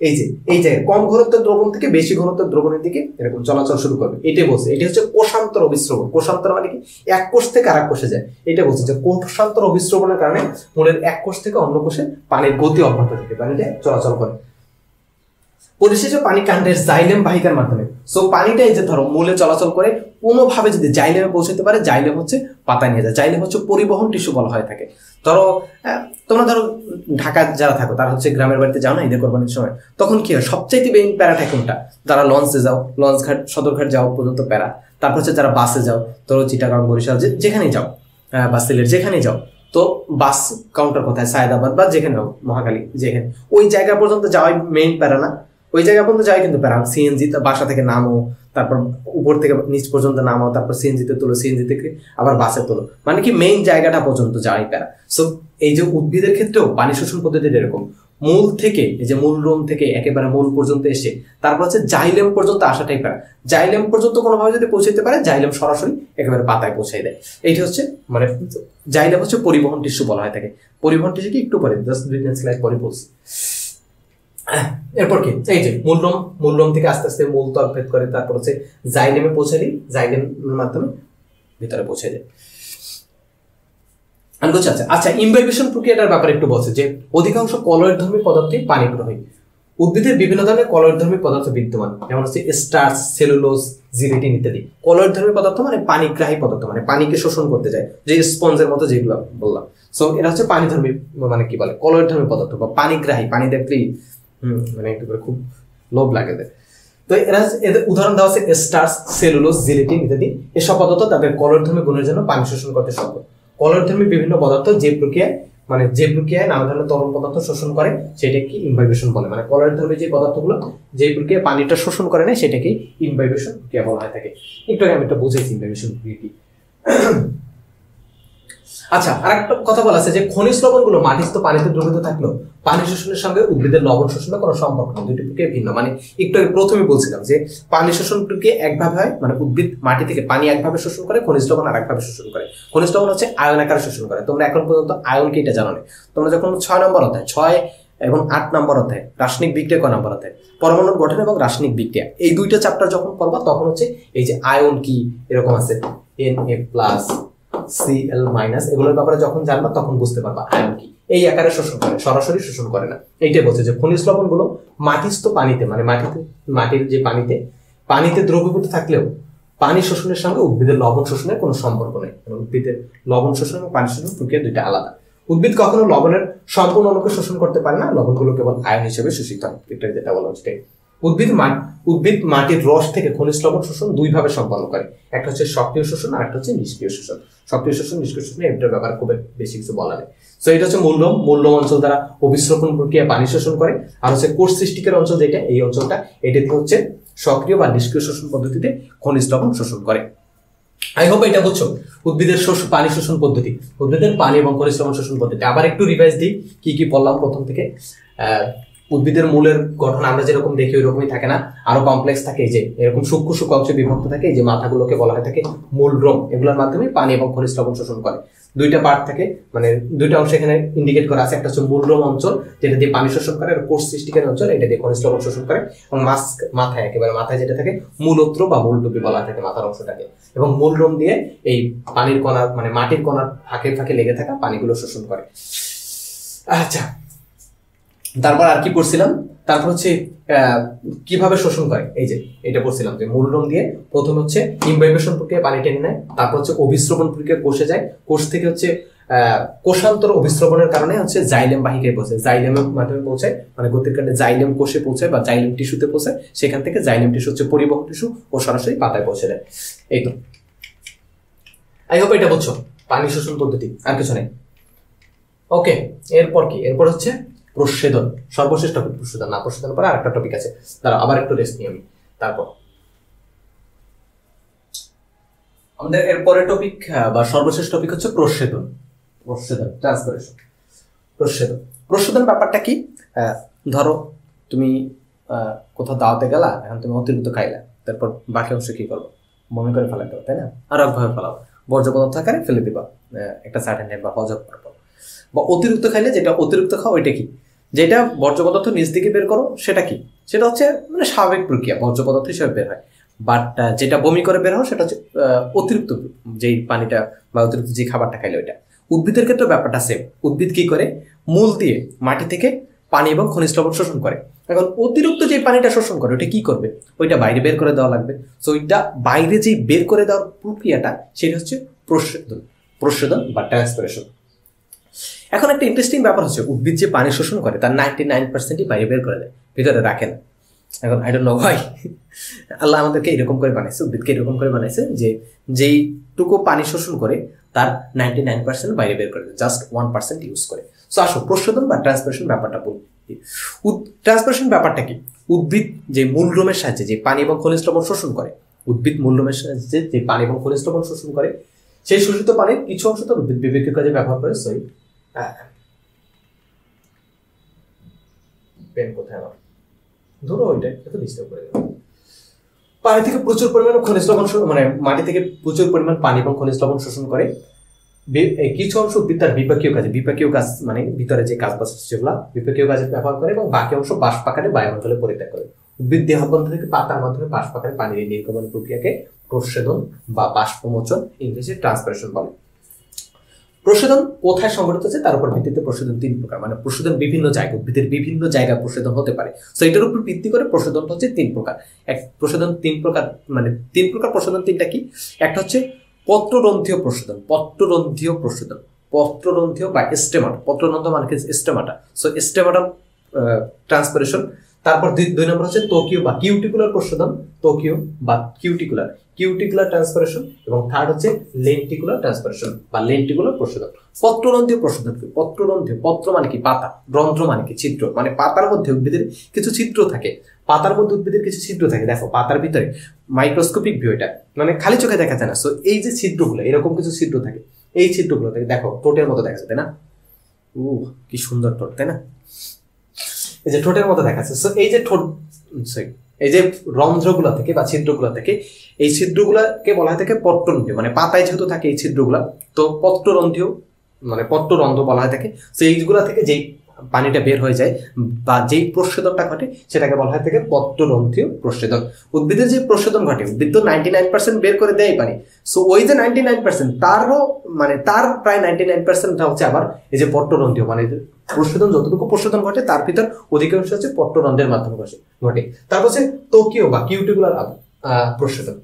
এই জায়গায় কম ঘনত্বের দ্রবণ থেকে বেশি ঘনত্বের দ্রবণের দিকে এরকম চলাচল শুরু করবে। এটাই বলছে, এটা হচ্ছে কোষান্তর অভিস্রবণ। কোষান্তর মানে কি, এক কোষ থেকে আরেক কোষে যায়। এটা বলছে যে কোষান্তর অভিস্রবণের কারণে মূলের এক কোষ থেকে অন্য কোষে পানির গতি অব্যাহত থাকে, পানিটা চলাচল করে। পরিশেষে পানি কাণ্ডের জাইলেম বাহিকার মাধ্যমে, সো পানিটা এই যে ধরো মূলে চলাচল করে, কোনোভাবে যদি জাইলেমে পৌঁছাতে পারে, জাইলেম হচ্ছে পাতা নিয়ে যায়, জাইলেম হচ্ছে পরিবহন টিস্যু বলা হয়ে থাকে। তোমরা ধরো ঢাকা যারা থাকো, তারা হচ্ছে গ্রামের বাড়িতে যাও না ঈদের কোরবানির সময়, তখন কি হয়, সবচাইতে মেইন প্যারাটা কোনটা, তারা লঞ্চে যাও, লঞ্চ ঘাট সদরঘাট যাও পর্যন্ত প্যারা। তারপর হচ্ছে যারা বাসে যাও, ধরো চিটাগাং বরিশাল যেখানেই যাও, বা সিলেট যেখানেই যাও, তো বাস কাউন্টার কোথায়, সায়দাবাদ বা যেখানে হোক, মহাখালী যেখানে, ওই জায়গা পর্যন্ত যাওয়াই মেইন প্যারা না, ওই জায়গা পর্যন্ত যাই কিন্তু প্যারা। সিএনজি বাসা থেকে নামো, তারপর উপর থেকে নিচ পর্যন্ত নামো, তারপর সিএনজিতে তোলো, সিএনজি থেকে আবার বাসে তোলো, মানে কি মেইন জায়গাটা পর্যন্ত যাওয়াই প্যারা। সো এই যে উদ্ভিদের ক্ষেত্রেও পানি শোষণ পদ্ধতিটা এরকম, মূল থেকে এই যে মূলরোম থেকে একেবারে মূল পর্যন্ত এসে তারপর হচ্ছে জাইলেম পর্যন্ত আসাটাই প্যারা। জাইলেম পর্যন্ত কোনোভাবে যদি পৌঁছাতে পারে, জাইলেম সরাসরি একেবারে পাতায় পৌঁছাই দেয়। এইটা হচ্ছে মানে জাইলেম হচ্ছে পরিবহন টিস্যু বলা হয় থাকে। পরিবহন টিস্যু কি একটু পরে, জাস্ট 2 স্লাইড পরে বলছি। এরপর কি, এই যে মূলরোম থেকে আস্তে আস্তে মূল ত্বক ভেদ করে, তারপর হচ্ছে জাইলেমে পৌঁছে দিই, জাইলেমের মাধ্যমে ভিতরে পৌঁছে যায়। আচ্ছা, ইমবাইবেশন প্রক্রিয়াটার ব্যাপারে একটু বলছে যে অধিকাংশ কলয়েডধর্মী পদার্থই পানি গ্রহী। উদ্ভিদের বিভিন্ন ধরনের কলয়েডধর্মী পদার্থ বিদ্যমান, যেমন হচ্ছে স্টার্চ, সেলুলোজ, জিলেটিন ইত্যাদি। কলয়েডধর্মী পদার্থ মানে পানিগ্রাহী পদার্থ, মানে পানিকে শোষণ করতে যায়, যে স্পঞ্জের মতো যেগুলো বললাম। সো এরা হচ্ছে পানিধর্মী, মানে কি বলে, কলয়েডধর্মী পদার্থ বা পানিগ্রাহী। পানি দেখলেই মানে একটু করে খুব লোভ লাগে। তো এদের উদাহরণ দেওয়া আছে স্টার্চ, সেলুলোজ, জিলেটিন ইত্যাদি। এসব পদার্থ তাদের কলয়েডধর্মী গুণের জন্য পানি শোষণ করতে সক্ষম। কলয়েডধর্মী বিভিন্ন পদার্থ যে প্রক্রিয়ায় মানে যে প্রক্রিয়ায় নানা ধরনের তরল পদার্থ শোষণ করে সেটাকে ইমবাইবেশন বলে। মানে কলার ধর্মে যে পদার্থগুলো যে প্রক্রিয়ায় পানিটা শোষণ করে না সেটাকে ইমবাইবেশন প্রক্রিয়া বলা হয়ে থাকে। একটু আমি এটা বুঝেছি ইমবাইবেশন প্রক্রিয়া কি। আচ্ছা, আরেকটা কথা বলা আছে যে খনিজ লবণগুলো মাটিস্থ পানিতে দ্রবীভূত থাকলেও পানি শোষণের সঙ্গে উদ্ভিদের লবণ শোষণের কোনো সম্পর্ক নেই, দুটি প্রক্রিয়া ভিন্ন। মানে একটু আগে প্রথমে বলছিলাম যে পানি শোষণ প্রক্রিয়া একভাবে হয়, মানে উদ্ভিদ মাটি থেকে পানি একভাবে শোষণ করে, খনিজ লবণ আর একভাবে শোষণ করে। খনিজ লবণ হচ্ছে আয়ন আকারে শোষণ করে। তোমরা এখন পর্যন্ত আয়ন কি এটা জানো না। তোমরা যখন 6 নম্বর অধ্যায় 6 এবং 8 নম্বর অধ্যায় রাসায়নিক বিক্রিয়া ক নম্বর অধ্যায় পরমাণুর গঠন এবং রাসায়নিক বিক্রিয়া এই দুইটা চ্যাপ্টার যখন পড়বা তখন হচ্ছে এই যে আয়ন কি এরকম আছে Na+, Cl-, এগুলোর ব্যাপারে যখন জানবা তখন বুঝতে পারবা আয়ন কি এই আকারে শোষণ করে, সরাসরি শোষণ করে না। এইটাই বলছে যে খনিজ লবণগুলো মাটিস্থ পানিতে মানে মাটির যে পানিতে দ্রবীভূত থাকলেও পানি শোষণের সঙ্গে উদ্ভিদের লবণ শোষণের কোনো সম্পর্ক নেই। উদ্ভিদের লবণ শোষণ এবং পানি শোষণ প্রক্রিয়া দুইটা আলাদা। উদ্ভিদ কখনো লবণের সম্পূর্ণ অণুকে শোষণ করতে পারে না, লবণগুলো কেবল আয়ন হিসেবে শোষিত হয়। এটা যেটা বলা হচ্ছে উদ্ভিদ মাটির রস থেকে খনিজ লবণ শোষণ দুই ভাবে সম্পন্ন করে, একটা হচ্ছে সক্রিয় শোষণ আর একটা হচ্ছে নিষ্ক্রিয় শোষণ। সক্রিয় শোষণ নিষ্ক্রিয় শোষণ এটার ব্যাপারে খুব বেশি কিছু বলা নেই। সো এটা হচ্ছে মূল্যম অঞ্চল দ্বারা অভিস্রবণ প্রক্রিয়া পানি শোষণ করে, আর হচ্ছে কোষ সৃষ্টিকের অঞ্চল যেটা এই অঞ্চলটা এটাতে হচ্ছে সক্রিয় বা নিষ্ক্রিয় শোষণ পদ্ধতিতে খনিজ লবণ শোষণ করে। আই হোপ এটা বুঝছো উদ্ভিদের পানি শোষণ পদ্ধতি, উদ্ভিদের পানি এবং খনিজ লবণ শোষণ পদ্ধতি। আবার একটু রিভাইজ দিই কি কি পড়লাম প্রথম থেকে। উদ্ভিদের মূলের গঠন আমরা যেরকম দেখি ওইরকমই থাকে না, আরো কমপ্লেক্স থাকে। এই যে এরকম সূক্ষ্ম সূক্ষ্ম অংশে বিভক্ত থাকে, এই যে মাথাগুলোকে বলা হয় থাকে মূলরোম, এগুলোর মাধ্যমে পানি এবং খনিজ লবণ শোষণ করে। দুইটা পার্ট থাকে, মানে দুইটা অংশ এখানে ইন্ডিকেট করা আছে। একটা হচ্ছে মূলরোম অঞ্চল যেটা দিয়ে পানি শোষণ করে, আর কোষ সৃষ্টিকারী অঞ্চল এটা দিয়ে খনিজ লবণ শোষণ করে। এবং মাথায় একেবারে মাথায় যেটা থাকে মূলত্র বা মূলটুপি বলা থাকে মাথার অংশটাকে। এবং মূলরোম দিয়ে এই পানির কণা মানে মাটির কণার ফাঁকে ফাঁকে লেগে থাকা পানিগুলো শোষণ করে। আচ্ছা, তারপর আর কি পড়ছিলাম? তারপর হচ্ছে কিভাবে শোষণ করে, এই যে এটা পড়ছিলাম যে মূলরোম দিয়ে প্রথম হচ্ছে ইমবাইবেশন প্রক্রিয়া পানি টেনে নেয়, তারপর হচ্ছে অভিস্রবণ প্রক্রিয়া কোষে যায়, কোষ থেকে হচ্ছে কোষান্তর অভিস্রবণের কারণে হচ্ছে জাইলেম বাহিকায় পৌঁছায়, জাইলেমের মাধ্যমে পৌঁছায়, মানে গতির কারণে জাইলেম কোষে পৌঁছায় বা জাইলেম টিস্যুতে পৌঁছায়। সেখান থেকে জাইলেম টিস্যু হচ্ছে পরিবহন টিস্যু ও সরাসরি পাতায় পৌঁছে দেয়। এই তো আই হোপ এটা বুঝছো পানি শোষণ পদ্ধতি, আর কিছু নেই। ওকে, এরপর কি? এরপর হচ্ছে প্রচ্ছেদন, সর্বশেষ টপিক প্রচ্ছেদন। না, প্রচ্ছেদন পরে আরেকটা টপিক আছে, তারা আবার একটু রেস্ট নিই আমি। তারপর আমাদের এরপরের টপিক বা সর্বশেষ টপিক হচ্ছে প্রচ্ছেদন। ট্রান্সপিরেশন। প্রচ্ছেদন ব্যাপারটা কি? ধরো তুমি কোথাও দাওয়াতে গেলা, এখন তুমি অতিরিক্ত খাইলা, তারপর বাকি অংশ কি করবো? বমি করে ফেলাতে হবে, তাই না? আর একভাবে ফেলাবো, বর্জ্য পদার্থ আকারে ফেলে দিবা একটা সার্টেন টাইম বা হজম করার পর। বা অতিরিক্ত খাইলে, যেটা অতিরিক্ত খাও ওইটা কি? যেটা বর্জ্য পদার্থ নিচ দিকে বের করো সেটা কি? সেটা হচ্ছে মানে স্বাভাবিক প্রক্রিয়া, বর্জ্য পদার্থ হিসেবে বের হয়। বাট যেটা বমি করে বের হয় সেটা হচ্ছে অতিরিক্ত যেই পানিটা বা অতিরিক্ত যে খাবারটা খাইলে ওইটা। উদ্ভিদের ক্ষেত্রে ব্যাপারটা সেম। উদ্ভিদ কি করে? মূল দিয়ে মাটি থেকে পানি এবং খনিজ লবণ শোষণ করে। এখন অতিরিক্ত যে পানিটা শোষণ করে ওইটা কি করবে? ওইটা বাইরে বের করে দেওয়া লাগবে। সো ওইটা বাইরে যে বের করে দেওয়ার প্রক্রিয়াটা সেটা হচ্ছে প্রচ্ছেদন বা ট্রান্সপিরেশন। এখন একটা ইন্টারেস্টিং ব্যাপার হচ্ছে উদ্ভিদ যে পানি শোষণ করে তার 99%ই বাইরে বের করে দেয়, ভিতরে রাখে না। এখন আই ডোন্ট নো হোয়াই আল্লাহ আমাদেরকে এরকম করে বানাইছে, উদ্ভিদকে এরকম করে বানাইছে যে যেইটুকু পানি শোষণ করে তার 99% বাইরে বের করে দেয়, জাস্ট 1% ইউজ করে। সো আসো প্রচ্ছেদন বা ট্রান্সপিরেশন ব্যাপারটা বলি। ট্রান্সপিরেশন ব্যাপারটা কি? উদ্ভিদ যে মূলরোমের সাহায্যে যে পানি এবং খনিজ লবণ শোষণ করে, উদ্ভিদ মূলরোমের সাহায্যে যে পানি এবং খনিজ লবণ শোষণ করে, সেই শোষিত পানির কিছু অংশ তার উদ্ভিদ বিবেকীয় কাজে ব্যবহার করে। পেন কোথায় আমার? ধরো ওইটা এত ডিস্টার্ব করে গেল। পানি থেকে প্রচুর পরিমাণ খনিজ লবণ, মানে মাটি থেকে প্রচুর পরিমাণ পানি এবং খনিজ লবণ শোষণ করে। কিছু অংশ উদ্ভিদ তার বিপাকীয় কাজ মানে ভিতরে যে কাজ বাজ সেগুলো বিপাকীয় কাজে ব্যবহার করে, এবং বাকি অংশ বাষ্প আকারে বায়ুমণ্ডলে পরিত্যাগ করে। উদ্ভিদ দেহবন্ধ থেকে পাতার মাধ্যমে বাষ্প আকারে পানির নির্গমন প্রক্রিয়াকে প্রচ্ছেদন বা বাষ্পমোচন ইংরেজি ট্রান্সপিরেশন বলে। প্রচ্ছেদন কোথায় সংঘটিত হচ্ছে তার উপর ভিত্তিতে প্রচ্ছেদন 3 প্রকার, মানে প্রচ্ছেদন বিভিন্ন জায়গায়, উদ্ভিদের বিভিন্ন জায়গায় প্রচ্ছেদন হতে পারে। সো এটার উপর ভিত্তি করে প্রচ্ছেদনটা হচ্ছে 3 প্রকার। প্রচ্ছেদন 3 প্রকার, মানে 3 প্রকার প্রচ্ছেদন 3টা কি? একটা হচ্ছে পত্ররন্ধ্রীয় প্রচ্ছেদন, পত্ররন্ধ্রীয় বা স্টেমাটা, পত্ররন্ধ্র মানে স্টেমাটা। So স্টেমাটা transpiration. তারপর দুই নম্বর হচ্ছে ত্বকীয় বা কিউটিকুলার প্রশোধন, ত্বকীয় বা কিউটিকুলার কিউটিকুলার ট্রান্সপিরেশন, এবং থার্ড হচ্ছে লেন্টিকুলার ট্রান্সপিরেশন বা লেন্টিকুলার প্রশোধন। পত্ররন্ধ্রীয় প্রশোধন কি? পত্ররন্ধ্রীয়, পত্র মানে কি পাতা, রন্ধ্র মানে কি ছিদ্র, মানে পাতার মধ্যে উদ্ভিদের কিছু ছিদ্র থাকে, পাতার মধ্যে উদ্ভিদের কিছু ছিদ্র থাকে। দেখো পাতার ভিতরে মাইক্রোস্কোপিক ভিউ, এটা মানে খালি চোখে দেখা যায় না। সো এই যে ছিদ্রগুলো, এরকম কিছু ছিদ্র থাকে, এই ছিদ্রগুলো থেকে দেখো ঠোঁটের মতো দেখা যায়, তাই না? কি সুন্দর ঠোঁট, তাই না? এই যে ঠোঁটের মতো দেখাচ্ছে। সো এই যে ঠোঁট, এই যে রন্ধ্রগুলা থেকে বা ছিদ্রগুলা থেকে, এই ছিদ্রগুলাকে বলা হয় থাকে পত্ররন্ধ্র, মানে পাতায় যেহেতু থাকে এই ছিদ্রগুলা, তো পত্ররন্ধ্র মানে পত্ররন্ধ্র বলা হয় থাকে। সো এইগুলা থেকে যেই পানিটা বের হয়ে যায় বা যেই প্রস্বেদনটা ঘটে সেটাকে বলা হয় থাকে পত্ররন্ধ্রীয় প্রস্বেদন। উদ্ভিদের যে প্রস্বেদন ঘটে, উদ্ভিদ তো 99% বের করে দেয় পানি। সো ওই যে 99%, তারও মানে তার প্রায় 99% হচ্ছে আবার এই যে পত্ররন্ধ্রীয়, মানে প্রস্বেদন যতটুকু প্রস্বেদন ঘটে তার ভিতর অধিকাংশ হচ্ছে পত্ররন্ধ্রের মাধ্যমে ঘটে। তারপর হচ্ছে ত্বকীয় বা কিউটিকুলার প্রস্বেদন।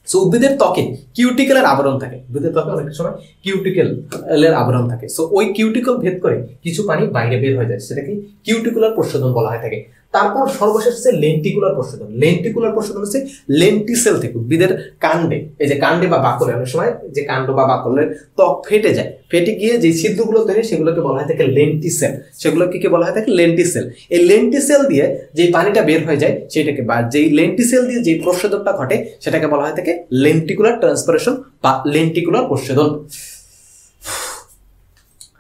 সো উদ্ভিদের ত্বকে কিউটিকেলের আবরণ থাকে, উদ্ভিদের ত্বকে অনেক সময় কিউটিকেলের আবরণ থাকে। সো ওই কিউটিকল ভেদ করে কিছু পানি বাইরে বের হয়ে যায়, সেটাকে কিউটিকুলার প্রশোধন বলা হয় থাকে। তারপর সর্বশেষ হচ্ছে লেন্টিকুলার প্রশোধন। লেন্টিকুলার প্রশোধন হচ্ছে লেন্টিসেল থেকে, উদ্ভিদের কাণ্ডে, এই যে কাণ্ডে বা বাকলে অনেক সময় যে কাণ্ড বা বাকলের ত্বক ফেটে যায়, ফেটে গিয়ে যে ছিদ্রগুলো তৈরি সেগুলোকে বলা হয় থাকে লেন্টিসেল। সেগুলোকে কি বলা হয় থাকে? লেন্টিসেল। এই লেন্টিসেল দিয়ে যে পানিটা বের হয়ে যায় সেটাকে, বা যেই লেন্টিসেল দিয়ে যে প্রস্বেদনটা ঘটে সেটাকে বলা হয় থাকে লেন্টিকুলার ট্রান্সপিরেশন বা লেন্টিকুলার প্রস্বেদন।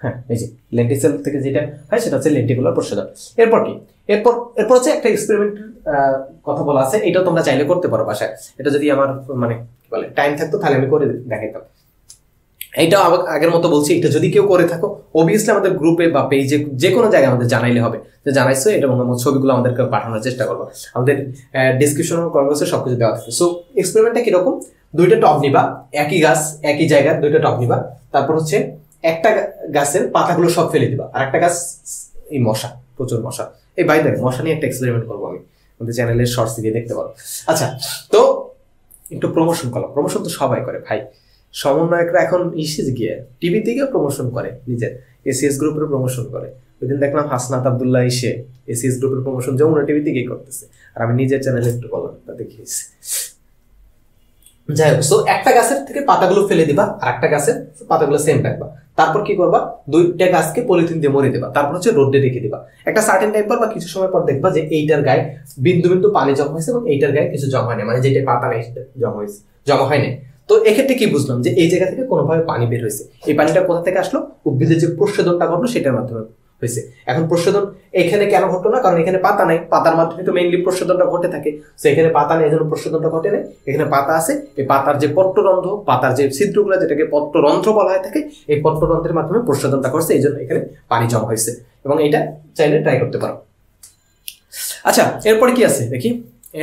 হ্যাঁ, এই যে লেন্টিসেল থেকে যেটা হয় সেটা হচ্ছে লেন্টিকুলার প্রস্বেদন। এরপর কি? এরপর হচ্ছে একটা এক্সপেরিমেন্ট কথা বলা আছে, এটা তোমরা চাইলে করতে পারো বাসায়। এটা যদি আমার মানে কি বলে টাইম থাকতো তাহলে আমি করে দেখাইতাম। এইটা আগের মতো বলছি, এটা যদি কেউ করে থাকো অবভিয়াসলি আমাদের গ্রুপে বা পেজে যে কোনো জায়গায় আমাদের জানাইলে হবে যে জানাইছো এটা, এবং আমার ছবিগুলো আমাদেরকে পাঠানোর চেষ্টা করবো। আমাদের ডিসক্রিপশন কমেন্টে সবকিছু দেওয়া থাকে। সো এক্সপেরিমেন্টটা কিরকম? দুইটা টব নিবা, একই গাছ একই জায়গায় দুইটা টব নিবা, তারপর হচ্ছে একটা গাছের পাতাগুলো সব ফেলে দিবা, আর একটা গাছ, এই মশা, প্রচুর মশা, এই বাইরে মশা নিয়ে একটা এক্সপেরিমেন্ট করবো আমি, আমাদের চ্যানেলের শর্টস দিয়ে দেখতে পারো। আচ্ছা, তো একটু প্রমোশন করলাম। প্রমোশন তো সবাই করে ভাই, সমন্বয়করা এখন গিয়ে টিভি থেকেও প্রমোশন করে, নিজের এসিএস গ্রুপের প্রমোশন করে। ওই দিন দেখলাম হাসনাত আব্দুল্লাহ এসিএস গ্রুপের প্রমোশন যমুনা টিভি থেকেই করতেছে, আর আমি নিজের চ্যানেলে একটু বললাম, তা দেখিয়েছি। যাই হোক, সো একটা গাছের থেকে পাতাগুলো ফেলে দিবা, আর একটা গাছের পাতাগুলো সেম রাখবা। তারপর কি করবা? দুইটা গাছকে পলিথিন দিয়ে মরে দিবা, তারপর হচ্ছে রোদে রেখে দিবা। একটা সার্টেন টাইম পর বা কিছু সময় পর দেখবা যে এইটার গায়ে বিন্দু বিন্দু পানি জমা হয়েছে এবং এইটার গায়ে কিছু জমা হয়নি, মানে যেটা পাতা নেই জমা হয়নি। তো এক্ষেত্রে কি বুঝলাম? যে এই জায়গা থেকে কোনোভাবে পানি বের হয়েছে। এই পানিটা কোথা থেকে আসলো? উদ্ভিদের যে প্রস্বেদনটা ঘটলো সেটার মাধ্যমে হয়েছে। এখন প্রস্বেদন এখানে কেন ঘটলো না? কারণ এখানে পাতা নাই, পাতার মাধ্যমে তো মেইনলি প্রস্বেদনটা ঘটে থাকে। তো এখানে পাতা নেই, এই জন্য প্রস্বেদনটা ঘটে নেই। এখানে পাতা আছে, এই পাতার যে পত্ররন্ধ্র, পাতার যে ছিদ্রগুলো যেটাকে পত্ররন্ধ্র বলা হয় থাকে, এই পত্ররন্ধ্রের মাধ্যমে প্রস্বেদনটা করছে, এই জন্য এখানে পানি জমা হয়েছে। এবং এটা চাইলে ট্রাই করতে পারো। আচ্ছা, এরপরে কি আছে দেখি।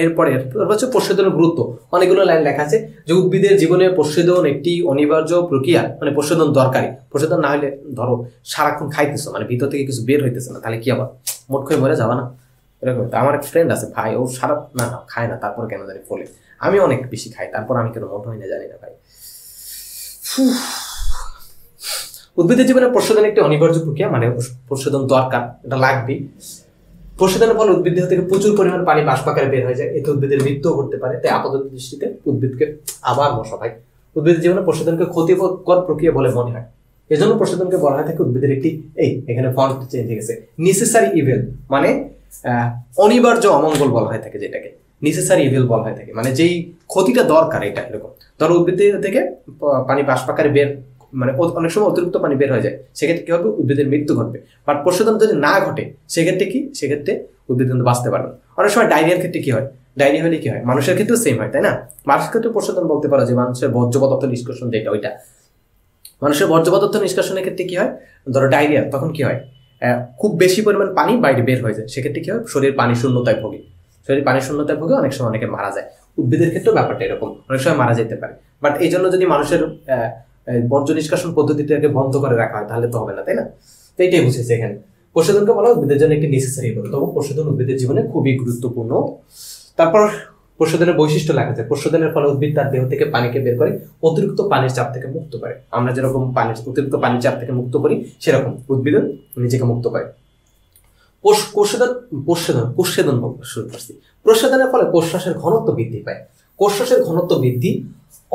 এরপরে হচ্ছে প্রস্বেদনের গুরুত্ব। অনেকগুলো লাইন লেখা আছে যে উদ্ভিদের জীবনে প্রস্বেদন একটি অনিবার্য প্রক্রিয়া, মানে প্রস্বেদন দরকারি। প্রস্বেদন না হলে ধরো সারাক্ষণ খাইতেছো, মানে ভিতর থেকে কিছু বের হইতেছে না, তাহলে কি আবার মোট খেয়ে মরে যাবা না? এরকম। আমার এক ফ্রেন্ড আছে ভাই, ও সারা না খায় না, তারপর কেন জানি ফলে। আমি অনেক বেশি খাই, তারপর আমি কেন মোট হই না জানি না ভাই। উদ্ভিদের জীবনে প্রস্বেদন একটি অনিবার্য প্রক্রিয়া, মানে প্রস্বেদন দরকার, এটা লাগবেই। প্রস্বেদনের ফলে উদ্ভিদ দেহ থেকে প্রচুর পরিমাণ পানি বাষ্প আকারে বের হয়ে যায়, এতে উদ্ভিদের মৃত্যু করতে পারে। তাই আপাতত দৃষ্টিতে উদ্ভিদকে আবার মশা ভাই উদ্ভিদের জীবনে প্রস্বেদনকে ক্ষতিকর প্রক্রিয়া বলে মনে হয়। এজন্য প্রস্বেদনকে বলা হয় থাকে উদ্ভিদের একটি, এই এখানে ফন্ট চেঞ্জ হয়ে গেছে, নেসেসারি ইভেল, মানে অনিবার্য অমঙ্গল বলা হয় থাকে, যেটাকে নেসেসারি ইভেল বলা হয় থাকে, মানে যেই ক্ষতিটা দরকার। এটা এরকম ধরো উদ্ভিদ দেহ থেকে পানি বাষ্প আকারে বের, মানে অনেক সময় অতিরিক্ত পানি বের হয়ে যায়, সেক্ষেত্রে কি হবে? উদ্ভিদের মৃত্যু ঘটবে। বাট প্রস্বেদন যদি না ঘটে সেক্ষেত্রে কি? সেক্ষেত্রে উদ্ভিদ কিন্তু বাঁচতে পারবে। অনেক সময় ডায়রিয়ার ক্ষেত্রে কি হয়? ডায়রিয়া হলে কি হয়? মানুষের ক্ষেত্রেও সেম হয়, তাই না? মানুষের ক্ষেত্রে প্রস্বেদন বলতে পারো যে মানুষের বর্জ্য পদার্থ নিষ্কাশন, যেটা ওইটা মানুষের বর্জ্য পদার্থ নিষ্কাশনের ক্ষেত্রে কি হয়? ধরো ডায়রিয়া, তখন কি হয়? খুব বেশি পরিমাণ পানি বাইরে বের হয়ে যায়, সেক্ষেত্রে কি হয়? শরীর পানি শূন্যতায় ভোগে। শরীর পানি শূন্যতায় ভোগে, অনেক সময় অনেকে মারা যায়। উদ্ভিদের ক্ষেত্রেও ব্যাপারটা এরকম, অনেক সময় মারা যেতে পারে। বাট এই জন্য যদি মানুষের বর্জ্য নিষ্কাশন পদ্ধতিটাকে বন্ধ করে রাখা হয় তাহলে তো হবে না, তাই না? তো এইটাই বুঝেছে এখানে। প্রস্বেদনকে বলা উদ্ভিদের জন্য একটি নেসেসারি ইভেল, তবে প্রস্বেদন উদ্ভিদের জীবনে খুবই গুরুত্বপূর্ণ। তারপর প্রস্বেদনের বৈশিষ্ট্য লেখা আছে। প্রস্বেদনের ফলে উদ্ভিদ তার দেহ থেকে পানিকে বের করে অতিরিক্ত পানির চাপ থেকে মুক্ত করে। আমরা যেরকম অতিরিক্ত পানির চাপ থেকে মুক্ত করি, সেরকম উদ্ভিদও নিজেকে মুক্ত করে। কোষছেদন শুরু করছি। প্রচ্ছেদনের ফলে কোষরাশের ঘনত্ব বৃদ্ধি পায়। কোষরাশের ঘনত্ব বৃদ্ধি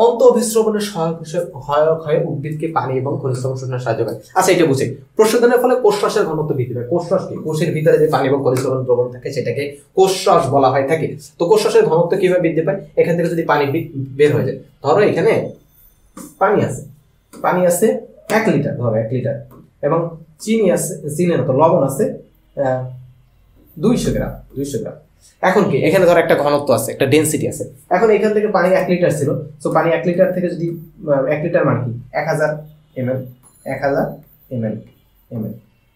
অন্ত অভিস্রবণের সহায়ক হয়ে উদ্ভিদকে পানি এবং খনিজ লবণ শোষণে সাহায্য করে। আচ্ছা, এটা বুঝে, প্রচ্ছেদনের ফলে কোষরাশের ঘনত্ব বৃদ্ধি পায়। কোষরস কি? কোষের ভিতরে যে পানি এবং খনিজ লবণ দ্রবণ থাকে সেটাকে কোষরস বলা হয় থাকে। তো কোষরসের ঘনত্ব কিভাবে বৃদ্ধি পায়? এখান থেকে যদি পানি বের হয়ে যায়, ধরো এখানে পানি আছে 1 লিটার, ধরো 1 লিটার, এবং চিনি না তো লবণ আছে 200 গ্রাম। এখন কি এখানে ধরো একটা ঘনত্ব আছে, একটা ডেনসিটি আছে। এখন এখান থেকে পানি 1 লিটার ছিল, তো পানি 1 লিটার থেকে যদি 1 লিটার মানে কি 1000 ml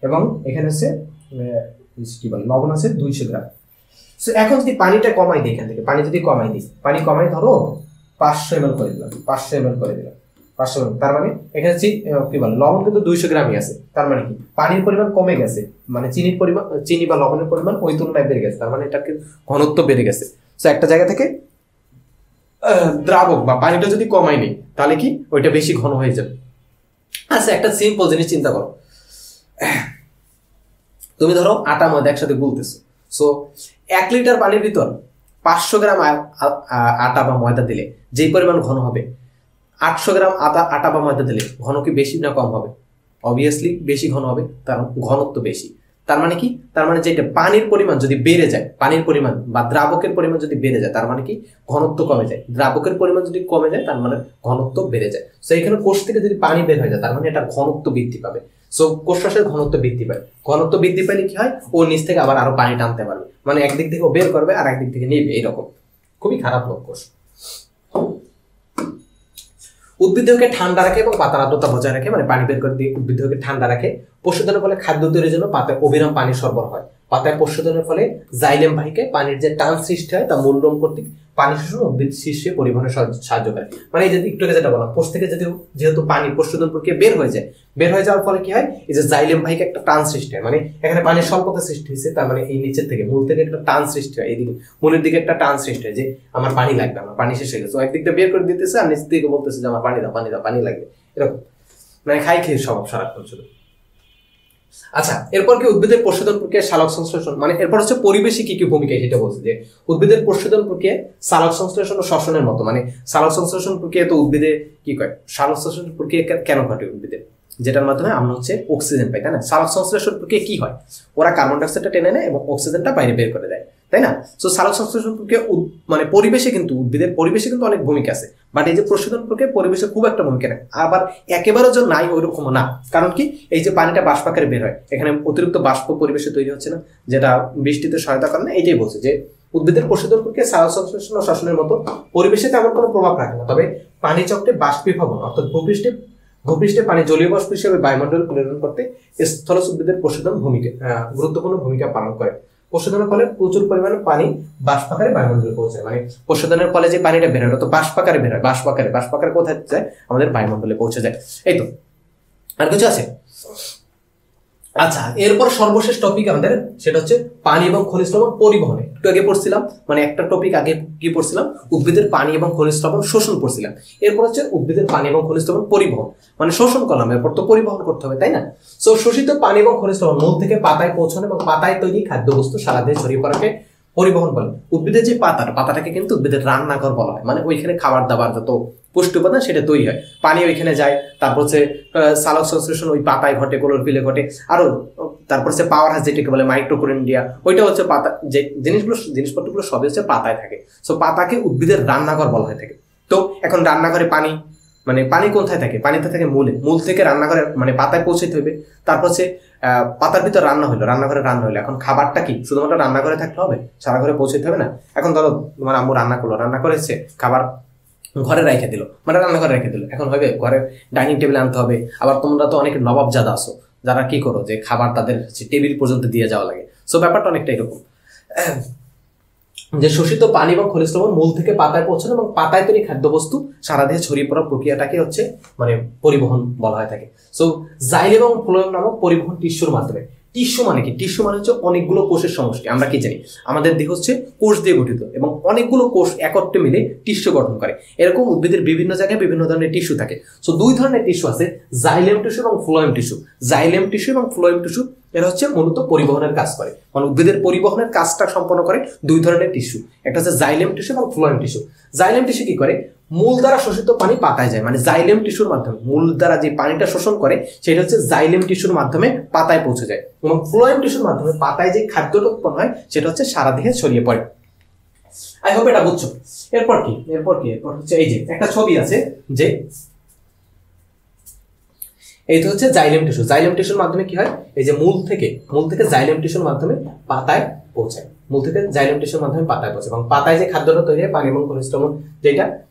এবং এখানে হচ্ছে কি বলে লবণ আছে 200 গ্রাম। সো এখন যদি পানিটা কমাই দিই, এখান থেকে পানি যদি পানি কমাই ধরো 500 ml করে দিলাম, 500 ml, তার মানে এখানে কি বলে লবণ কিন্তু 200 গ্রামই আছে। তার মানে কি পানির পরিমাণ কমে গেছে, মানে চিনি বা লবণের পরিমাণ ওই তুলনায় বেড়ে গেছে, তার মানে এটার ঘনত্ব বেড়ে গেছে। তো একটা জায়গা থেকে দ্রাবক বা পানিটা যদি কমাই নেই তাহলে কি ওইটা বেশি ঘন হয়ে যাবে। আচ্ছা, একটা সিম্পল জিনিস চিন্তা করো, তুমি ধরো আটা ময়দা একসাথে গুলতেছো। সো 1 লিটার পানির ভিতর 500 গ্রাম আটা বা ময়দা দিলে যেই পরিমাণ ঘন হবে, 800 গ্রাম আটা বা ময়দা দিলে ঘন কি বেশি না কম হবে? অবভিয়াসলি বেশি ঘন হবে, কারণ ঘনত্ব বেশি। তার মানে কি? তার মানে যেটা পানির পরিমাণ যদি বেড়ে যায়, পানির পরিমাণ বা দ্রাবকের পরিমাণ যদি বেড়ে যায়, তার মানে কি ঘনত্ব কমে যায়। দ্রাবকের পরিমাণ যদি কমে যায় তার মানে ঘনত্ব বেড়ে যায়। সো এখানে কোষ থেকে যদি পানি বের হয়ে যায় তার মানে এটা ঘনত্ব বৃদ্ধি পাবে। সো কোষরাশের ঘনত্ব বৃদ্ধি পায়। ঘনত্ব বৃদ্ধি পাইলে কি হয়? ও নিচ থেকে আবার আরো পানি টানতে পারবে, মানে একদিক থেকে ও বের করবে আর একদিক থেকে নেবে, এইরকম। খুবই খারাপ লোক কোষ। উদ্ভিদকে ঠান্ডা রাখে এবং পাতার আর্দ্রতা বজায় রাখে, মানে পানি বের করে দিয়ে উদ্ভিদকে ঠান্ডা রাখে। প্রশোধনের ফলে খাদ্য তৈরির জন্য পাতায় অবিরাম পানি সরবরাহ হয়। পাতায় প্রশোধনের ফলে জাইলেম বাহিকে পানির যে টান সৃষ্টি হয় তা মূলরোম কর্তৃক পানি শোষণ উদ্ভিদ শীর্ষে পরিবহনে সাহায্য করে। মানে এই যে একটু আগে যেটা বললাম, কোষ থেকে যেহেতু পানি প্রশোধন প্রক্রিয়া বের হয়ে যাওয়ার ফলে কি হয়? এই যে জাইলেম বাহিকে একটা টান সৃষ্টি হয়, মানে এখানে পানির স্বল্পতা সৃষ্টি হয়েছে, তার মানে এই নিচের থেকে মূল থেকে একটা টান সৃষ্টি হয়, এইদিকে মূলের দিকে একটা টান সৃষ্টি হয় যে আমার পানি লাগবে, আমার পানি শেষ হয়ে গেছে। একদিকটা বের করে দিতেছে আর নিচ থেকে বলতেছে যে আমার পানি দাও, পানি লাগবে, এরকম। মানে খেয়ে স্বভাব সারাক্ষণ শুধু। আচ্ছা, এরপর কি উদ্ভিদের প্রশোধন প্রক্রিয়া সালোক সংশ্লেষণ, মানে এরপর হচ্ছে পরিবেশে কি ভূমিকা সেটা বলছে যে উদ্ভিদের প্রশোধন প্রক্রিয়া সালোক সংশ্লেষণ ও শ্বসনের মতো। মানে সালোক সংশ্লেষণ প্রক্রিয়া তো উদ্ভিদে কি করে, সালোক সংশ্লেষণ প্রক্রিয়া কেন ঘটে উদ্ভিদে, যেটার মাধ্যমে আমরা হচ্ছে অক্সিজেন পাই, তাই না? সালোক সংশ্লেষণ প্রক্রিয়া কি হয়? ওরা কার্বন ডাইঅক্সাইডটা টেনে নেয় এবং অক্সিজেনটা বাইরে বের করে দেয়, তাই না? সো সালোক সংশ্লেষণ প্রক্রিয়া মানে পরিবেশে কিন্তু উদ্ভিদের পরিবেশে কিন্তু অনেক ভূমিকা আছে, বাট এই যে প্রশোধন প্রক্রিয়া পরিবেশে খুব একটা ভূমিকা নেই। আবার একেবারে যে নাই ওইরকম না, কারণ কি এই যে পানিটা বাষ্প আকারে বের হয়, এখানে অতিরিক্ত বাষ্প পরিবেশে তৈরি হচ্ছে না, যেটা বৃষ্টিতে সহায়তা করে না। এইটাই বলছে যে উদ্ভিদের প্রশোধন প্রক্রিয়া সালোক সংশ্লেষণ ও শ্বসনের মতো পরিবেশে তেমন কোনো প্রভাব রাখে না, তবে পানি চক্রে বাষ্পীভবন অর্থাৎ ভূপৃষ্ঠে পানি জলীয় বাষ্প হিসেবে বায়ুমণ্ডল প্রেরণ করতে স্থলজ উদ্ভিদের প্রশোধন গুরুত্বপূর্ণ ভূমিকা পালন করে। প্রশোধনের ফলে প্রচুর পরিমাণে পানি বাষ্পাকারে বায়ুমণ্ডলে পৌঁছায়, মানে প্রশোধনের ফলে যে পানিটা বের হয় তো বাষ্পাকারে বের হয়, বাষ্পাকারে কোথায় যায়? আমাদের বায়ুমণ্ডলে পৌঁছে যায়। এই তো, আর কিছু আছে? আচ্ছা, এরপর সর্বশেষ টপিক আমাদের, সেটা হচ্ছে পানি এবং খনিজ লবণ পরিবহনে। একটু আগে পড়ছিলাম, মানে একটা টপিক আগে কি পড়ছিলাম, উদ্ভিদের পানি এবং খনিজ লবণ শোষণ পড়ছিলাম। এরপর হচ্ছে উদ্ভিদের পানি এবং খনিজ লবণ পরিবহন, মানে শোষণ করলাম, এরপর তো পরিবহন করতে হবে, তাই না? সো শোষিত পানি এবং খনিজ লবণ মূল থেকে পাতায় পৌঁছানো এবং পাতায় তৈরি খাদ্যবস্তু সারা দেহে ছড়িয়ে পড়াকে পরিবহন বলে। উদ্ভিদের যে পাতাটাকে কিন্তু উদ্ভিদের রান্নাঘর বলা হয়, মানে ওইখানে খাবার দাবার যত পুষ্টি উপাদান সেটা তৈরি হয়, পানি ওইখানে যায়, তারপর হচ্ছে সালোক সংশ্লেষণ ওই পাতায় ঘটে, ক্লোরোফিলে ঘটে, আরো তারপর হচ্ছে পাওয়ার হাউস যেটাকে বলে মাইটোকন্ড্রিয়া, ওইটা হচ্ছে পাতা, যে জিনিসপত্রগুলো সবই হচ্ছে পাতায় থাকে। সো পাতাকে উদ্ভিদের রান্নাঘর বলা হয়ে থাকে। তো এখন রান্নাঘরে পানি, মানে পানি কোথায় থাকে? পানিতে থাকে মূল থেকে রান্নাঘরে মানে পাতায় পৌঁছাতে হবে। তারপর হচ্ছে পাতার ভিতর রান্নাঘরে রান্না হলো, এখন খাবারটা কি শুধুমাত্র রান্নাঘরে থাকলে হবে? সারা ঘরে পৌঁছাতে হবে না। এখন ধরো তোমার আম্মু রান্না করেছে, খাবার ঘরে রেখে দিল, মানে রান্নাঘরে রেখে দিল, এখন হবে ঘরের ডাইনিং টেবিলে আনতে হবে। আবার তোমরা তো অনেক নবাবজাদা আসো যারা কি করো, যে খাবার তাদের টেবিল পর্যন্ত দিয়ে যাওয়া লাগে। সো ব্যাপারটা অনেকটা এরকম যে শোষিত পানি এবং খনিজ লবণ মূল থেকে পাতায় পৌঁছানো এবং পাতায় তৈরি খাদ্যবস্তু সারা দেহে ছড়িয়ে পড়ার প্রক্রিয়াটাকে হচ্ছে মানে পরিবহন বলা হয়ে থাকে। সো জাইলেম এবং ফ্লোয়েম নামক পরিবহন টিস্যুর মাধ্যমে। টিস্যু মানে কি? টিস্যু মানে হচ্ছে অনেকগুলো কোষের সমষ্টি। আমরা কি জানি, আমাদের দেহ হচ্ছে কোষ দিয়ে গঠিত এবং অনেকগুলো কোষ একত্রে মিলে টিস্যু গঠন করে। এরকম উদ্ভিদের বিভিন্ন জায়গায় বিভিন্ন ধরনের টিস্যু থাকে। সো দুই ধরনের টিস্যু আছে, জাইলেম টিস্যু এবং ফ্লোয়েম টিস্যু। জাইলেম টিস্যু এবং ফ্লোয়েম টিস্যু এরা হচ্ছে মূলত পরিবহনের কাজ করে, মানে উদ্ভিদের পরিবহনের কাজটা সম্পন্ন করে দুই ধরনের টিস্যু, একটা হচ্ছে জাইলেম টিস্যু এবং ফ্লোয়েম টিস্যু। জাইলেম টিস্যু কি করে, মূল দ্বারা শোষিত পানি পাতায় যায়, মানে জাইলেম টিস্যুর মাধ্যমে মূল দ্বারা যে পানিটা শোষণ করে সেটা হচ্ছে জাইলেম টিস্যুর মাধ্যমে পাতায় পৌঁছে যায়, এবং ফ্লোয়েম টিস্যুর মাধ্যমে পাতায় যে খাদ্যটা উৎপন্ন হয় সেটা হচ্ছে সারা দেহে ছড়িয়ে পড়ে। আই হোপ এটা বুঝছো। এরপর হচ্ছে এই যে একটা ছবি আছে, যে এই তো হচ্ছে জাইলেম টিস্যু। জাইলেম টিস্যুর মাধ্যমে কি হয়, এই যে মূল থেকে জাইলেম টিস্যুর মাধ্যমে পাতায় পৌঁছায়, মূল থেকে জাইলেম টিস্যুর মাধ্যমে পাতায় পৌঁছায়, এবং পাতায় যে খাদ্যটা তৈরি হয় পানি এবং খনিজ লবণ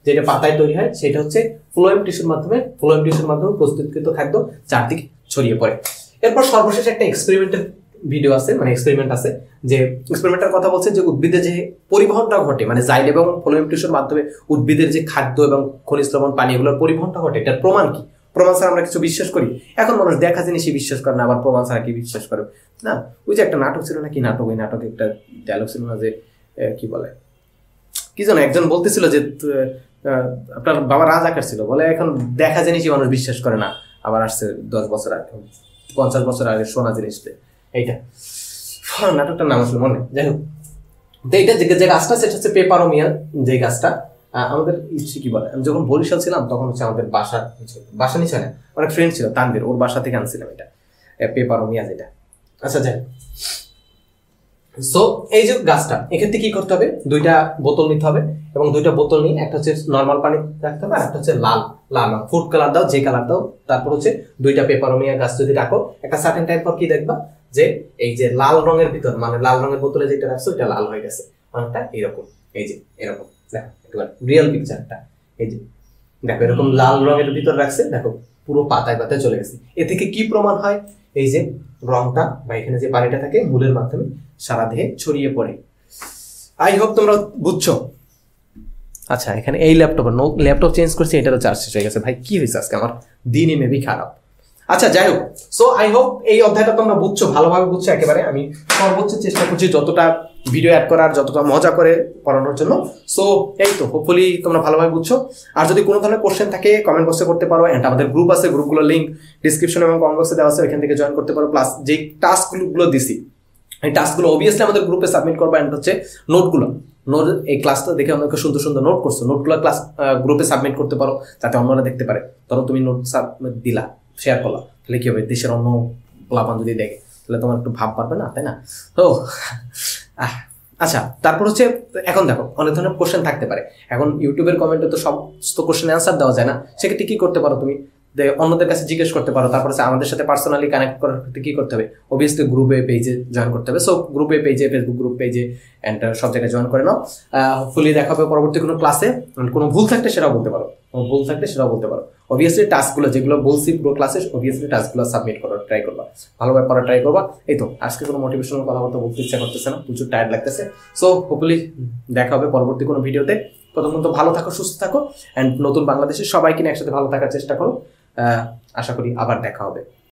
যেটা পাতায় তৈরি হয় সেটা হচ্ছে ফ্লোয়েম টিস্যুর মাধ্যমে প্রস্তুতকৃত খাদ্য চারদিকে ছড়িয়ে পড়ে। এরপর সর্বশেষ একটা এক্সপেরিমেন্টের ভিডিও আছে, মানে এক্সপেরিমেন্ট আছে, যে এক্সপেরিমেন্টের কথা বলছে যে উদ্ভিদে যে পরিবহনটা ঘটে, মানে জাইলেম এবং ফ্লোয়েম টিস্যুর মাধ্যমে উদ্ভিদের যে খাদ্য এবং খনিজ লবণ পানি এগুলোর পরিবহনটা ঘটে, এটার প্রমাণ কি? প্রমাণ ছাড়া আমরা কিছু বিশ্বাস করি? এখন মানুষ দেখা জিনিসই বিশ্বাস করে না, আবার প্রমাণ ছাড়া কি বিশ্বাস করে না? ওই যে একটা নাটক ছিল না, কি নাটক, ওই নাটকে একটা ডায়লগ ছিল না, যে কি বলে, কি জানো, একজন বলতেছিল যে আপনার বাবা রাজাকার ছিল, বলে এখন দেখা জিনিসই মানুষ বিশ্বাস করে না, আবার আসছে 10 বছর আগে 50 বছর আগে শোনা জিনিসটা, এইটা নাটকটার নাম আসলে মনে, যাই হোক। তো এইটা যে গাছটা সেটা হচ্ছে পেপারোমিয়া, যে গাছটা আমাদের কি বলে, আমি যখন বরিশাল ছিলাম তখন হচ্ছে আমাদের বাসা নিচে না, অনেক ফ্রেন্ড ছিল তানভীর, ওর বাসা থেকে আনছিলাম এটা পেপারোমিয়া যেটা। আচ্ছা যাই, সো এই যে গাছটা, এক্ষেত্রে কি করতে হবে, দুইটা বোতল নিতে হবে, এবং দুইটা বোতল নিয়ে একটা হচ্ছে নর্মাল পানি রাখতে হবে, আর একটা হচ্ছে লাল ফুড কালার দাও, যে কালার দাও, তারপর হচ্ছে দুইটা পেপারোমিয়া গাছ যদি রাখো, একটা সার্টেন টাইম পর কি দেখবা, যে এই যে লাল রঙের ভিতর, মানে লাল রঙের বোতলে যেটা রাখছো এটা লাল হয়ে গেছে, অনেকটা এরকম, এই যে এরকম দেখো, একেবারে রিয়েল পিকচারটা, এই যে দেখো এরকম লাল রঙের ভিতর রাখছে, দেখো পুরো পাতায় পাতায় চলে গেছে। এ থেকে কি প্রমাণ হয়, এই যে রংটা বা এখানে যে পানিটা থাকে মূলের মাধ্যমে সারা দেহে ছড়িয়ে পড়ে। আই হোপ তোমরা বুঝছো। আচ্ছা, এখানে এই ল্যাপটপ চেঞ্জ করছি, এটারও চার্জ শেষ হয়ে গেছে। ভাই কি হয়েছে আজকে, আমার দিনই মেবি খারাপ। আচ্ছা যাই হোক, সো আই হোপ এই অধ্যায়টা তোমরা বুঝছো, ভালোভাবে বুঝছো একেবারে। আমি সর্বোচ্চ চেষ্টা করছি যতটা ভিডিও অ্যাড করার, যতটা মজা করে পড়ানোর জন্য। সো এই তো, হোপফুলি তোমরা ভালোভাবে বুঝছো। আর যদি কোনো ধরনের কোশ্চেন থাকে কমেন্ট বক্সে করতে পারো, এন্ড আমাদের গ্রুপ আছে, গ্রুপগুলোর লিঙ্ক ডিসক্রিপশন এবং কমেন্ট বক্সে দেওয়া আছে, ওইখান থেকে জয়েন করতে পারো। প্লাস যেই টাস্কগুলো দিছি, এই টাস্কগুলো অবভিয়াসলি আমাদের গ্রুপে সাবমিট করবো, এন্ড হচ্ছে নোট এই ক্লাসটা দেখে আমাকে সুন্দর সুন্দর নোট করছো, নোটগুলো ক্লাস গ্রুপে সাবমিট করতে পারো, যাতে অন্যরা দেখতে পারে। ধরো তুমি নোট দিলা, শেয়ার করলা, তাহলে কি হবে, দেশের অন্য প্লাবান যদি দেখে তাহলে তোমার একটু ভাব পারবে না, তাই না? তো আচ্ছা, তারপর হচ্ছে এখন দেখো অনেক ধরনের কোশ্চেন থাকতে পারে। এখন ইউটিউবের কমেন্টে তো সমস্ত কোশ্চেনের অ্যান্সার দেওয়া যায় না, সেক্ষেত্রে কি করতে পারো, তুমি অন্যদের কাছে জিজ্ঞেস করতে পারো। তারপর আমাদের সাথে পার্সোনালি কানেক্ট করার ক্ষেত্রে কি করতে হবে, অবভিয়াসলি গ্রুপে পেজে জয়েন করতে হবে। সো গ্রুপে পেজে, ফেসবুক গ্রুপ পেজে এন্ড সব জায়গায় জয়েন করে নাও। হোপফুলি দেখা হবে পরবর্তী কোনো ক্লাসে। কোনো ভুল থাকলে সেটাও বলতে পারো, অবভিয়াসলি টাস্কগুলো যেগুলো বলছি পুরো ক্লাসে, অবভিয়াসলি টাস্কগুলো সাবমিট করার ট্রাই করবা, ভালোভাবে পড়ার ট্রাই করবা। এই তো, আজকে কোনো মোটিভেশনাল কথাবার্তা বলতে ইচ্ছা করতেছে না, প্রচুর টায়ার্ড লাগতেছে। সো হোপফুলি দেখা হবে পরবর্তী কোনো ভিডিওতে। প্রথমত ভালো থাকো, সুস্থ থাকো, অ্যান্ড নতুন বাংলাদেশের সবাইকে নিয়ে একসাথে ভালো থাকার চেষ্টা করো। আশা করি আবার দেখা হবে।